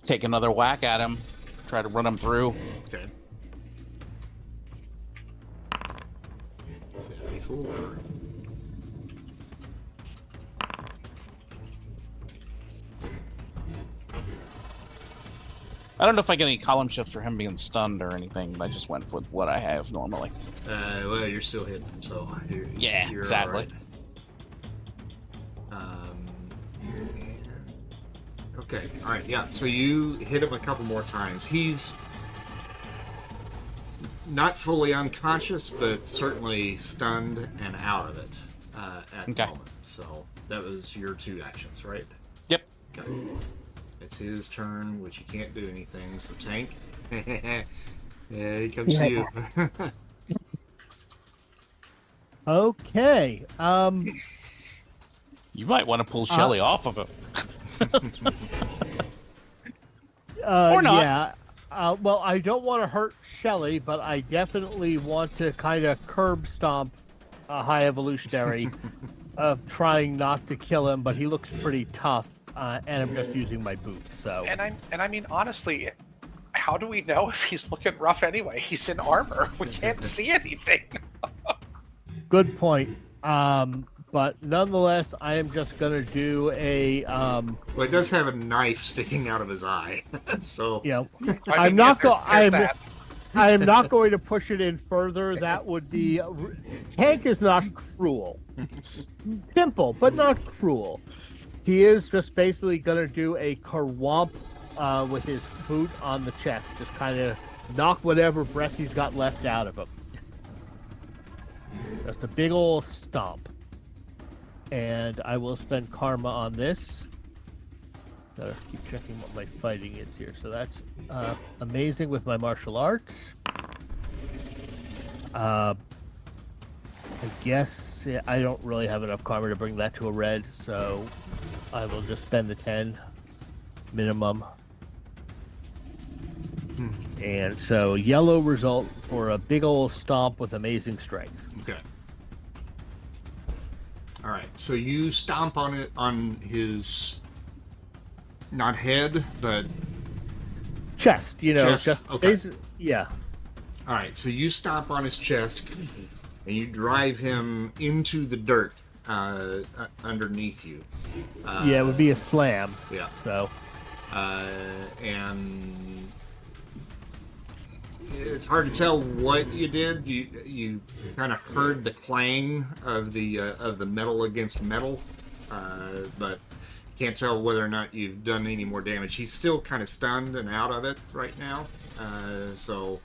take another whack at him, try to run him through. Okay. Is that a full or... I don't know if I get any column shifts for him being stunned or anything, but I just went with what I have normally. well, you're still hitting him, so Yeah, you're exactly. all right. Okay, all right, yeah. So you hit him a couple more times. He's not fully unconscious, but certainly stunned and out of it at the Okay. moment. So that was your 2 actions, right? Yep. Okay. It's his turn, which you can't do anything. So Tank, yeah, he comes to you. Okay. You might want to pull Shelly off of him. Or not. Yeah. Well, I don't want to hurt Shelly, but I definitely want to kind of curb stomp High Evolutionary, trying not to kill him. But he looks pretty tough, and I'm just using my boot. So. And I mean, honestly, how do we know if he's looking rough anyway? He's in armor. We can't see anything. Good point. But nonetheless, I am just gonna do a. Well, it does have a knife sticking out of his eye, so. You know, I mean, I am not going to push it in further. That would be. Tank is not cruel. Simple, but not cruel. He is just basically going to do a kerwomp with his boot on the chest. Just kind of knock whatever breath he's got left out of him. Just a big old stomp. And I will spend karma on this. Gotta keep checking what my fighting is here. So that's amazing with my martial arts. I guess I don't really have enough karma to bring that to a red, so I will just spend the 10 minimum. And so yellow result for a big old stomp with amazing strength. Okay. All right. So you stomp on it on his not head, but chest. You know, chest. just Okay. Yeah. All right. So you stomp on his chest, and you drive him into the dirt underneath you. Yeah, it would be a slam. Yeah. So. And it's hard to tell what you did. You kind of heard the clang of the metal against metal, but can't tell whether or not you've done any more damage. He's still kind of stunned and out of it right now, so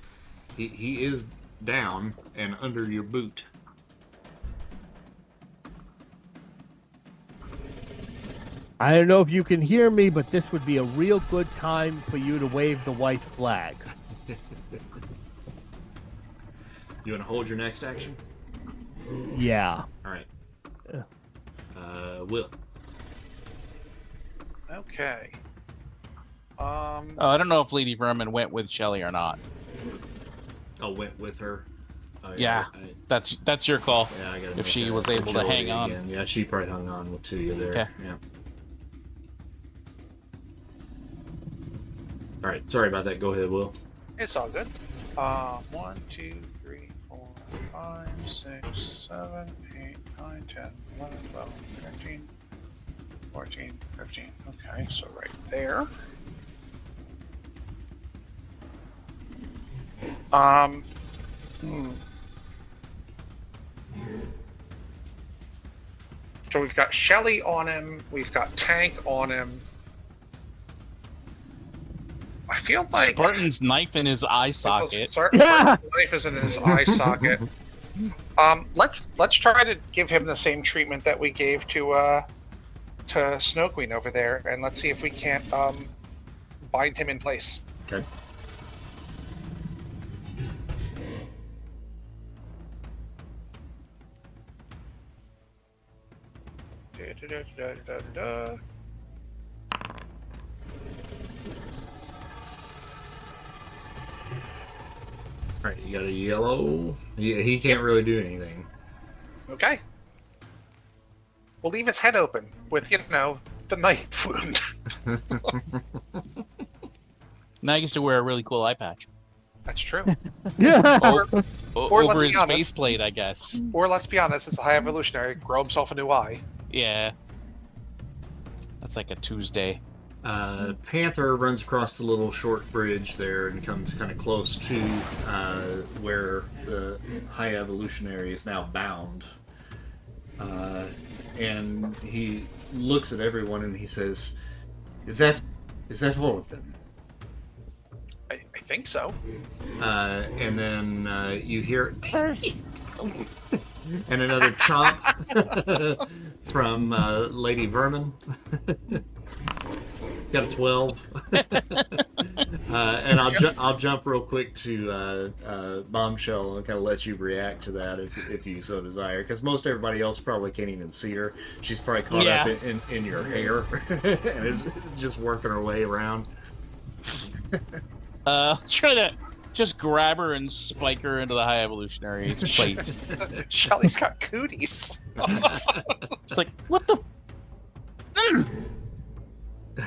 he is down and under your boot. I don't know if you can hear me, but this would be a real good time for you to wave the white flag. You want to hold your next action? Yeah. All right. Will. Okay. Oh, I don't know if Lady Vermin went with Shelly or not. Oh, went with her. Yeah, that's your call. Yeah, I gotta if she was able to hang on. Again. Yeah, she probably hung on to you there. Okay. Yeah. All right. Sorry about that. Go ahead, Will. It's all good. 1, 2, 3, 4, 5, 6, 7, 8, 9, 10, 11, 12, 13, 14, 15. Okay, so right there. So we've got Shelly on him. We've got Tank on him. I feel like Spartan's knife in his eye socket. Spartan's knife is in his eye socket. Let's try to give him the same treatment that we gave to Snow Queen over there, and let's see if we can't bind him in place. Okay. All right, you got a yellow. He can't really do anything. Okay. We'll leave his head open with, the knife wound. Now he gets to wear a really cool eye patch. That's true. Over let's his be honest. faceplate, I guess. Or let's be honest, it's a High Evolutionary. Grow himself a new eye. Yeah. That's like a Tuesday. Panther runs across the little short bridge there and comes kind of close to where the High Evolutionary is now bound. And he looks at everyone and he says, "Is that all of them?" I think so. And then you hear and another chomp from Lady Vermin. Got a 12. And I'll jump real quick to Bombshell and kind of let you react to that if you so desire, because most everybody else probably can't even see her. She's probably caught up in your hair and is just working her way around. Try to just grab her and spike her into the High Evolutionary's plate. Shelly's got cooties. It's like, what the?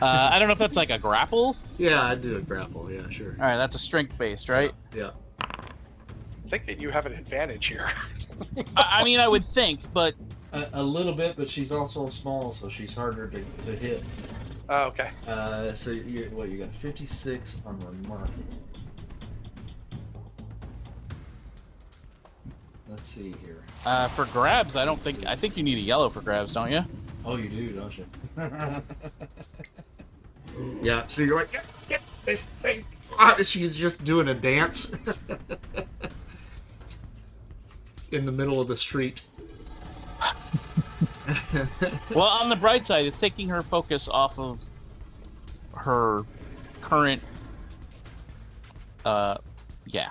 I don't know if that's like a grapple. Yeah, I'd do a grapple. Yeah, sure. All right, that's a strength based, right? Yeah. I think that you have an advantage here. I mean, I would think, but A little bit, but she's also small, so she's harder to hit. Oh, okay. So you got 56 on remarkable. Let's see here. for grabs, I think you need a yellow for grabs, don't you? Oh, you do, don't you? Yeah, so you're like, get this thing. She's just doing a dance in the middle of the street. Well, on the bright side, it's taking her focus off of her current. Yeah.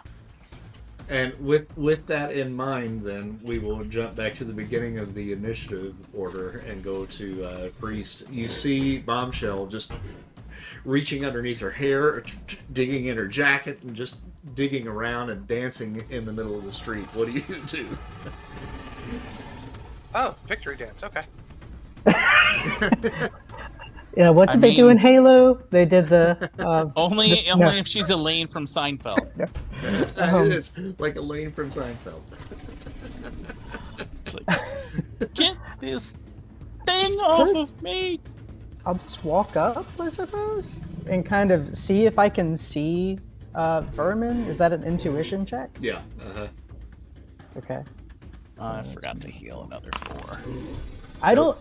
And with that in mind, then we will jump back to the beginning of the initiative order and go to Priest. You see Bombshell just reaching underneath her hair, digging in her jacket, and just digging around and dancing in the middle of the street. What do you do? Oh, victory dance. Okay. Yeah, what did they do in Halo? They did the only if she's Elaine from Seinfeld. It's like Elaine from Seinfeld. It's like, get this thing off of me! I'll just walk up, I suppose, and kind of see if I can see vermin. Is that an intuition check? Yeah. Okay. I forgot to heal another 4.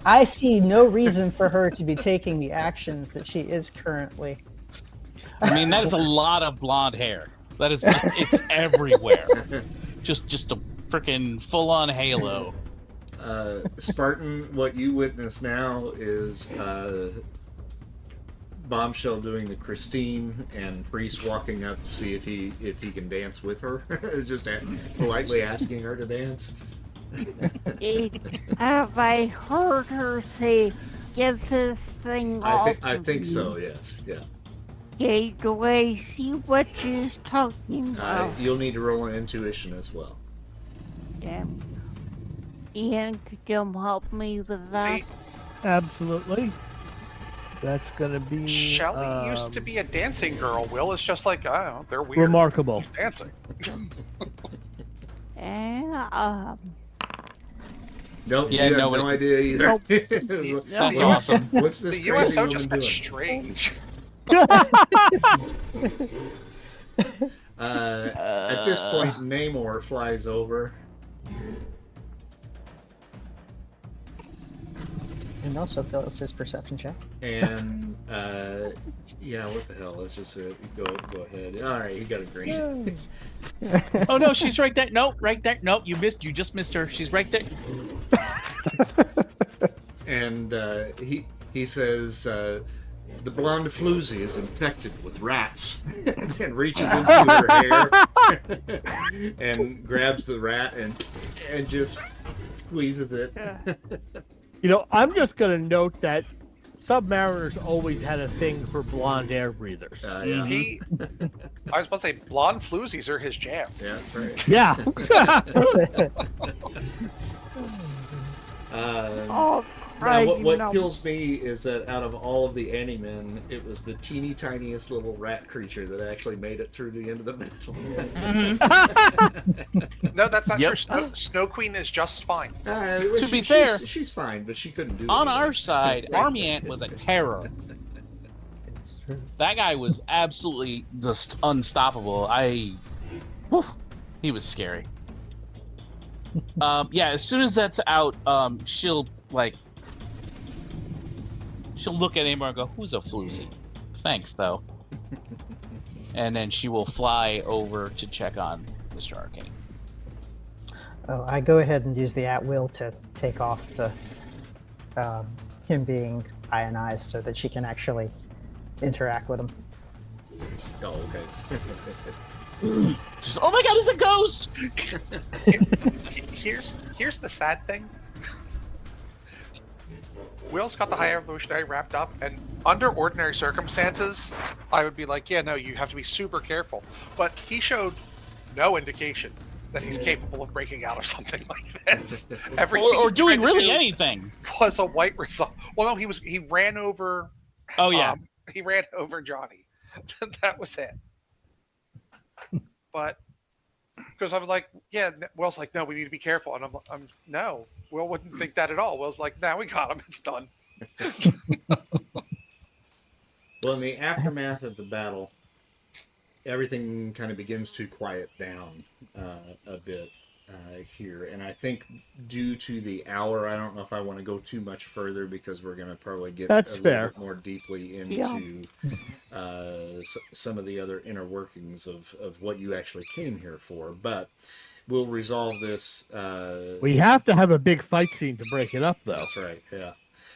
I see no reason for her to be taking the actions that she is currently. I mean, that is a lot of blonde hair. That is just, it's everywhere. Just a freaking full-on halo. Spartan, what you witness now is Bombshell doing the Christine and Priest walking up to see if he can dance with her. Just politely asking her to dance. Have I heard her say, "Get this thing off"? I think so. Yes. Yeah. Okay, do I see what she's talking about? You'll need to roll an intuition as well. Damn. Ian, could you help me with that? See, Absolutely. That's gonna be Shelly used to be a dancing girl. Will is just like, I don't know, they're weird. remarkable. Dancing. Yeah, Nope. Yeah, you have no, no idea either. That's The awesome. What's this The crazy USO woman just got doing? strange. At this point, Namor flies over. And also fails his perception check. And yeah, what the hell? Let's just go ahead. All right, he got a green. Oh no, she's right there. No, right there. No, you just missed her. She's right there. And he says the blonde floozy is infected with rats, and reaches into her hair and grabs the rat and just squeezes it. You know, I'm just gonna note that Submariners always had a thing for blonde air breathers. Yeah. I was about to say, blonde floozies are his jam. Yeah, that's right. Yeah. oh, Now, Christ, what kills me is that out of all of the Animen, it was the teeny tiniest little rat creature that actually made it through the end of the battle. No, that's not Yep. true. Snow Queen is just fine. To be fair, she's fine, but she couldn't do On anything. our side, Army Ant was a terror. It's true. That guy was absolutely just unstoppable. Woof, he was scary. Yeah, as soon as that's out, she'll look at him and go, "Who's a floozy? Thanks, though." And then she will fly over to check on Mr. Arcane. Oh, I go ahead and use the at-will to take off the him being ionized so that she can actually interact with him. Oh, okay. Just, oh my god, it's a ghost! Here's the sad thing. Will's got the High Evolutionary wrapped up, and under ordinary circumstances, I would be like, yeah, no, you have to be super careful. But he showed no indication that he's capable of breaking out of something like this. Everything Or he doing tried to really do anything. was a white result. Well, no, he ran over. Oh yeah. He ran over Johnny. That was it. But because I'm like, yeah, Will's like, no, we need to be careful, and I'm no, Will wouldn't think that at all. Will's like, now we got him, it's done. Well, in the aftermath of the battle, everything kind of begins to quiet down a bit here. And I think due to the hour, I don't know if I want to go too much further because we're going to probably get That's a little fair. bit more deeply into some of the other inner workings of what you actually came here for. But we'll resolve this. We have to have a big fight scene to break it up, though. That's right, yeah.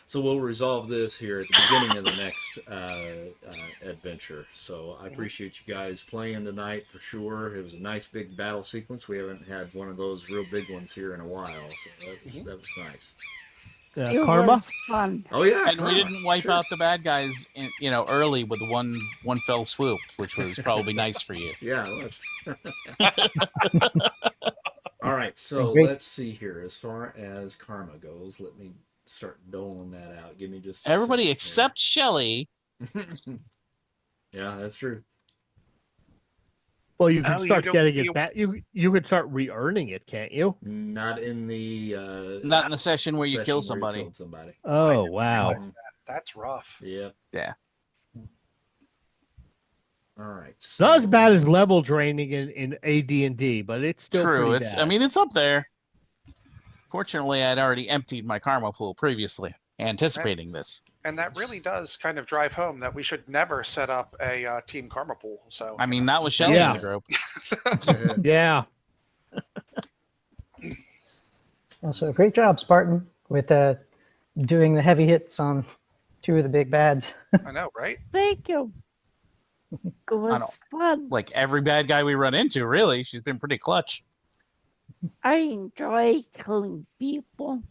So we'll resolve this here at the beginning of the next adventure. So I appreciate you guys playing tonight for sure. It was a nice big battle sequence. We haven't had one of those real big ones here in a while, so that was nice. It Karma? was fun. Oh yeah, And we didn't wipe out the bad guys, early with one fell swoop, which was probably nice for you. Yeah, it was. All right, so Great. let's see here. As far as karma goes, let me start doling that out. Give me just Everybody except Shelly. Yeah, that's true. Well, you can Oh, you start don't getting feel- it back. You can start re-earning it, can't you? Not in the Not in the session where you session kill where you somebody. killed somebody. Oh, I wow. realized that. That's rough. Yep. Yeah. All right. It's not as bad as level draining in AD&D, but it's still True. pretty It's bad. it's up there. Fortunately, I'd already emptied my karma pool previously, anticipating this. And that really does kind of drive home that we should never set up a team karma pool. So I mean, not with Shelly Yeah. in the group. Yeah. Also, great job, Spartan, with doing the heavy hits on two of the big bads. I know, right? Thank you. It was don't- fun. Like every bad guy we run into, really, she's been pretty clutch. I enjoy killing people.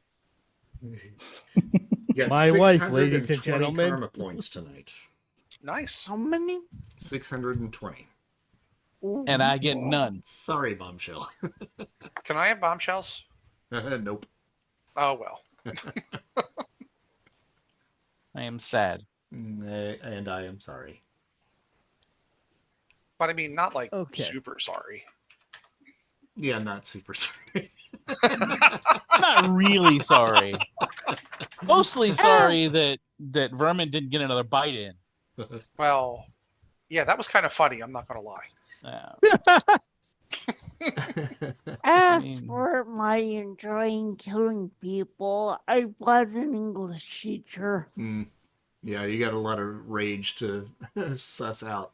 You got My wife, 620 ladies and gentlemen. karma points tonight. Nice. How many? 620. And I get none. Sorry, bombshell. Can I have bombshells? Nope. Oh well. I am sad. And I am sorry. But I mean, not like Okay. super sorry. Yeah, not super sorry. I'm not really sorry. Mostly sorry that Vermin didn't get another bite in. Well, yeah, that was kind of funny. I'm not gonna lie. As mean- for my enjoying killing people, I was an English teacher. Yeah, you got a lot of rage to suss out.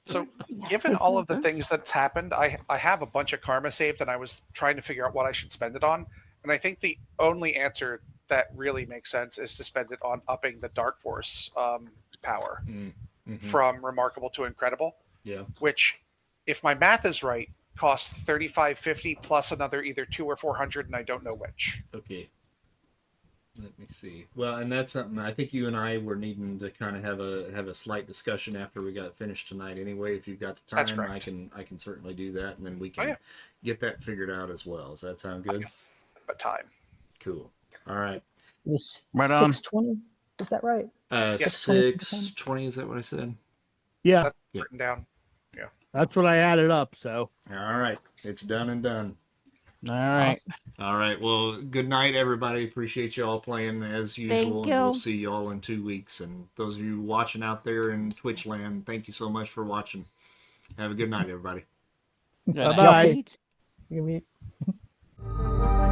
So, given all of the things that's happened, I have a bunch of karma saved, and I was trying to figure out what I should spend it on. And I think the only answer that really makes sense is to spend it on upping the Dark Force power from remarkable to incredible. Yeah. Which, if my math is right, costs 3550 plus another either 200 or 400, and I don't know which. Okay. Let me see. Well, and that's something I think you and I were needing to kind of have a slight discussion after we got finished tonight. Anyway, if you've got the That's time, correct. I can certainly do that, and then we can Oh, yeah. get that figured out as well. Does that sound good? But time. Cool. All right. It was Right on. 620. Is that right? 620. Is that what I said? Yeah, Yep. Written down. that's what I added up. So All right. It's done and done. All right. All right. Well, good night, everybody. Appreciate you all playing as usual. Thank And you. we'll see you all in 2 weeks. And those of you watching out there in Twitch land, thank you so much for watching. Have a good night, everybody. Good night. bye-bye. You can be-